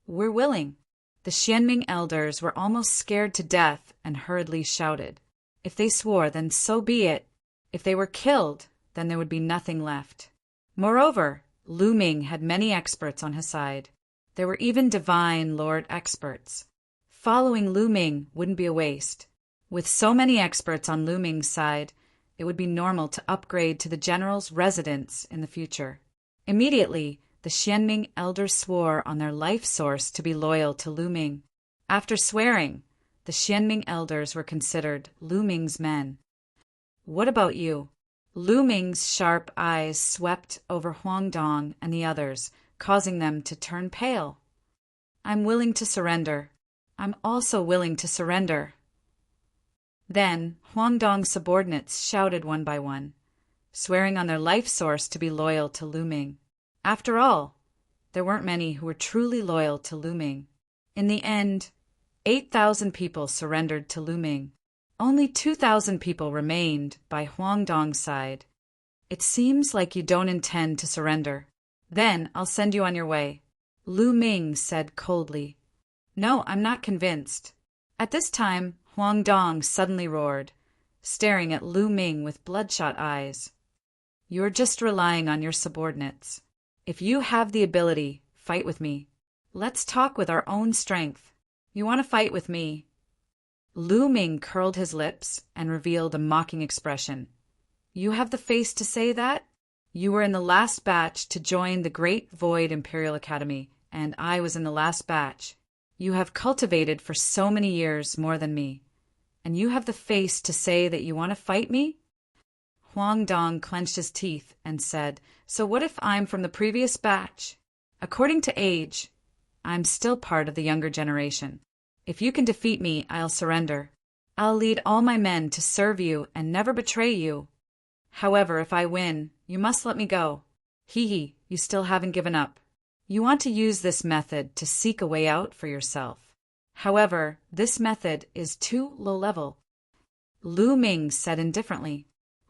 "We're willing." The Xianming elders were almost scared to death and hurriedly shouted. If they swore, then so be it. If they were killed, then there would be nothing left. Moreover, Lu Ming had many experts on his side. There were even divine lord experts. Following Lu Ming wouldn't be a waste. With so many experts on Lu Ming's side, it would be normal to upgrade to the general's residence in the future. Immediately, the Xianming elders swore on their life source to be loyal to Lu Ming. After swearing, the Xianming elders were considered Lu Ming's men. "What about you?" Lu Ming's sharp eyes swept over Huangdong and the others, causing them to turn pale. "I'm willing to surrender. I'm also willing to surrender." Then Huangdong's subordinates shouted one by one, swearing on their life source to be loyal to Lu Ming. After all, there weren't many who were truly loyal to Lu Ming. In the end, 8,000 people surrendered to Lu Ming. Only 2,000 people remained by Huangdong's side. "It seems like you don't intend to surrender. Then I'll send you on your way," Lu Ming said coldly. "No, I'm not convinced." At this time, Huangdong suddenly roared, staring at Lu Ming with bloodshot eyes. "You're just relying on your subordinates. If you have the ability, fight with me. Let's talk with our own strength. You want to fight with me?" Lu Ming curled his lips and revealed a mocking expression. "You have the face to say that? You were in the last batch to join the Great Void Imperial Academy, and I was in the last batch. You have cultivated for so many years more than me, and you have the face to say that you want to fight me?" Huangdong clenched his teeth and said, "So what if I'm from the previous batch? According to age, I'm still part of the younger generation. If you can defeat me, I'll surrender. I'll lead all my men to serve you and never betray you. However, if I win, you must let me go. Hee, you still haven't given up. You want to use this method to seek a way out for yourself. However, this method is too low level." Lu Ming said indifferently.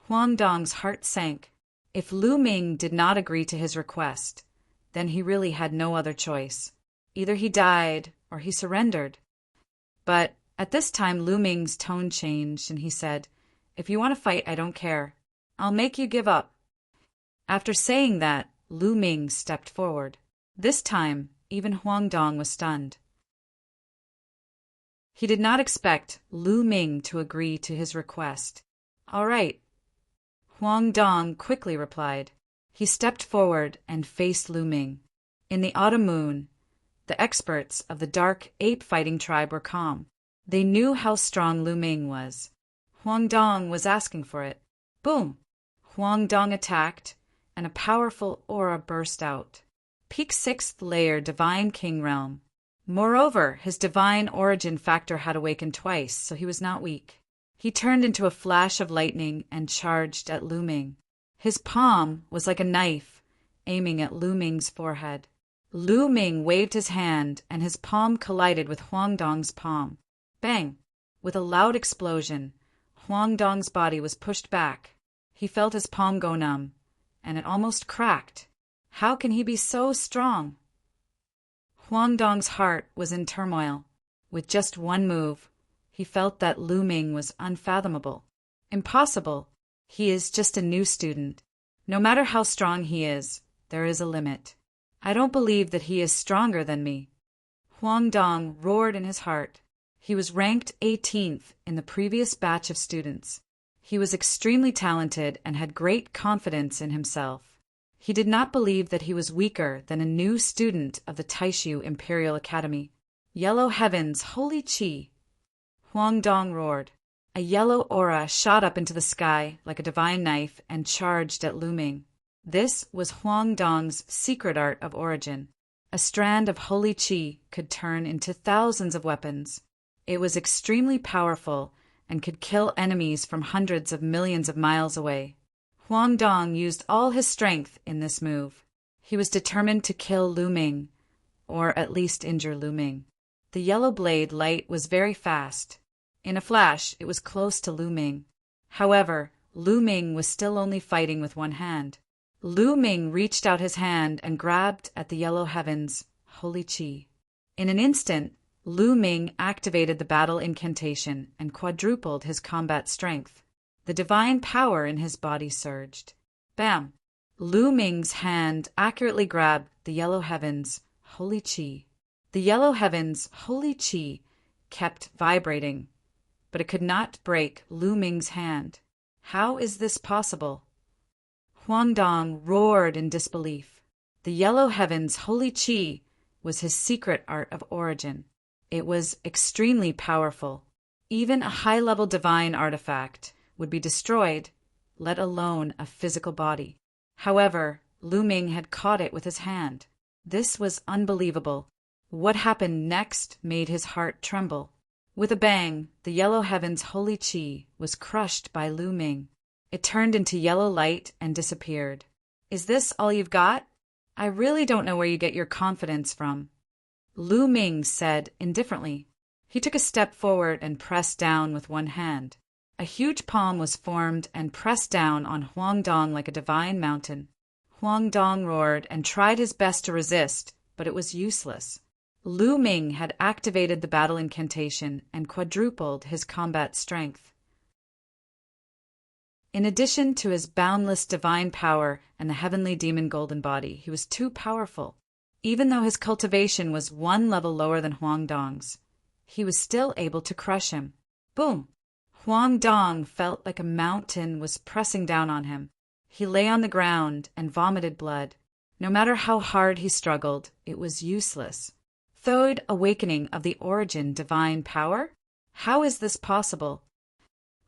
Huangdong's heart sank. If Lu Ming did not agree to his request, then he really had no other choice. Either he died or he surrendered. But at this time Lu Ming's tone changed and he said, "If you want to fight, I don't care. I'll make you give up." After saying that, Lu Ming stepped forward. This time, even Huangdong was stunned. He did not expect Lu Ming to agree to his request. "All right," Huangdong quickly replied. He stepped forward and faced Lu Ming. In the autumn moon, the experts of the dark ape-fighting tribe were calm. They knew how strong Lu Ming was. Huangdong was asking for it. Boom! Huang Dong attacked, and a powerful aura burst out. Peak 6th layer Divine King Realm. Moreover, his divine origin factor had awakened twice, so he was not weak. He turned into a flash of lightning and charged at Lu Ming. His palm was like a knife, aiming at Lu Ming's forehead. Lu Ming waved his hand, and his palm collided with Huang Dong's palm. Bang! With a loud explosion, Huang Dong's body was pushed back. He felt his palm go numb, and it almost cracked. How can he be so strong? Huang Dong's heart was in turmoil. With just one move, he felt that Lu Ming was unfathomable. Impossible. He is just a new student. No matter how strong he is, there is a limit. I don't believe that he is stronger than me. Huang Dong roared in his heart. He was ranked 18th in the previous batch of students. He was extremely talented and had great confidence in himself. He did not believe that he was weaker than a new student of the Taishu Imperial Academy. Yellow heavens, holy qi! Huang Dong roared. A yellow aura shot up into the sky like a divine knife and charged at Lu Ming. This was Huang Dong's secret art of origin. A strand of holy qi could turn into thousands of weapons. It was extremely powerful and could kill enemies from hundreds of millions of miles away. Huang Dong used all his strength in this move. He was determined to kill Lu Ming, or at least injure Lu Ming. The yellow blade light was very fast. In a flash, it was close to Lu Ming. However, Lu Ming was still only fighting with one hand. Lu Ming reached out his hand and grabbed at the yellow heavens, holy qi. In an instant, Lu Ming activated the battle incantation and quadrupled his combat strength. The divine power in his body surged. Bam! Lu Ming's hand accurately grabbed the yellow heavens, holy qi. The yellow heavens, holy qi, kept vibrating, but it could not break Lu Ming's hand. How is this possible? Huang Dong roared in disbelief. The yellow heavens, holy qi, was his secret art of origin. It was extremely powerful. Even a high-level divine artifact would be destroyed, let alone a physical body. However, Lu Ming had caught it with his hand. This was unbelievable. What happened next made his heart tremble. With a bang, the yellow heavens holy qi was crushed by Lu Ming. It turned into yellow light and disappeared. Is this all you've got? I really don't know where you get your confidence from. Lu Ming said indifferently. He took a step forward and pressed down with one hand. A huge palm was formed and pressed down on Huang Dong like a divine mountain. Huang Dong roared and tried his best to resist, but it was useless. Lu Ming had activated the battle incantation and quadrupled his combat strength. In addition to his boundless divine power and the heavenly demon golden body, he was too powerful. Even though his cultivation was one level lower than Huang Dong's, he was still able to crush him. Boom! Huang Dong felt like a mountain was pressing down on him. He lay on the ground and vomited blood. No matter how hard he struggled, it was useless. Third awakening of the origin divine power? How is this possible?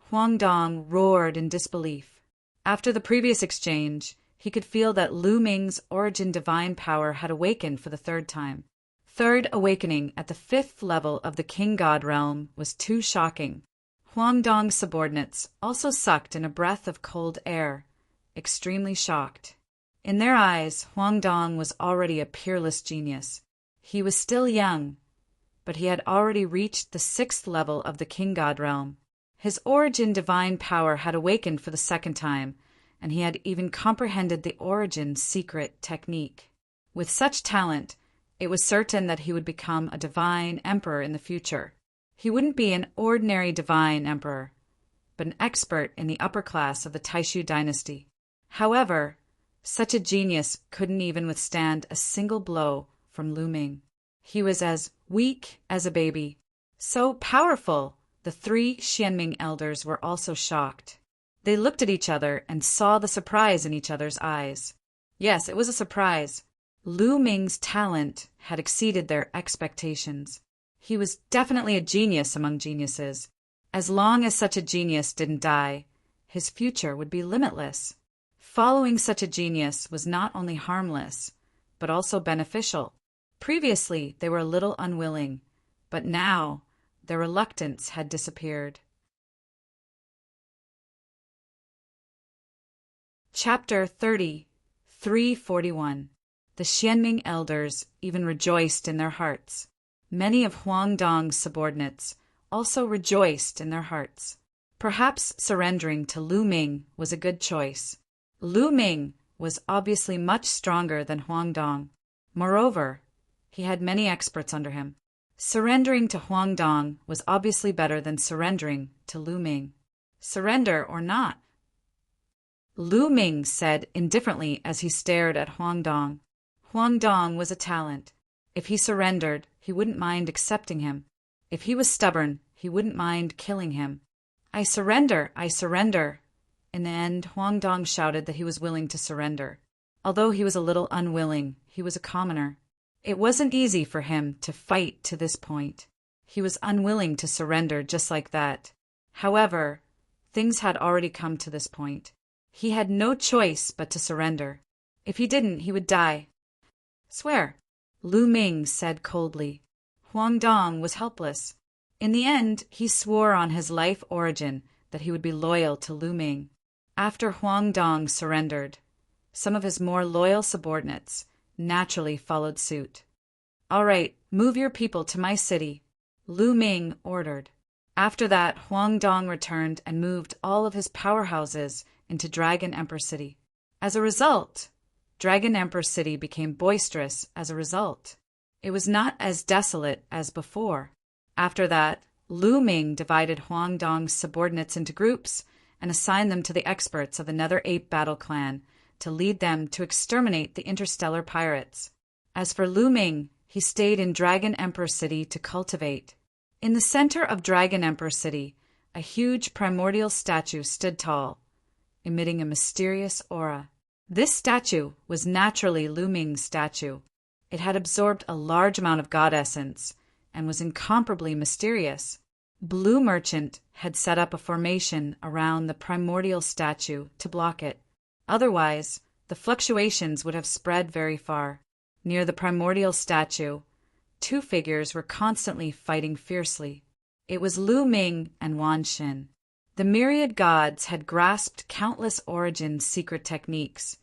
Huang Dong roared in disbelief. After the previous exchange, he could feel that Lu Ming's origin divine power had awakened for the third time. Third awakening at the 5th level of the King God realm was too shocking. Huang Dong's subordinates also sucked in a breath of cold air, extremely shocked. In their eyes, Huang Dong was already a peerless genius. He was still young, but he had already reached the 6th level of the King God realm. His origin divine power had awakened for the second time, and he had even comprehended the origin secret technique. With such talent, it was certain that he would become a divine emperor in the future. He wouldn't be an ordinary divine emperor, but an expert in the upper class of the Taishu dynasty. However, such a genius couldn't even withstand a single blow from Lu Ming. He was as weak as a baby. So powerful, the 3 Xianming elders were also shocked. They looked at each other and saw the surprise in each other's eyes. Yes, it was a surprise. Lu Ming's talent had exceeded their expectations. He was definitely a genius among geniuses. As long as such a genius didn't die, his future would be limitless. Following such a genius was not only harmless, but also beneficial. Previously, they were a little unwilling, but now their reluctance had disappeared. Chapter 30, 341. The Xianming elders even rejoiced in their hearts. Many of Huang Dong's subordinates also rejoiced in their hearts. Perhaps surrendering to Lu Ming was a good choice. Lu Ming was obviously much stronger than Huang Dong. Moreover, he had many experts under him. Surrendering to Huang Dong was obviously better than surrendering to Lu Ming. Surrender or not? Lu Ming said indifferently as he stared at Huang Dong. Huang Dong was a talent. If he surrendered, he wouldn't mind accepting him. If he was stubborn, he wouldn't mind killing him. I surrender, I surrender. In the end, Huang Dong shouted that he was willing to surrender. Although he was a little unwilling, he was a commoner. It wasn't easy for him to fight to this point. He was unwilling to surrender just like that. However, things had already come to this point. He had no choice but to surrender. If he didn't, he would die. Swear, Lu Ming said coldly. Huang Dong was helpless. In the end, he swore on his life origin that he would be loyal to Lu Ming. After Huang Dong surrendered, some of his more loyal subordinates naturally followed suit. All right, move your people to my city, Lu Ming ordered. After that, Huang Dong returned and moved all of his powerhouses into Dragon Emperor City. As a result, Dragon Emperor City became boisterous as a result. It was not as desolate as before. After that, Lu Ming divided Huang Dong's subordinates into groups and assigned them to the experts of the Nether Ape Battle Clan to lead them to exterminate the interstellar pirates. As for Lu Ming, he stayed in Dragon Emperor City to cultivate. In the center of Dragon Emperor City, a huge primordial statue stood tall, emitting a mysterious aura. This statue was naturally Lu Ming's statue. It had absorbed a large amount of god essence and was incomparably mysterious. Blue Merchant had set up a formation around the primordial statue to block it. Otherwise, the fluctuations would have spread very far. Near the primordial statue, two figures were constantly fighting fiercely. It was Lu Ming and Wan Xin. The myriad gods had grasped countless origin secret techniques,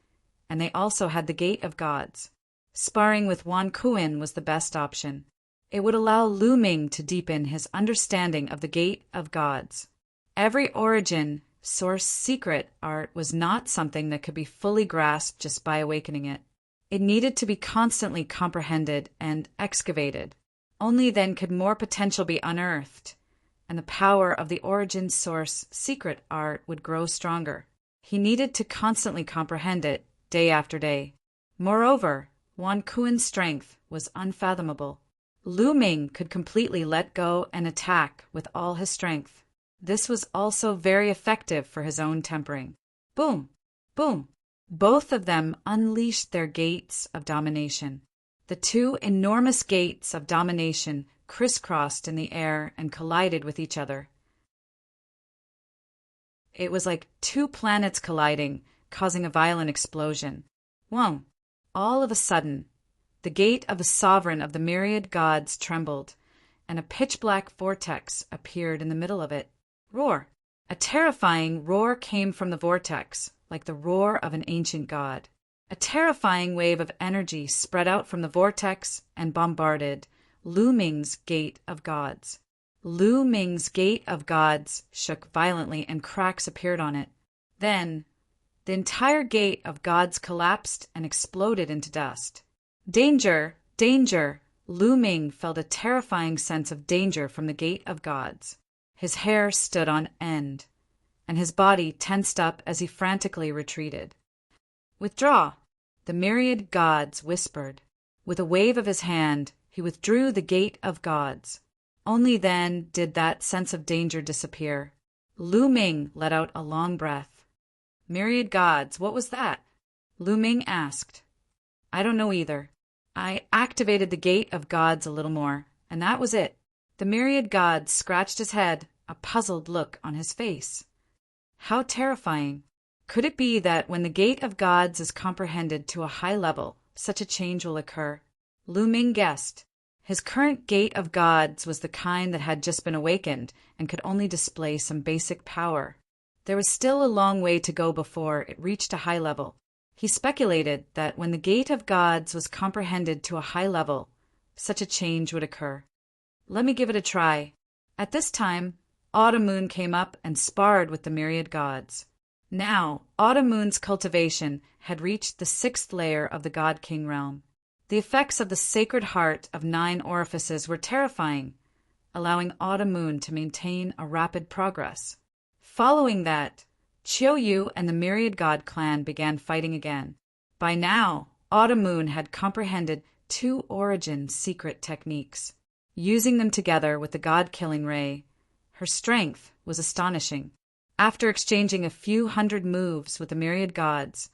and they also had the Gate of Gods. Sparring with Wan Kuan was the best option. It would allow Lu Ming to deepen his understanding of the Gate of Gods. Every origin source secret art was not something that could be fully grasped just by awakening it. It needed to be constantly comprehended and excavated. Only then could more potential be unearthed, and the power of the origin source secret art would grow stronger. He needed to constantly comprehend it, day after day. Moreover, Wan Kuan's strength was unfathomable. Lu Ming could completely let go and attack with all his strength. This was also very effective for his own tempering. Boom! Boom! Both of them unleashed their gates of domination. The two enormous gates of domination crisscrossed in the air and collided with each other. It was like two planets colliding, causing a violent explosion. Whoa! All of a sudden, the gate of the sovereign of the myriad gods trembled, and a pitch-black vortex appeared in the middle of it. Roar! A terrifying roar came from the vortex, like the roar of an ancient god. A terrifying wave of energy spread out from the vortex and bombarded Lu Ming's Gate of Gods. Lu Ming's Gate of Gods shook violently and cracks appeared on it. Then, the entire Gate of Gods collapsed and exploded into dust. Danger! Danger! Lu Ming felt a terrifying sense of danger from the Gate of Gods. His hair stood on end, and his body tensed up as he frantically retreated. Withdraw! The myriad gods whispered. With a wave of his hand, he withdrew the Gate of Gods. Only then did that sense of danger disappear. Lu Ming let out a long breath. Myriad gods, what was that? Lu Ming asked. I don't know either. I activated the Gate of Gods a little more, and that was it. The myriad gods scratched his head, a puzzled look on his face. How terrifying. Could it be that when the gate of gods is comprehended to a high level, such a change will occur? Lu Ming guessed. His current gate of gods was the kind that had just been awakened and could only display some basic power. There was still a long way to go before it reached a high level. He speculated that when the gate of gods was comprehended to a high level, such a change would occur. Let me give it a try. At this time, Autumn Moon came up and sparred with the myriad gods. Now, Autumn Moon's cultivation had reached the 6th layer of the God-King realm. The effects of the sacred heart of 9 orifices were terrifying, allowing Autumn Moon to maintain a rapid progress. Following that, Chiu Yu and the myriad god clan began fighting again. By now, Autumn Moon had comprehended 2 origin secret techniques. Using them together with the god-killing ray, her strength was astonishing. After exchanging a few hundred moves with the myriad gods,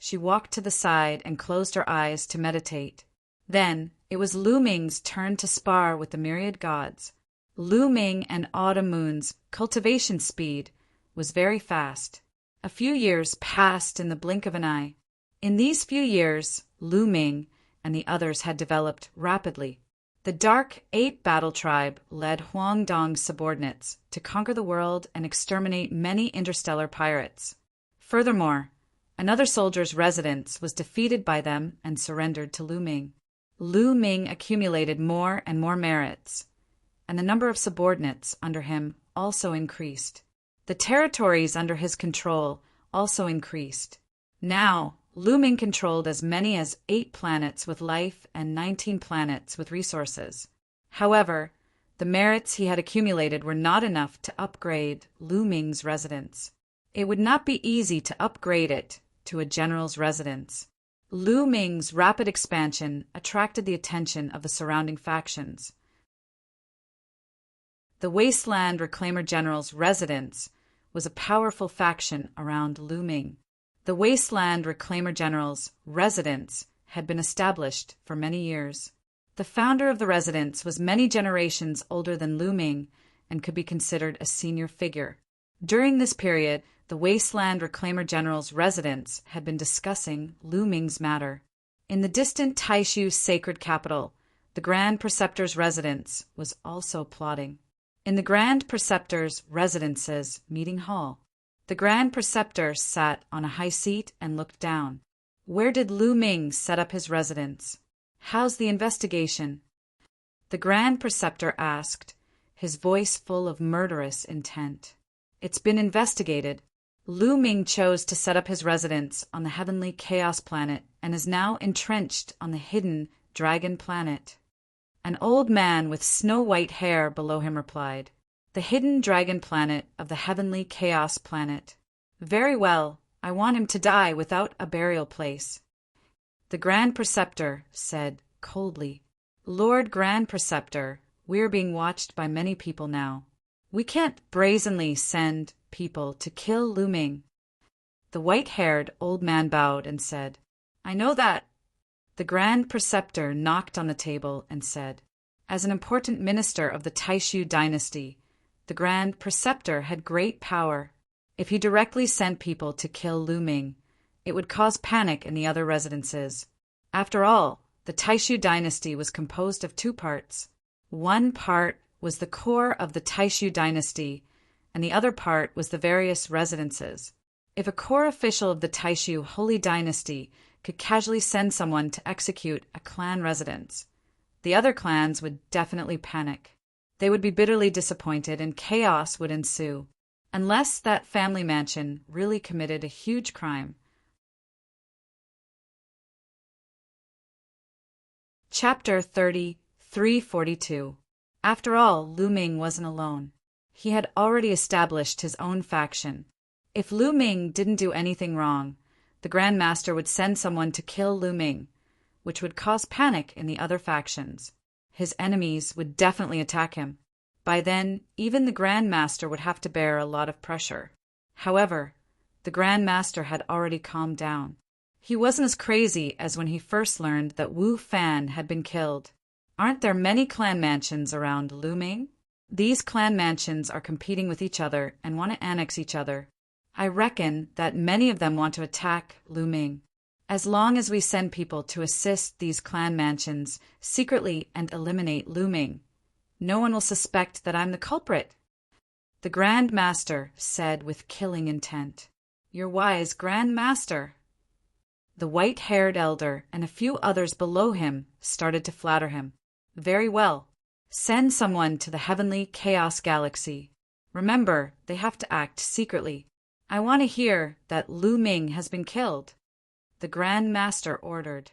she walked to the side and closed her eyes to meditate. Then, it was Lu Ming's turn to spar with the myriad gods. Lu Ming and Autumn Moon's cultivation speed was very fast. A few years passed in the blink of an eye. In these few years, Lu Ming and the others had developed rapidly. The Dark 8 battle tribe led Huang Dong's subordinates to conquer the world and exterminate many interstellar pirates. Furthermore, another soldier's residence was defeated by them and surrendered to Lu Ming. Lu Ming accumulated more and more merits, and the number of subordinates under him also increased. The territories under his control also increased. Now, Lu Ming controlled as many as 8 planets with life and 19 planets with resources. However, the merits he had accumulated were not enough to upgrade Lu Ming's residence. It would not be easy to upgrade it to a general's residence. Lu Ming's rapid expansion attracted the attention of the surrounding factions. The Wasteland Reclaimer General's residence was a powerful faction around Lu Ming. The Wasteland Reclaimer General's residence had been established for many years. The founder of the residence was many generations older than Lu Ming and could be considered a senior figure. During this period, the Wasteland Reclaimer General's residence had been discussing Lu Ming's matter. In the distant Taishu sacred capital, the Grand Preceptor's residence was also plotting. In the Grand Preceptor's residence's meeting hall, the Grand Preceptor sat on a high seat and looked down. Where did Lu Ming set up his residence? How's the investigation? The Grand Preceptor asked, his voice full of murderous intent. It's been investigated. Lu Ming chose to set up his residence on the heavenly Chaos Planet and is now entrenched on the hidden Dragon Planet. An old man with snow-white hair below him replied, "The hidden Dragon Planet of the heavenly Chaos Planet. Very well, I want him to die without a burial place." The Grand Preceptor said coldly, "Lord Grand Preceptor, we're being watched by many people now. We can't brazenly send people to kill Lu Ming." The white-haired old man bowed and said, "I know that." The Grand Preceptor knocked on the table and said, "As an important minister of the Taishu dynasty, the Grand Preceptor had great power. If he directly sent people to kill Lu Ming, it would cause panic in the other residences. After all, the Taishu dynasty was composed of 2 parts. One part was the core of the Taishu dynasty, and the other part was the various residences. If a core official of the Taishu holy dynasty could casually send someone to execute a clan residence, the other clans would definitely panic. They would be bitterly disappointed and chaos would ensue, unless that family mansion really committed a huge crime. Chapter 342. After all, Lu Ming wasn't alone. He had already established his own faction. If Lu Ming didn't do anything wrong, the Grand Master would send someone to kill Lu Ming, which would cause panic in the other factions. His enemies would definitely attack him. By then, even the Grand Master would have to bear a lot of pressure. However, the Grand Master had already calmed down. He wasn't as crazy as when he first learned that Wu Fan had been killed. Aren't there many clan mansions around Lu Ming? These clan mansions are competing with each other and want to annex each other. I reckon that many of them want to attack Lu Ming. As long as we send people to assist these clan mansions secretly and eliminate Lu Ming, no one will suspect that I'm the culprit." The Grand Master said with killing intent, "Your wise Grand Master." The white-haired elder and a few others below him started to flatter him. "Very well. Send someone to the heavenly chaos galaxy. Remember, they have to act secretly. I want to hear that Lu Ming has been killed," the Grand Master ordered.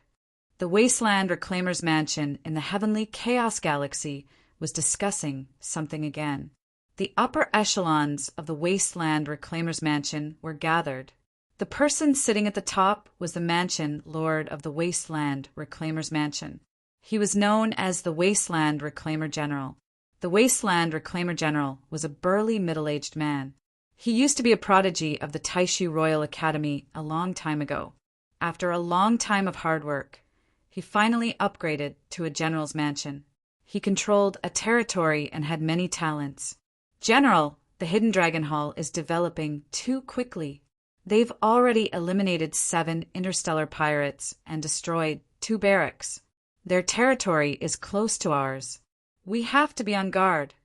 The Wasteland Reclaimer's mansion in the heavenly chaos galaxy was discussing something again. The upper echelons of the Wasteland Reclaimer's mansion were gathered. The person sitting at the top was the mansion lord of the Wasteland Reclaimer's mansion. He was known as the Wasteland Reclaimer General. The Wasteland Reclaimer General was a burly middle-aged man. He used to be a prodigy of the Taishu Royal Academy a long time ago. After a long time of hard work, he finally upgraded to a general's mansion. He controlled a territory and had many talents. "General, the Hidden Dragon Hall is developing too quickly. They've already eliminated 7 interstellar pirates and destroyed 2 barracks. Their territory is close to ours. We have to be on guard."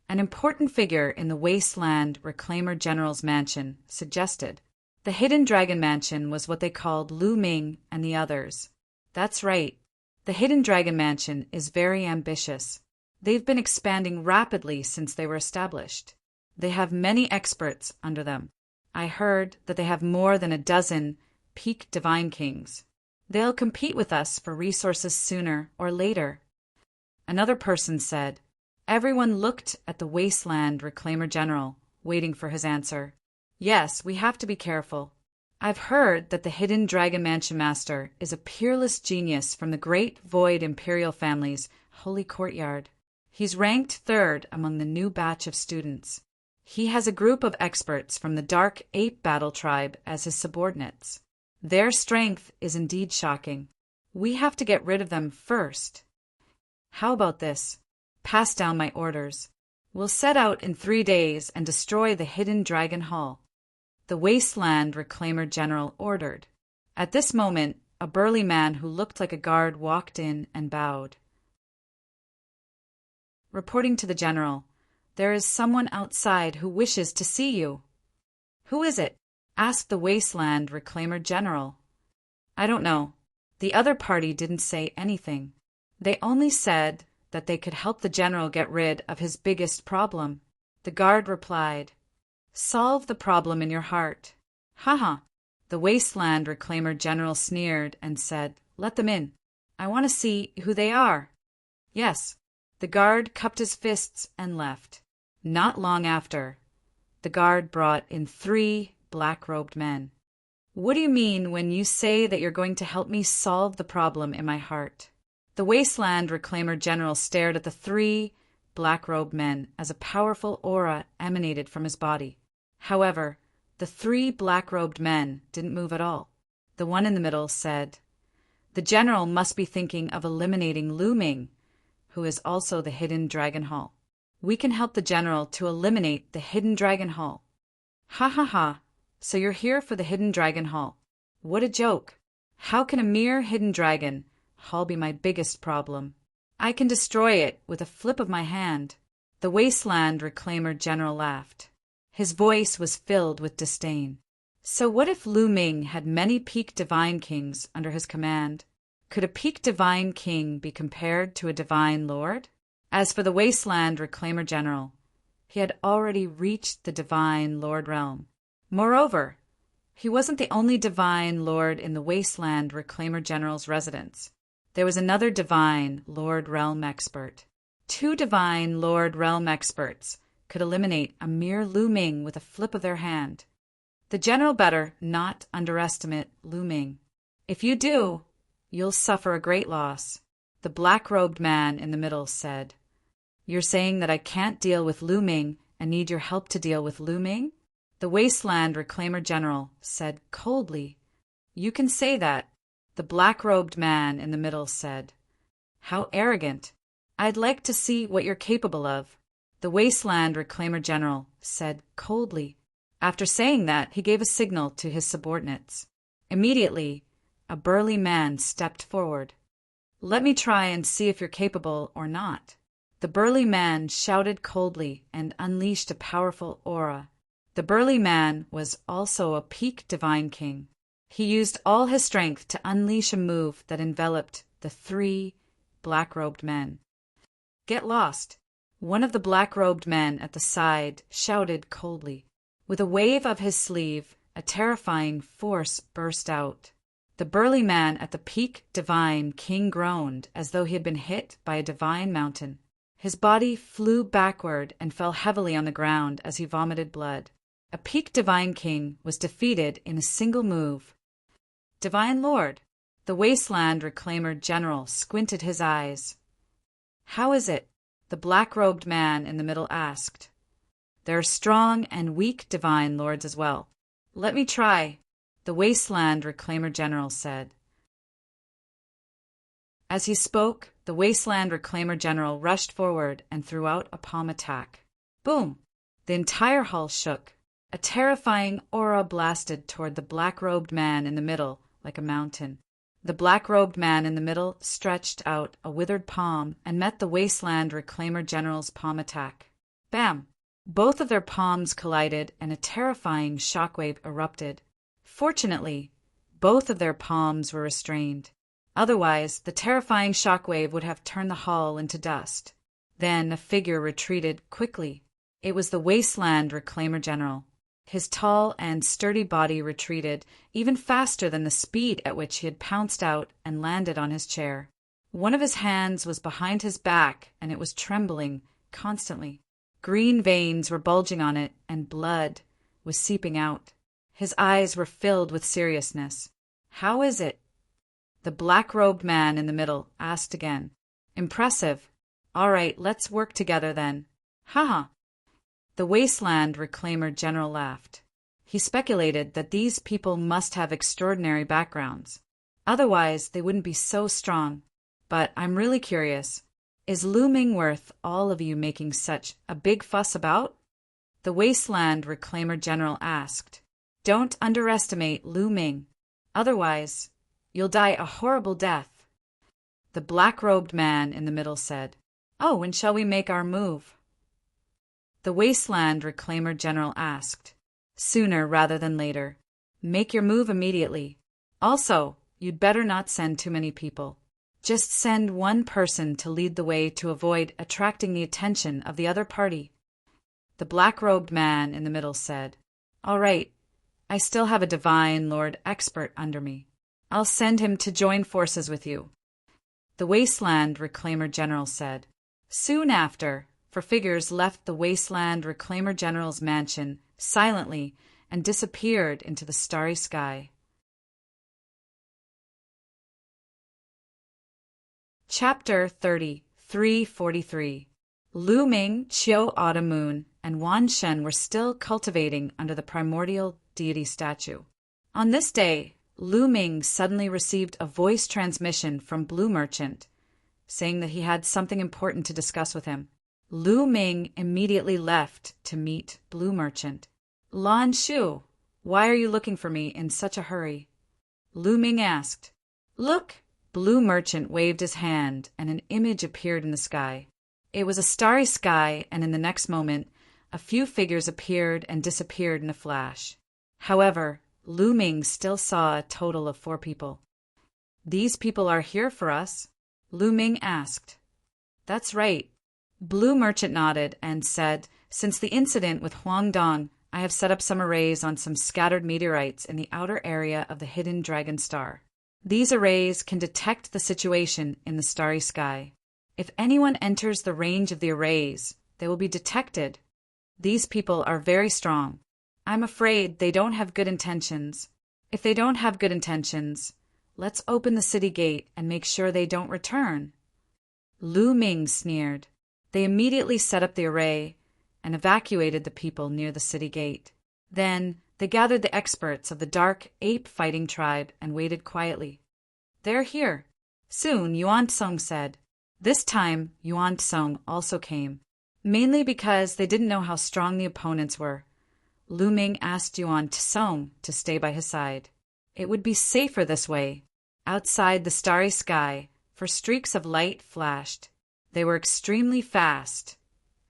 An important figure in the Wasteland Reclaimer General's mansion suggested. The Hidden Dragon Mansion was what they called Lu Ming and the others. That's right. The Hidden Dragon Mansion is very ambitious. They've been expanding rapidly since they were established. They have many experts under them. I heard that they have more than a dozen peak divine kings. They'll compete with us for resources sooner or later. Another person said. Everyone looked at the Wasteland Reclaimer General, waiting for his answer. "Yes, we have to be careful. I've heard that the Hidden Dragon Mansion Master is a peerless genius from the Great Void Imperial family's holy courtyard. He's ranked 3rd among the new batch of students. He has a group of experts from the Dark Ape Battle Tribe as his subordinates. Their strength is indeed shocking. We have to get rid of them first. How about this? Pass down my orders. We'll set out in 3 days and destroy the Hidden Dragon Hall," the Wasteland Reclaimer General ordered. At this moment, a burly man who looked like a guard walked in and bowed. Reporting to the general, "There is someone outside who wishes to see you." "Who is it?" asked the Wasteland Reclaimer General. "I don't know. The other party didn't say anything. They only said that they could help the general get rid of his biggest problem." The guard replied, "Solve the problem in your heart." "Haha." The Wasteland Reclaimer General sneered and said, "Let them in. I want to see who they are." "Yes." The guard cupped his fists and left. Not long after, the guard brought in 3 black-robed men. "What do you mean when you say that you're going to help me solve the problem in my heart?" The Wasteland Reclaimer General stared at the 3 black-robed men as a powerful aura emanated from his body. However, the 3 black-robed men didn't move at all. The one in the middle said, "The general must be thinking of eliminating Lu Ming, who is also the Hidden Dragon Hall. We can help the general to eliminate the Hidden Dragon Hall." "Ha ha ha, so you're here for the Hidden Dragon Hall. What a joke. How can a mere hidden dragon hall be my biggest problem? I can destroy it with a flip of my hand." The Wasteland Reclaimer General laughed. His voice was filled with disdain. So what if Lu Ming had many peak divine kings under his command? Could a peak divine king be compared to a divine lord? As for the Wasteland Reclaimer General, he had already reached the divine lord realm. Moreover, he wasn't the only divine lord in the Wasteland Reclaimer General's residence. There was another divine lord realm expert. 2 divine lord realm experts could eliminate a mere Lu Ming with a flip of their hand. The general better not underestimate Lu Ming. "If you do, you'll suffer a great loss," the black-robed man in the middle said. "You're saying that I can't deal with Lu Ming and need your help to deal with Lu Ming?" The Wasteland Reclaimer General said coldly. "You can say that," the black-robed man in the middle said. "How arrogant. I'd like to see what you're capable of," the Wasteland Reclaimer General said coldly. After saying that, he gave a signal to his subordinates. Immediately, a burly man stepped forward. "Let me try and see if you're capable or not." The burly man shouted coldly and unleashed a powerful aura. The burly man was also a peak divine king. He used all his strength to unleash a move that enveloped the three black-robed men. "Get lost!" One of the black-robed men at the side shouted coldly. With a wave of his sleeve, a terrifying force burst out. The burly man at the peak divine king groaned as though he had been hit by a divine mountain. His body flew backward and fell heavily on the ground as he vomited blood. A peak divine king was defeated in a single move. "Divine Lord," the Wasteland Reclaimer General squinted his eyes. "How is it?" the black-robed man in the middle asked. "There are strong and weak divine lords as well. Let me try," the Wasteland Reclaimer General said. As he spoke, the Wasteland Reclaimer General rushed forward and threw out a palm attack. Boom! The entire hall shook. A terrifying aura blasted toward the black-robed man in the middle like a mountain. The black-robed man in the middle stretched out a withered palm and met the Wasteland Reclaimer General's palm attack. Bam! Both of their palms collided and a terrifying shockwave erupted. Fortunately, both of their palms were restrained. Otherwise, the terrifying shockwave would have turned the hall into dust. Then a figure retreated quickly. It was the Wasteland Reclaimer General. His tall and sturdy body retreated even faster than the speed at which he had pounced out and landed on his chair. One of his hands was behind his back, and it was trembling constantly. Green veins were bulging on it, and blood was seeping out. His eyes were filled with seriousness. "How is it?" the black-robed man in the middle asked again. "Impressive. All right, let's work together then." "Haha." The Wasteland Reclaimer General laughed. He speculated that these people must have extraordinary backgrounds. Otherwise, they wouldn't be so strong. But I'm really curious. Is Lu Ming worth all of you making such a big fuss about? The Wasteland Reclaimer General asked. "Don't underestimate Lu Ming. Otherwise, you'll die a horrible death." The black-robed man in the middle said, "Oh, when shall we make our move?" The Wasteland Reclaimer General asked. "Sooner rather than later. Make your move immediately. Also, you'd better not send too many people. Just send one person to lead the way to avoid attracting the attention of the other party." The black-robed man in the middle said, "All right, I still have a Divine Lord expert under me. I'll send him to join forces with you." The Wasteland Reclaimer General said. Soon after, four figures left the Wasteland Reclaimer General's mansion silently and disappeared into the starry sky. Chapter 30, 343. Lu Ming, Qiu Autumn Moon, and Wan Shen were still cultivating under the primordial deity statue. On this day, Lu Ming suddenly received a voice transmission from Blue Merchant, saying that he had something important to discuss with him. Lu Ming immediately left to meet Blue Merchant. "Lan Shu, why are you looking for me in such a hurry?" Lu Ming asked. "Look!" Blue Merchant waved his hand, and an image appeared in the sky. It was a starry sky, and in the next moment, a few figures appeared and disappeared in a flash. However, Lu Ming still saw a total of 4 people. "These people are here for us?" Lu Ming asked. "That's right." Blue Merchant nodded and said, "Since the incident with Huang Dong, I have set up some arrays on some scattered meteorites in the outer area of the hidden dragon star. These arrays can detect the situation in the starry sky. If anyone enters the range of the arrays, they will be detected. These people are very strong. I'm afraid they don't have good intentions. If they don't have good intentions, let's open the city gate and make sure they don't return." Lu Ming sneered. They immediately set up the array and evacuated the people near the city gate. Then they gathered the experts of the dark ape fighting tribe and waited quietly. "They're here." Soon Yuan Tsung said. This time Yuan Tsung also came, mainly because they didn't know how strong the opponents were. Lu Ming asked Yuan Tsong to stay by his side. It would be safer this way. Outside the starry sky, for streaks of light flashed. They were extremely fast,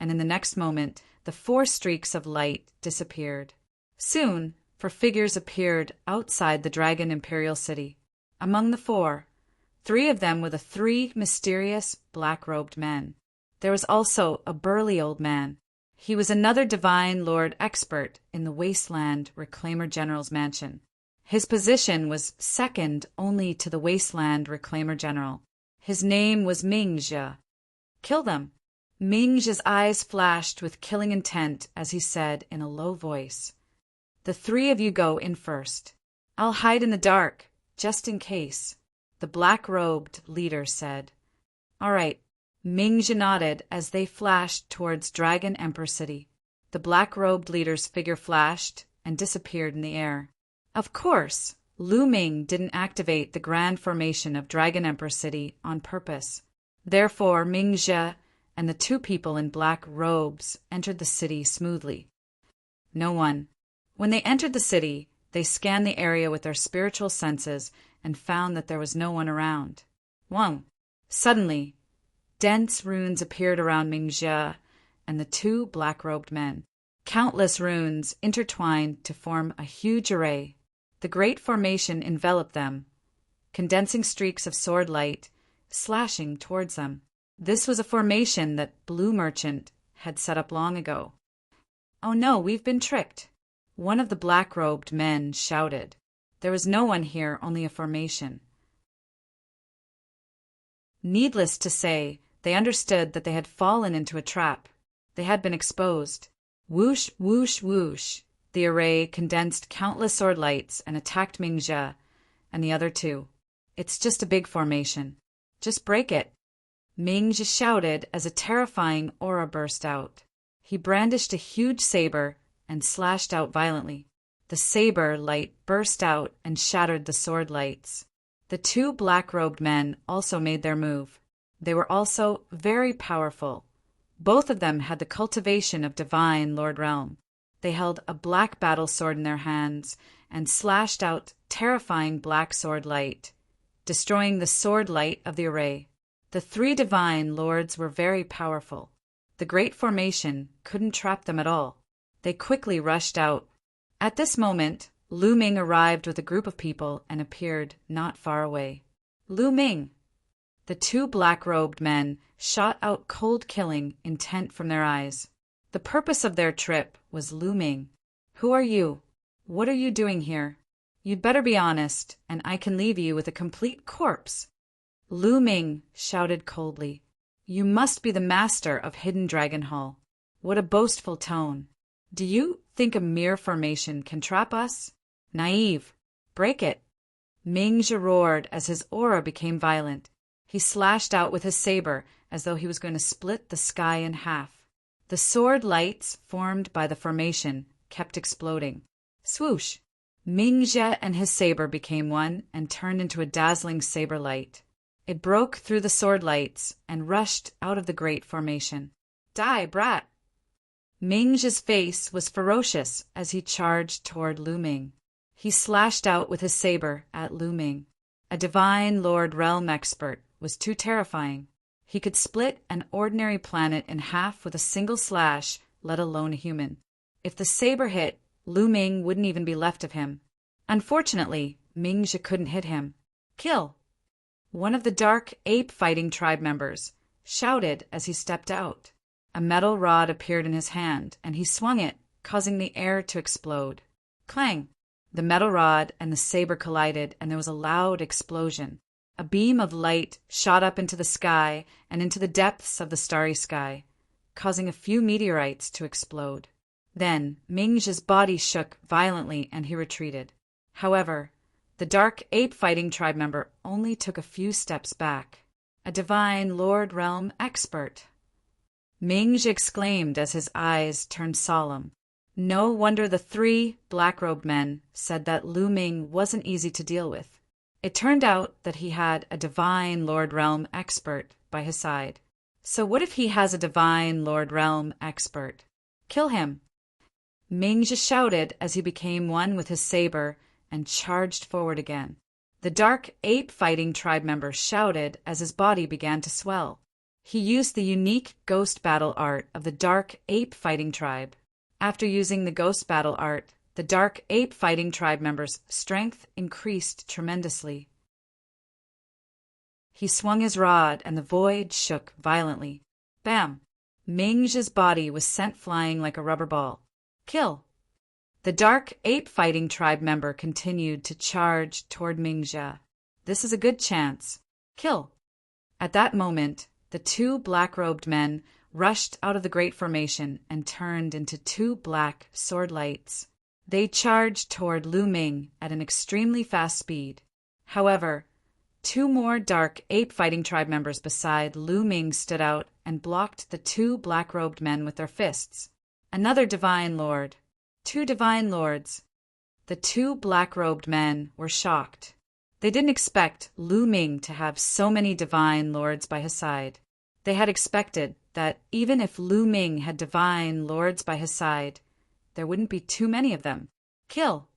and in the next moment, the 4 streaks of light disappeared. Soon, 4 figures appeared outside the Dragon Imperial City. Among the 4, 3 of them were the 3 mysterious black-robed men. There was also a burly old man. He was another Divine Lord expert in the Wasteland Reclaimer General's mansion. His position was second only to the Wasteland Reclaimer General. His name was Ming Zhe. Kill them. Ming Zhe's eyes flashed with killing intent as he said in a low voice, "The 3 of you go in first. I'll hide in the dark, just in case," the black-robed leader said. "All right." Ming Zhe nodded as they flashed towards Dragon Emperor City. The black-robed leader's figure flashed and disappeared in the air. Of course, Lu Ming didn't activate the grand formation of Dragon Emperor City on purpose. Therefore, Ming Zhe and the 2 people in black robes entered the city smoothly. No one. When they entered the city, they scanned the area with their spiritual senses and found that there was no one around. Whoa! Suddenly, dense runes appeared around Ming Zhe and the 2 black-robed men. Countless runes intertwined to form a huge array. The great formation enveloped them, condensing streaks of sword light, slashing towards them. This was a formation that Blue Merchant had set up long ago. "Oh no, we've been tricked," one of the black-robed men shouted. There was no one here, only a formation. Needless to say, they understood that they had fallen into a trap. They had been exposed. Whoosh, whoosh, whoosh. The array condensed countless sword lights and attacked Ming Zhe and the other 2. "It's just a big formation. Just break it." Ming Zhe shouted as a terrifying aura burst out. He brandished a huge saber and slashed out violently. The saber light burst out and shattered the sword lights. The 2 black-robed men also made their move. They were also very powerful. Both of them had the cultivation of Divine Lord Realm. They held a black battle sword in their hands and slashed out terrifying black sword light, destroying the sword light of the array. The 3 Divine Lords were very powerful. The great formation couldn't trap them at all. They quickly rushed out. At this moment, Lu Ming arrived with a group of people and appeared not far away. "Lu Ming!" The 2 black-robed men shot out cold killing intent from their eyes. The purpose of their trip was Lu Ming. "Who are you? What are you doing here? You'd better be honest, and I can leave you with a complete corpse." Lu Ming shouted coldly, "You must be the master of Hidden Dragon Hall. What a boastful tone. Do you think a mere formation can trap us? Naive. Break it." Ming Zhe roared as his aura became violent. He slashed out with his saber as though he was going to split the sky in half. The sword lights formed by the formation kept exploding. Swoosh! Ming Zhe and his saber became one and turned into a dazzling saber light. It broke through the sword lights and rushed out of the great formation. "Die, brat!" Ming Zhe's face was ferocious as he charged toward Lu Ming. He slashed out with his saber at Lu Ming. A Divine Lord Realm expert was too terrifying. He could split an ordinary planet in half with a single slash, let alone a human. If the saber hit, Lu Ming wouldn't even be left of him. Unfortunately, Ming Zhe couldn't hit him. "Kill!" One of the dark ape-fighting tribe members shouted as he stepped out. A metal rod appeared in his hand, and he swung it, causing the air to explode. Clang! The metal rod and the saber collided, and there was a loud explosion. A beam of light shot up into the sky and into the depths of the starry sky, causing a few meteorites to explode. Then Ming Zhe's body shook violently and he retreated. However, the dark ape-fighting tribe member only took a few steps back. A Divine Lord Realm expert! Ming Zhe exclaimed as his eyes turned solemn. No wonder the 3 black-robed men said that Lu Ming wasn't easy to deal with. It turned out that he had a Divine Lord Realm expert by his side. So what if he has a Divine Lord Realm expert? Kill him! Mingzhi shouted as he became one with his saber and charged forward again. The dark ape fighting tribe member shouted as his body began to swell. He used the unique ghost battle art of the dark ape fighting tribe. After using the ghost battle art, the dark ape fighting tribe member's strength increased tremendously. He swung his rod and the void shook violently. Bam! Mingzhi's body was sent flying like a rubber ball. Kill! The dark ape fighting tribe member continued to charge toward Mingzhi. This is a good chance. Kill! At that moment, the two black-robed men rushed out of the great formation and turned into two black sword lights. They charged toward Lu Ming at an extremely fast speed. However, two more dark ape fighting tribe members beside Lu Ming stood out and blocked the two black-robed men with their fists. Another divine lord. Two divine lords. The two black-robed men were shocked. They didn't expect Lu Ming to have so many divine lords by his side. They had expected that even if Lu Ming had divine lords by his side, there wouldn't be too many of them. Kill!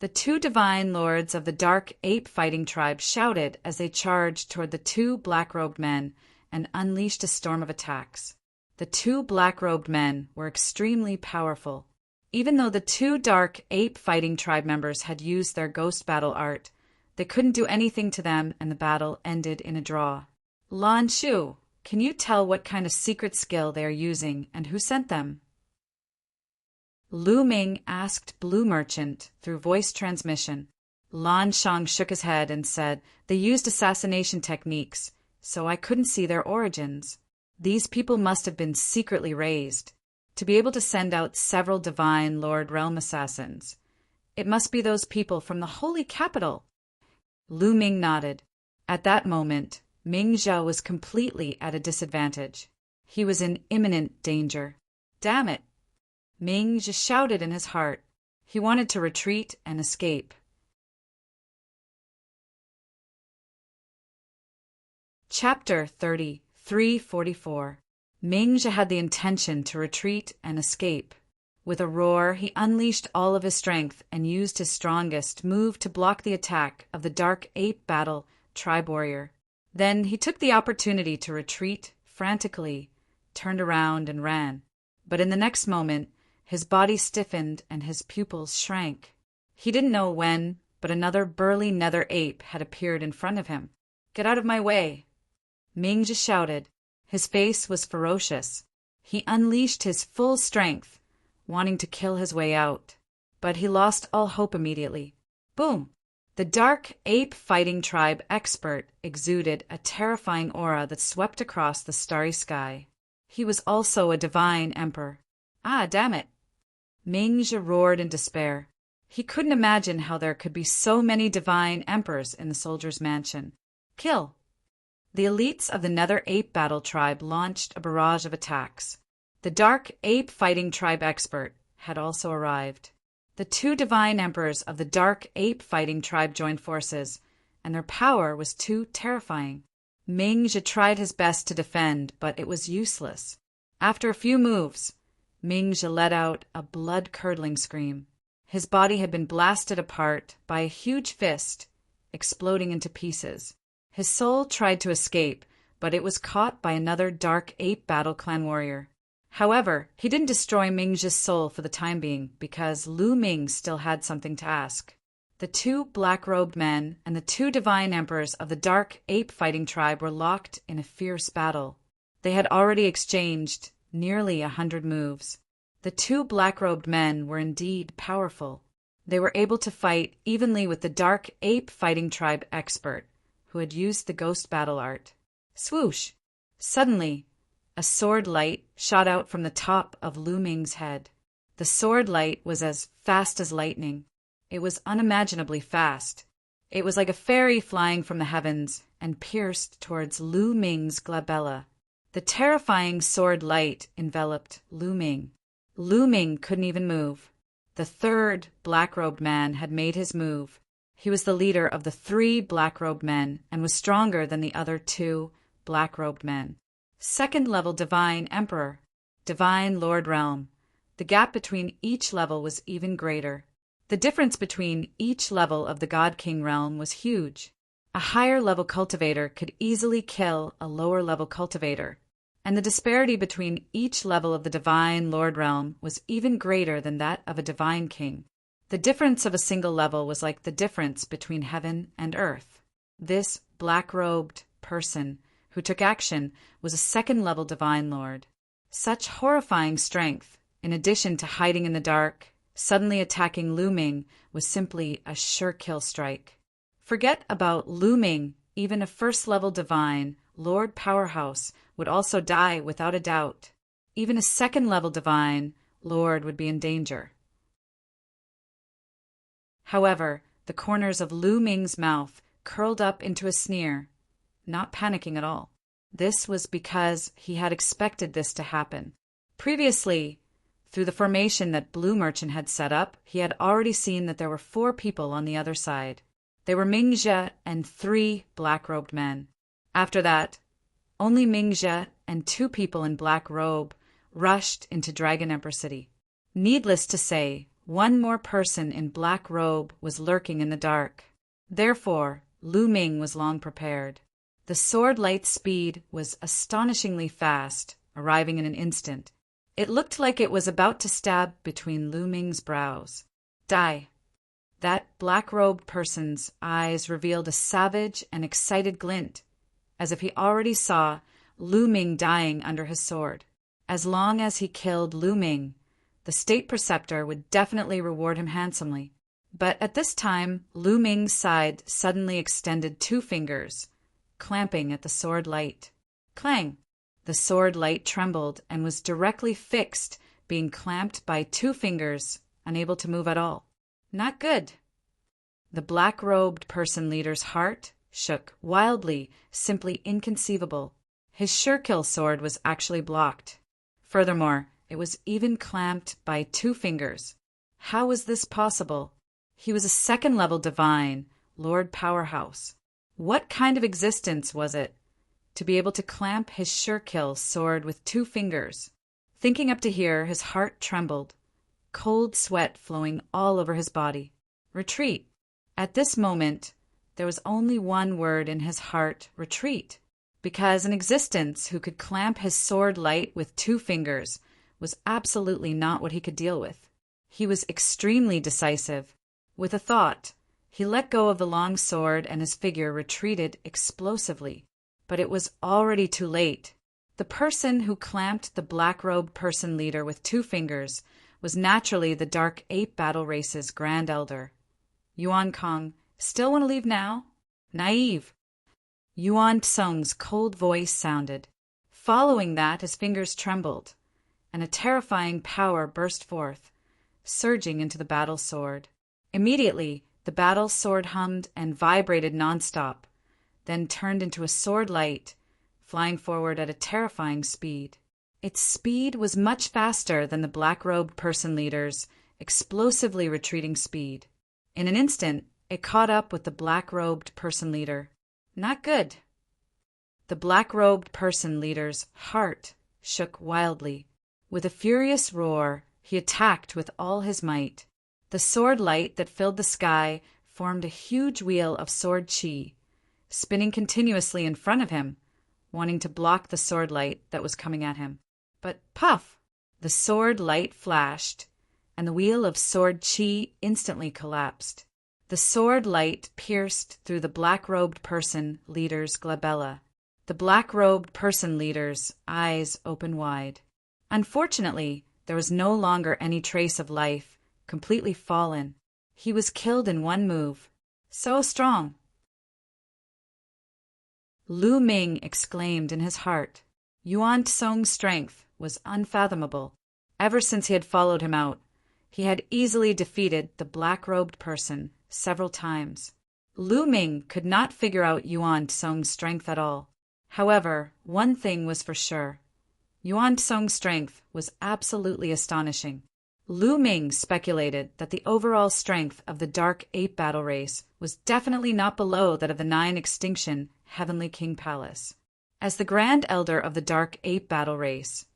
The two divine lords of the dark ape fighting tribe shouted as they charged toward the two black-robed men and unleashed a storm of attacks. The two black-robed men were extremely powerful. Even though the two dark ape fighting tribe members had used their ghost battle art, they couldn't do anything to them and the battle ended in a draw. Lan Shu, can you tell what kind of secret skill they are using and who sent them? Lu Ming asked Blue Merchant through voice transmission. Lan Shang shook his head and said, "They used assassination techniques, so I couldn't see their origins. These people must have been secretly raised to be able to send out several divine Lord Realm assassins. It must be those people from the holy capital." Lu Ming nodded. At that moment, Mingzhi was completely at a disadvantage. He was in imminent danger. Damn it! Mingzhi shouted in his heart. He wanted to retreat and escape. Chapter 30, 344. Mingzhi had the intention to retreat and escape. With a roar, he unleashed all of his strength and used his strongest move to block the attack of the dark ape battle tribe warrior. Then he took the opportunity to retreat frantically, turned around and ran. But in the next moment, his body stiffened and his pupils shrank. He didn't know when, but another burly nether ape had appeared in front of him. "Get out of my way!" Mingzhi shouted. His face was ferocious. He unleashed his full strength, wanting to kill his way out. But he lost all hope immediately. Boom! The dark ape fighting tribe expert exuded a terrifying aura that swept across the starry sky. He was also a divine emperor. Ah, damn it! Mingzhi roared in despair. He couldn't imagine how there could be so many divine emperors in the soldier's mansion. Kill! The elites of the Nether Ape Battle Tribe launched a barrage of attacks. The Dark Ape Fighting Tribe expert had also arrived. The two divine emperors of the Dark Ape Fighting Tribe joined forces, and their power was too terrifying. Mingzhi tried his best to defend, but it was useless. After a few moves, Mingzhi let out a blood-curdling scream. His body had been blasted apart by a huge fist, exploding into pieces. His soul tried to escape, but it was caught by another Dark Ape Battle Clan warrior. However, he didn't destroy Mingzhi's soul for the time being, because Lu Ming still had something to ask. The two black-robed men and the two divine emperors of the Dark Ape Fighting Tribe were locked in a fierce battle. They had already exchanged nearly 100 moves. The two black-robed men were indeed powerful. They were able to fight evenly with the Dark Ape Fighting Tribe expert, who had used the ghost battle art. Swoosh! Suddenly, a sword light shot out from the top of Lu Ming's head. The sword light was as fast as lightning. It was unimaginably fast. It was like a fairy flying from the heavens and pierced towards Lu Ming's glabella. The terrifying sword light enveloped Lu Ming. Lu Ming couldn't even move. The third black-robed man had made his move. He was the leader of the 3 black-robed men and was stronger than the other 2 black-robed men. Second-level Divine Emperor, Divine Lord Realm, the gap between each level was even greater. The difference between each level of the God-King realm was huge. A higher-level cultivator could easily kill a lower-level cultivator, and the disparity between each level of the Divine Lord realm was even greater than that of a Divine King. The difference of a single level was like the difference between heaven and earth. This black-robed person who took action was a second-level Divine Lord. Such horrifying strength, in addition to hiding in the dark, suddenly attacking Lu Ming, was simply a sure kill strike. Forget about Lu Ming, even a first-level Divine Lord powerhouse would also die without a doubt. Even a second-level Divine Lord would be in danger. However, the corners of Lu Ming's mouth curled up into a sneer, not panicking at all. This was because he had expected this to happen. Previously, through the formation that Blue Merchant had set up, he had already seen that there were 4 people on the other side. They were Mingxia and 3 black-robed men. After that, only Mingxia and 2 people in black robe rushed into Dragon Emperor City. Needless to say, one more person in black robe was lurking in the dark. Therefore, Lu Ming was long prepared. The sword light speed was astonishingly fast, arriving in an instant. It looked like it was about to stab between Lu Ming's brows. Die. That black-robed person's eyes revealed a savage and excited glint, as if he already saw Lu Ming dying under his sword. As long as he killed Lu Ming, the state preceptor would definitely reward him handsomely. But at this time, Lu Ming's side suddenly extended 2 fingers, clamping at the sword light. Clang! The sword light trembled and was directly fixed, being clamped by 2 fingers, unable to move at all. Not good. The black-robed person leader's heart shook wildly, simply inconceivable. His sure-kill sword was actually blocked. Furthermore, it was even clamped by 2 fingers. How was this possible? He was a second-level Divine Lord Powerhouse. What kind of existence was it to be able to clamp his sure-kill sword with 2 fingers? Thinking up to here, his heart trembled, cold sweat flowing all over his body. Retreat. At this moment, there was only one word in his heart: retreat, because an existence who could clamp his sword light with 2 fingers was absolutely not what he could deal with. He was extremely decisive. With a thought, he let go of the long sword and his figure retreated explosively. But it was already too late. The person who clamped the black-robed person leader with 2 fingers was naturally the Dark Ape Battle Race's Grand Elder. Yuan Kong, still want to leave now? Naive. Yuan Tsung's cold voice sounded. Following that, his fingers trembled, and a terrifying power burst forth, surging into the battle sword. Immediately, the battle sword hummed and vibrated nonstop, then turned into a sword light, flying forward at a terrifying speed. Its speed was much faster than the black-robed person leader's explosively retreating speed. In an instant, it caught up with the black-robed person leader. Not good. The black-robed person leader's heart shook wildly. With a furious roar, he attacked with all his might. The sword light that filled the sky formed a huge wheel of sword chi, spinning continuously in front of him, wanting to block the sword light that was coming at him. But puff! The sword light flashed, and the wheel of sword chi instantly collapsed. The sword light pierced through the black-robed person leader's glabella. The black-robed person leader's eyes opened wide. Unfortunately, there was no longer any trace of life, completely fallen. He was killed in one move. So strong! Lu Ming exclaimed in his heart. Yuan Tsung's strength was unfathomable. Ever since he had followed him out, he had easily defeated the black-robed person several times. Lu Ming could not figure out Yuan Tsung's strength at all. However, one thing was for sure. Yuan Tsung's strength was absolutely astonishing. Lu Ming speculated that the overall strength of the Dark Ape Battle Race was definitely not below that of the 9 Extinction Heavenly King Palace. As the Grand Elder of the Dark Ape Battle Race,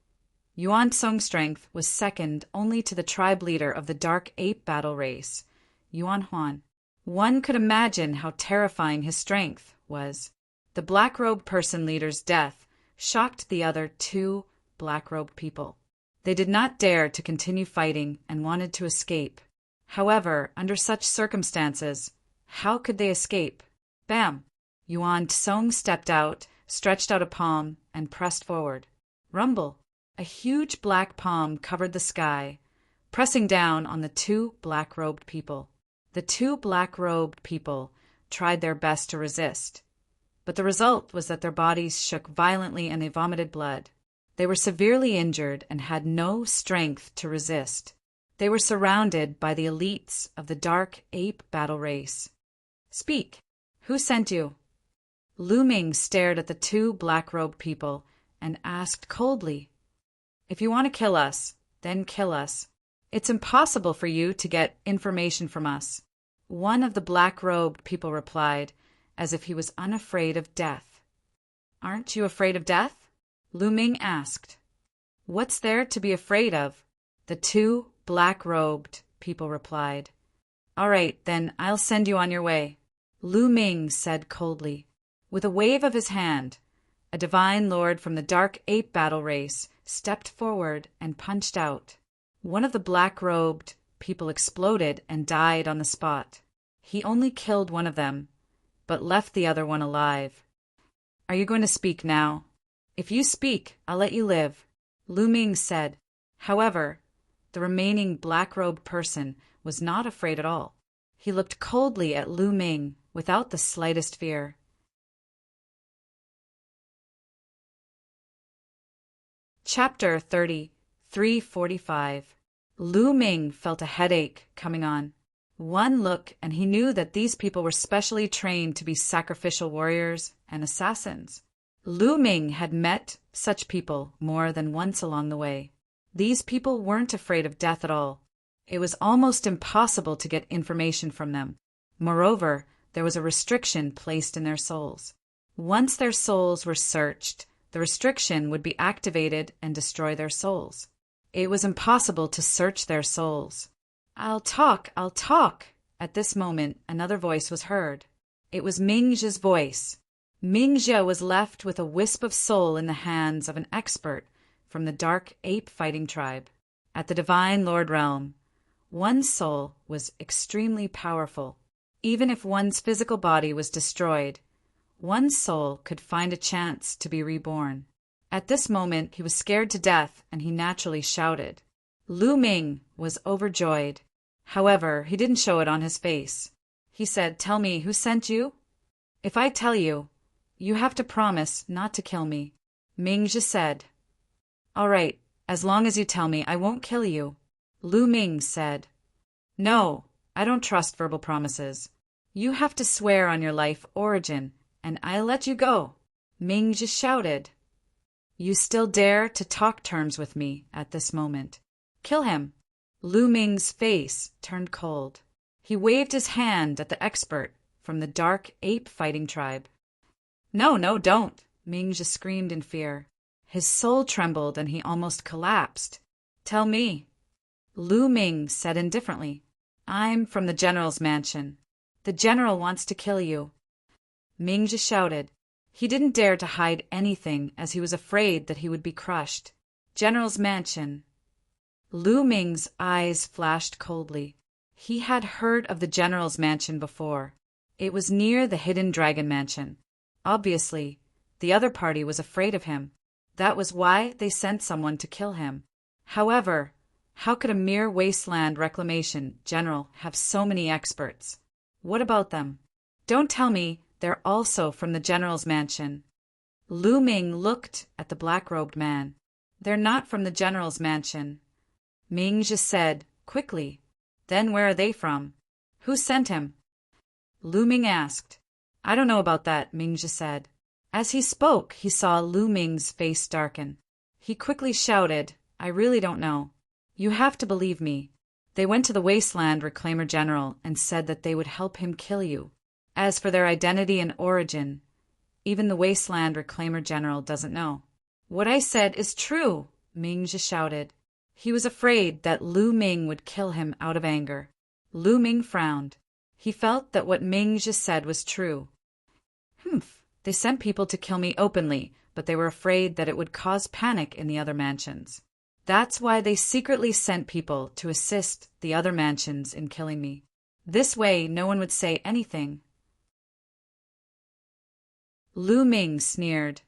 Yuan Song's strength was second only to the tribe leader of the Dark Ape battle race, Yuan Huan. One could imagine how terrifying his strength was. The black-robed person leader's death shocked the other two black-robed people. They did not dare to continue fighting and wanted to escape. However, under such circumstances, how could they escape? Bam! Yuan Song stepped out, stretched out a palm, and pressed forward. Rumble! A huge black palm covered the sky, pressing down on the two black-robed people. The two black-robed people tried their best to resist, but the result was that their bodies shook violently and they vomited blood. They were severely injured and had no strength to resist. They were surrounded by the elites of the Dark Ape battle race. Speak! Who sent you? Lu Ming stared at the two black-robed people and asked coldly, If you want to kill us, then kill us. It's impossible for you to get information from us. One of the black-robed people replied, as if he was unafraid of death. Aren't you afraid of death? Lu Ming asked. What's there to be afraid of? The two black-robed people replied. All right, then I'll send you on your way. Lu Ming said coldly. With a wave of his hand, a divine lord from the Dark Ape battle race stepped forward and punched out. One of the black-robed people exploded and died on the spot. He only killed one of them, but left the other one alive. Are you going to speak now? If you speak, I'll let you live, Lu Ming said. However, the remaining black-robed person was not afraid at all. He looked coldly at Lu Ming without the slightest fear. Chapter 30, 345. Lu Ming felt a headache coming on. One look and he knew that these people were specially trained to be sacrificial warriors and assassins. Lu Ming had met such people more than once along the way. These people weren't afraid of death at all. It was almost impossible to get information from them. Moreover, there was a restriction placed in their souls. Once their souls were searched, the restriction would be activated and destroy their souls. It was impossible to search their souls. I'll talk. At this moment, another voice was heard. It was Mingzhe's voice. Mingzhe was left with a wisp of soul in the hands of an expert from the Dark Ape fighting tribe. At the Divine Lord realm, one's soul was extremely powerful. Even if one's physical body was destroyed, one's soul could find a chance to be reborn. At this moment, he was scared to death, and he naturally shouted. Lu Ming was overjoyed. However, he didn't show it on his face. He said, Tell me, who sent you? If I tell you, you have to promise not to kill me. Mingzhe said. All right, as long as you tell me, I won't kill you. Lu Ming said. No, I don't trust verbal promises. You have to swear on your life origin, and I'll let you go. Mingzhe shouted. You still dare to talk terms with me at this moment. Kill him. Lu Ming's face turned cold. He waved his hand at the expert from the Dark Ape fighting tribe. No, don't, Mingzhe screamed in fear. His soul trembled and he almost collapsed. Tell me. Lu Ming said indifferently. I'm from the general's mansion. The general wants to kill you. Mingzhe shouted. He didn't dare to hide anything as he was afraid that he would be crushed. General's mansion. Lu Ming's eyes flashed coldly. He had heard of the general's mansion before. It was near the hidden dragon mansion. Obviously, the other party was afraid of him. That was why they sent someone to kill him. However, how could a mere wasteland reclamation general have so many experts? What about them? Don't tell me they're also from the general's mansion. Lu Ming looked at the black-robed man. They're not from the general's mansion. Mingzhe said, quickly. Then where are they from? Who sent him? Lu Ming asked. I don't know about that, Mingzhe said. As he spoke, he saw Lu Ming's face darken. He quickly shouted, I really don't know. You have to believe me. They went to the Wasteland Reclaimer General and said that they would help him kill you. As for their identity and origin, even the Wasteland Reclaimer General doesn't know. What I said is true, Ming-zhi shouted. He was afraid that Lu Ming would kill him out of anger. Lu Ming frowned. He felt that what Ming-zhi said was true. Humph, they sent people to kill me openly, but they were afraid that it would cause panic in the other mansions. That's why they secretly sent people to assist the other mansions in killing me. This way, no one would say anything. Lu Ming sneered,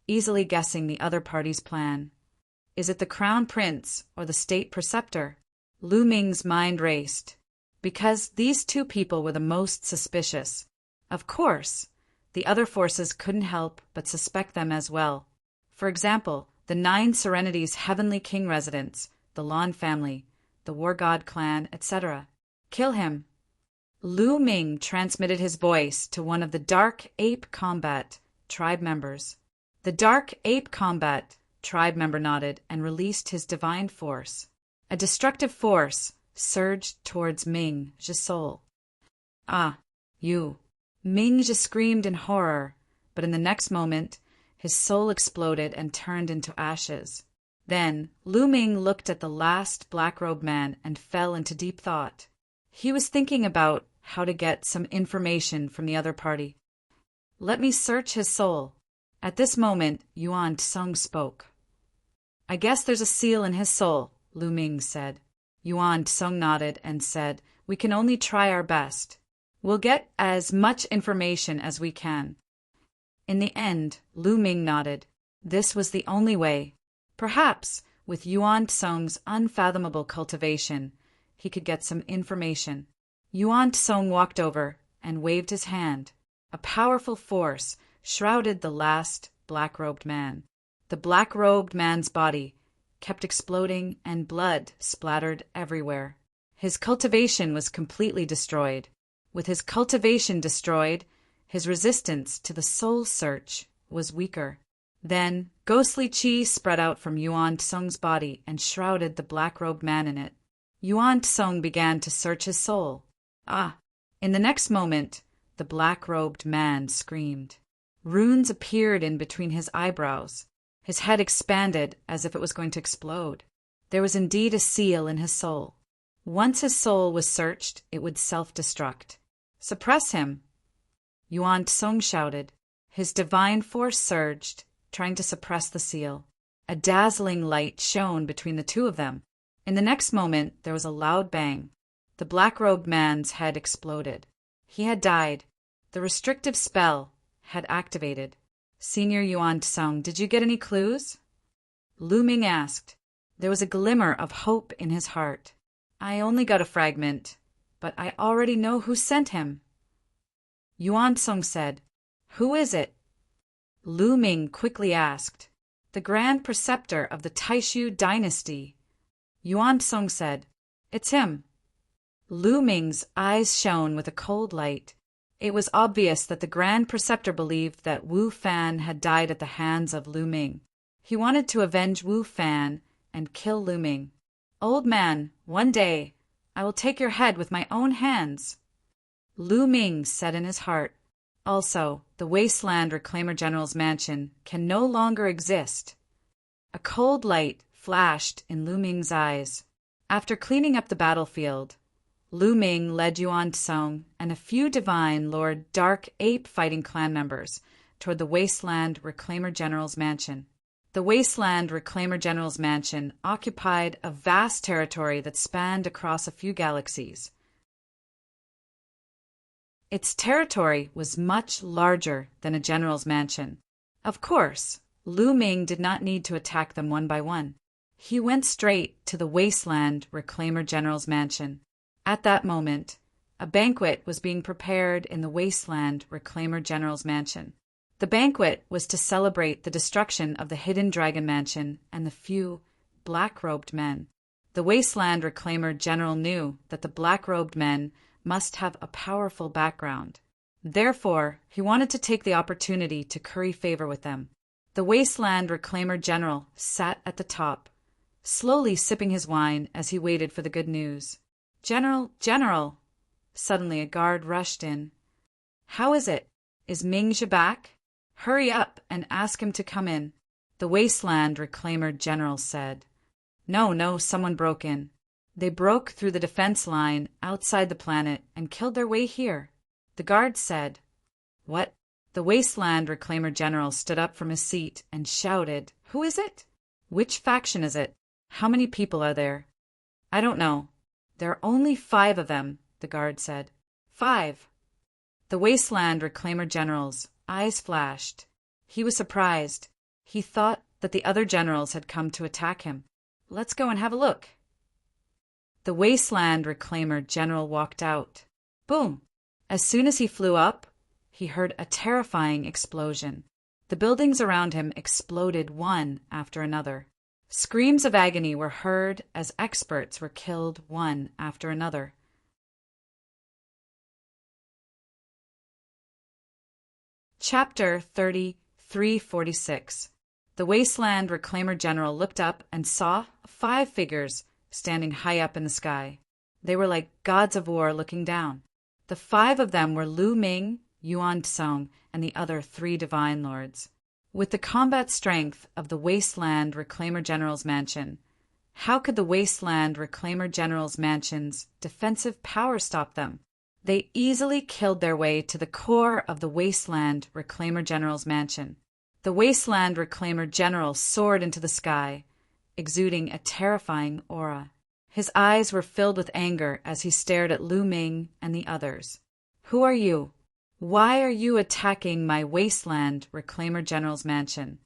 easily guessing the other party's plan. Is it the crown prince or the state preceptor? Lu Ming's mind raced, because these two people were the most suspicious. Of course, the other forces couldn't help but suspect them as well. For example, the 9 Serenities' Heavenly King residents, the Lan family, the War God clan, etc. Kill him. Lu Ming transmitted his voice to one of the Dark Ape Combat tribe members. The Dark Ape Combat tribe member nodded and released his divine force. A destructive force surged towards Ming-zhi's soul. Ah, you. Ming-zhi screamed in horror, but in the next moment, his soul exploded and turned into ashes. Then, Lu Ming looked at the last black-robed man and fell into deep thought. He was thinking about how to get some information from the other party. Let me search his soul. At this moment, Yuan Tsung spoke. I guess there's a seal in his soul, Lu Ming said. Yuan Tsung nodded and said, we can only try our best. We'll get as much information as we can. In the end, Lu Ming nodded. This was the only way. Perhaps, with Yuan Tsung's unfathomable cultivation, he could get some information. Yuan Tsung walked over and waved his hand. A powerful force shrouded the last black-robed man. The black-robed man's body kept exploding and blood splattered everywhere. His cultivation was completely destroyed. With his cultivation destroyed, his resistance to the soul search was weaker. Then, ghostly chi spread out from Yuan Tsung's body and shrouded the black-robed man in it. Yuan Tsung began to search his soul. Ah! In the next moment, the black-robed man screamed. Runes appeared in between his eyebrows. His head expanded as if it was going to explode. There was indeed a seal in his soul. Once his soul was searched, it would self-destruct. Suppress him! Yuan Tsung shouted. His divine force surged, trying to suppress the seal. A dazzling light shone between the two of them. In the next moment, there was a loud bang. The black-robed man's head exploded. He had died. The restrictive spell had activated. Senior Yuan Tsung, did you get any clues? Lu Ming asked. There was a glimmer of hope in his heart. I only got a fragment, but I already know who sent him. Yuan Tsung said, Who is it? Lu Ming quickly asked. The Grand Preceptor of the Taishu dynasty. Yuan Tsung said, It's him. Lu Ming's eyes shone with a cold light. It was obvious that the Grand Preceptor believed that Wu Fan had died at the hands of Lu Ming. He wanted to avenge Wu Fan and kill Lu Ming. Old man, one day, I will take your head with my own hands. Lu Ming said in his heart. Also, the Wasteland Reclaimer General's mansion can no longer exist. A cold light flashed in Lu Ming's eyes. After cleaning up the battlefield, Lu Ming led Yuan Tsung and a few divine Lord Dark Ape fighting clan members toward the Wasteland Reclaimer General's mansion. The Wasteland Reclaimer General's mansion occupied a vast territory that spanned across a few galaxies. Its territory was much larger than a general's mansion. Of course, Lu Ming did not need to attack them one by one. He went straight to the Wasteland Reclaimer General's mansion. At that moment, a banquet was being prepared in the Wasteland Reclaimer General's mansion. The banquet was to celebrate the destruction of the Hidden Dragon Mansion and the few black-robed men. The Wasteland Reclaimer General knew that the black-robed men must have a powerful background. Therefore, he wanted to take the opportunity to curry favor with them. The Wasteland Reclaimer General sat at the top, slowly sipping his wine as he waited for the good news. General! Suddenly a guard rushed in. How is it? Is Ming-zhi back? Hurry up and ask him to come in. the Wasteland Reclaimer General said. No, someone broke in. They broke through the defense line outside the planet and killed their way here, the guard said. What? The Wasteland Reclaimer General stood up from his seat and shouted, Who is it? Which faction is it? How many people are there? I don't know. There are only 5 of them, the guard said. 5. The Wasteland Reclaimer General's eyes flashed. He was surprised. He thought that the other generals had come to attack him. Let's go and have a look. The Wasteland Reclaimer General walked out. Boom! As soon as he flew up, he heard a terrifying explosion. The buildings around him exploded one after another. Screams of agony were heard as experts were killed one after another. Chapter 3346. The Wasteland Reclaimer General looked up and saw 5 figures standing high up in the sky. They were like gods of war looking down. The 5 of them were Lu Ming, Yuan Tsong, and the other 3 divine lords. With the combat strength of the Wasteland Reclaimer General's mansion, how could the Wasteland Reclaimer General's mansion's defensive power stop them? They easily killed their way to the core of the Wasteland Reclaimer General's mansion. The Wasteland Reclaimer General soared into the sky, exuding a terrifying aura. His eyes were filled with anger as he stared at Lu Ming and the others. Who are you? Why are you attacking my Wasteland Reclaimer General's mansion?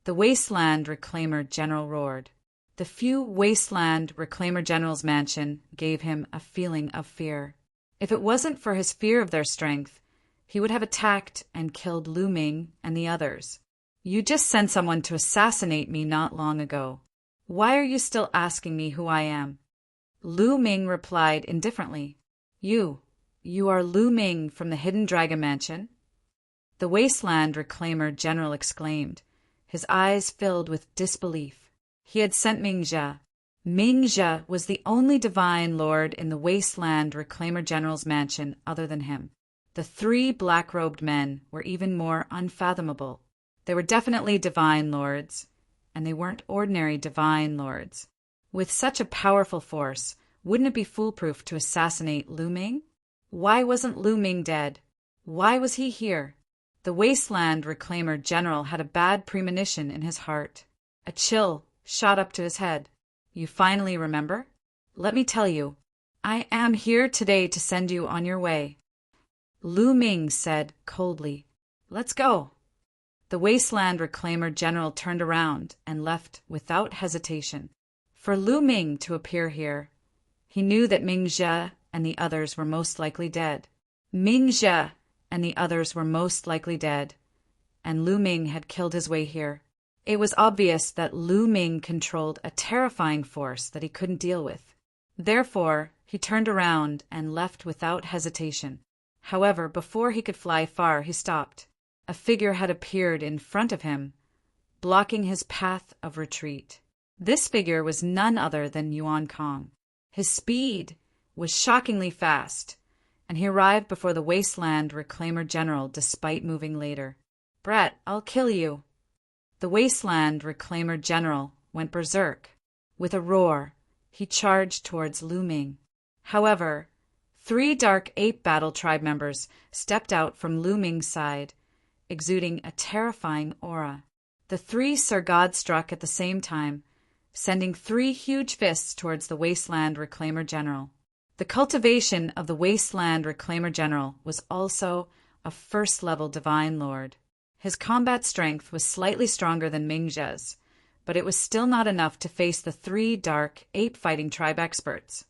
The Wasteland Reclaimer General roared. The few Wasteland Reclaimer General's mansion gave him a feeling of fear. If it wasn't for his fear of their strength, he would have attacked and killed Lu Ming and the others. You just sent someone to assassinate me not long ago. Why are you still asking me who I am? Lu Ming replied indifferently. You are Lu Ming from the Hidden Dragon Mansion? The Wasteland Reclaimer General exclaimed, his eyes filled with disbelief. He had sent Mingxia. Mingxia was the only divine lord in the Wasteland Reclaimer General's mansion other than him. The 3 black-robed men were even more unfathomable. They were definitely divine lords, and they weren't ordinary divine lords. With such a powerful force, wouldn't it be foolproof to assassinate Lu Ming? Why wasn't Lu Ming dead? Why was he here? The Wasteland Reclaimer General had a bad premonition in his heart. A chill shot up to his head. You finally remember? Let me tell you, I am here today to send you on your way. Lu Ming said coldly, Let's go. The Wasteland Reclaimer General turned around and left without hesitation. For Lu Ming to appear here, he knew that Mingxia and the others were most likely dead. Mingxia and the others were most likely dead, and Lu Ming had killed his way here. It was obvious that Lu Ming controlled a terrifying force that he couldn't deal with. Therefore, he turned around and left without hesitation. However, before he could fly far, he stopped. A figure had appeared in front of him, blocking his path of retreat. This figure was none other than Yuan Kong. His speed was shockingly fast, and he arrived before the Wasteland Reclaimer General despite moving later. Brat, I'll kill you. The Wasteland Reclaimer General went berserk. With a roar, he charged towards Lu Ming. However, 3 Dark Ape Battle Tribe members stepped out from Lu Ming's side, exuding a terrifying aura. The 3 Sir God struck at the same time, sending 3 huge fists towards the Wasteland Reclaimer General. The cultivation of the Wasteland Reclaimer General was also a first-level Divine Lord. His combat strength was slightly stronger than Mingxia's, but it was still not enough to face the 3 Dark Ape Fighting Tribe experts.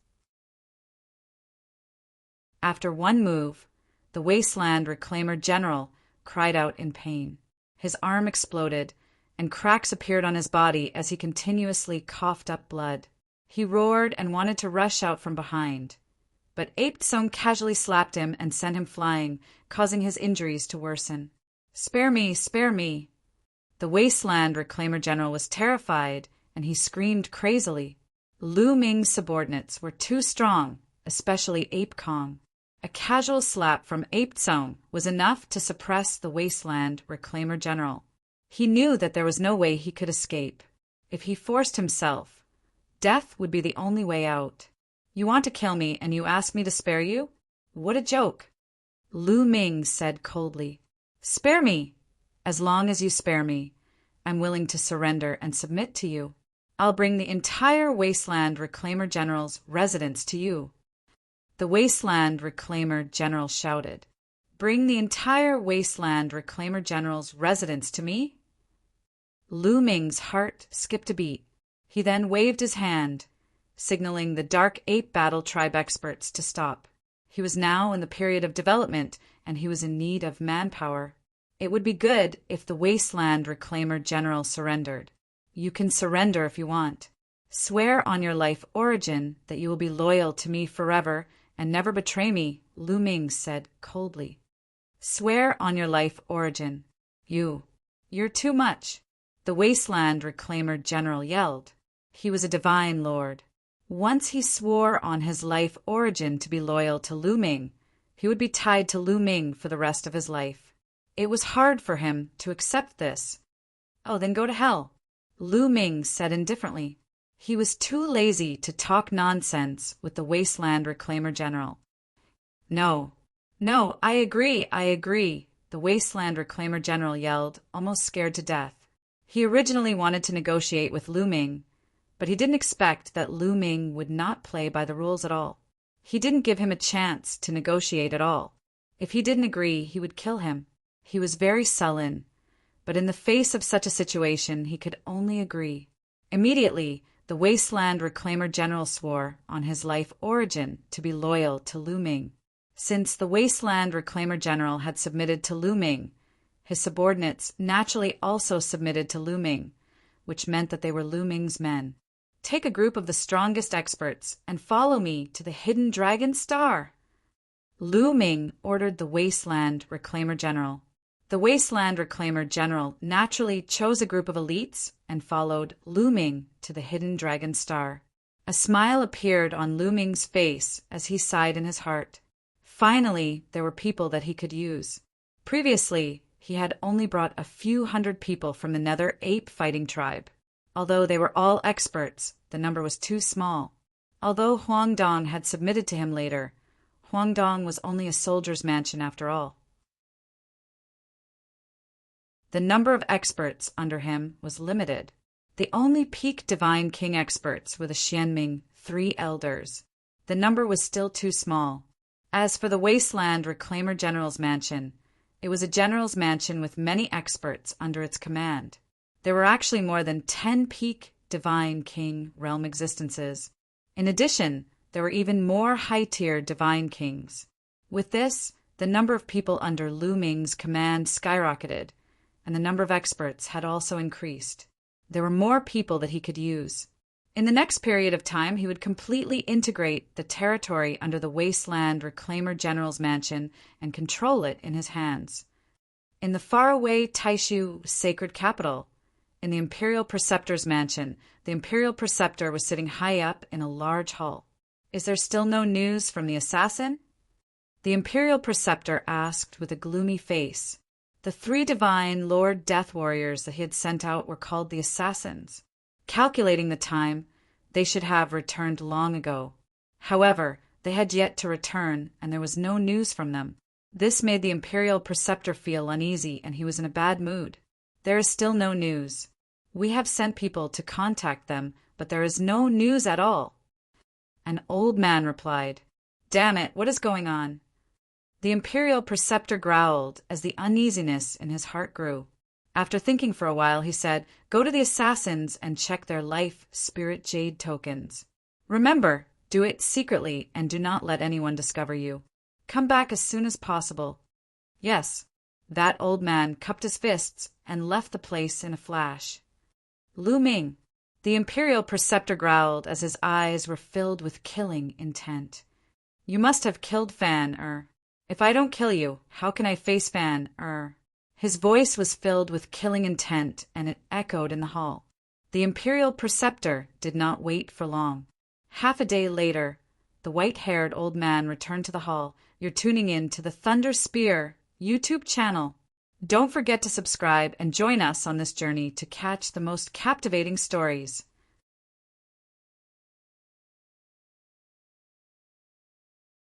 After one move, the Wasteland Reclaimer General cried out in pain. His arm exploded, and cracks appeared on his body as he continuously coughed up blood. He roared and wanted to rush out from behind, but Ape Tsong casually slapped him and sent him flying, causing his injuries to worsen. Spare me, spare me! The Wasteland Reclaimer General was terrified, and he screamed crazily. Lu Ming's subordinates were too strong, especially Ape Kong. A casual slap from Ape Tsong was enough to suppress the Wasteland Reclaimer General. He knew that there was no way he could escape. If he forced himself, death would be the only way out. You want to kill me and you ask me to spare you? What a joke! Lu Ming said coldly. Spare me! As long as you spare me, I'm willing to surrender and submit to you. I'll bring the entire Wasteland Reclaimer General's residence to you. The Wasteland Reclaimer General shouted. Bring the entire Wasteland Reclaimer General's residence to me? Lu Ming's heart skipped a beat. He then waved his hand, signaling the Dark Ape Battle Tribe experts to stop. He was now in the period of development, and he was in need of manpower. It would be good if the Wasteland Reclaimer General surrendered. You can surrender if you want. Swear on your life origin that you will be loyal to me forever and never betray me, Lu Ming said coldly. Swear on your life origin. You're too much. The Wasteland Reclaimer General yelled. He was a divine lord. Once he swore on his life origin to be loyal to Lu Ming, he would be tied to Lu Ming for the rest of his life. It was hard for him to accept this. Oh, then go to hell, Lu Ming said indifferently. He was too lazy to talk nonsense with the Wasteland Reclaimer General. No, I agree, the Wasteland Reclaimer General yelled, almost scared to death. He originally wanted to negotiate with Lu Ming, but he didn't expect that Lu Ming would not play by the rules at all. He didn't give him a chance to negotiate at all. If he didn't agree, he would kill him. He was very sullen, but in the face of such a situation, he could only agree. Immediately, the Wasteland Reclaimer General swore on his life origin to be loyal to Lu Ming. Since the Wasteland Reclaimer General had submitted to Lu Ming, his subordinates naturally also submitted to Lu Ming, which meant that they were Lu Ming's men. Take a group of the strongest experts and follow me to the hidden dragon star, Lu Ming ordered the Wasteland Reclaimer General. The Wasteland Reclaimer General naturally chose a group of elites and followed Lu Ming to the hidden dragon star. A smile appeared on Lu Ming's face as he sighed in his heart. Finally, there were people that he could use. Previously, he had only brought a few hundred people from the Nether Ape fighting tribe. Although they were all experts, the number was too small. Although Huangdong had submitted to him later, Huangdong was only a soldier's mansion after all. The number of experts under him was limited. The only peak Divine King experts were the Xianming 3 elders. The number was still too small. As for the Wasteland Reclaimer General's mansion, it was a general's mansion with many experts under its command. There were actually more than 10 peak Divine King realm existences. In addition, there were even more high-tier Divine Kings. With this, the number of people under Lu Ming's command skyrocketed, and the number of experts had also increased. There were more people that he could use. In the next period of time, he would completely integrate the territory under the Wasteland Reclaimer General's mansion and control it in his hands. In the faraway Taishu sacred capital, in the Imperial Preceptor's mansion, the Imperial Preceptor was sitting high up in a large hall. Is there still no news from the assassin? The Imperial Preceptor asked with a gloomy face. The 3 divine Lord Death Warriors that he had sent out were called the Assassins. Calculating the time, they should have returned long ago. However, they had yet to return, and there was no news from them. This made the Imperial Preceptor feel uneasy, and he was in a bad mood. There is still no news. We have sent people to contact them, but there is no news at all. An old man replied, "Damn it, what is going on?" The Imperial Preceptor growled as the uneasiness in his heart grew. After thinking for a while, he said, "Go to the Assassins and check their life spirit jade tokens. Remember, do it secretly and do not let anyone discover you. Come back as soon as possible." Yes, that old man cupped his fists and left the place in a flash. Lu Ming. The Imperial Preceptor growled as his eyes were filled with killing intent. "You must have killed Fan, If I don't kill you, how can I face Fan, His voice was filled with killing intent, and it echoed in the hall. The Imperial Preceptor did not wait for long. Half a day later, the white-haired old man returned to the hall. "You're tuning in to the Thunder Spear YouTube channel. Don't forget to subscribe and join us on this journey to catch the most captivating stories.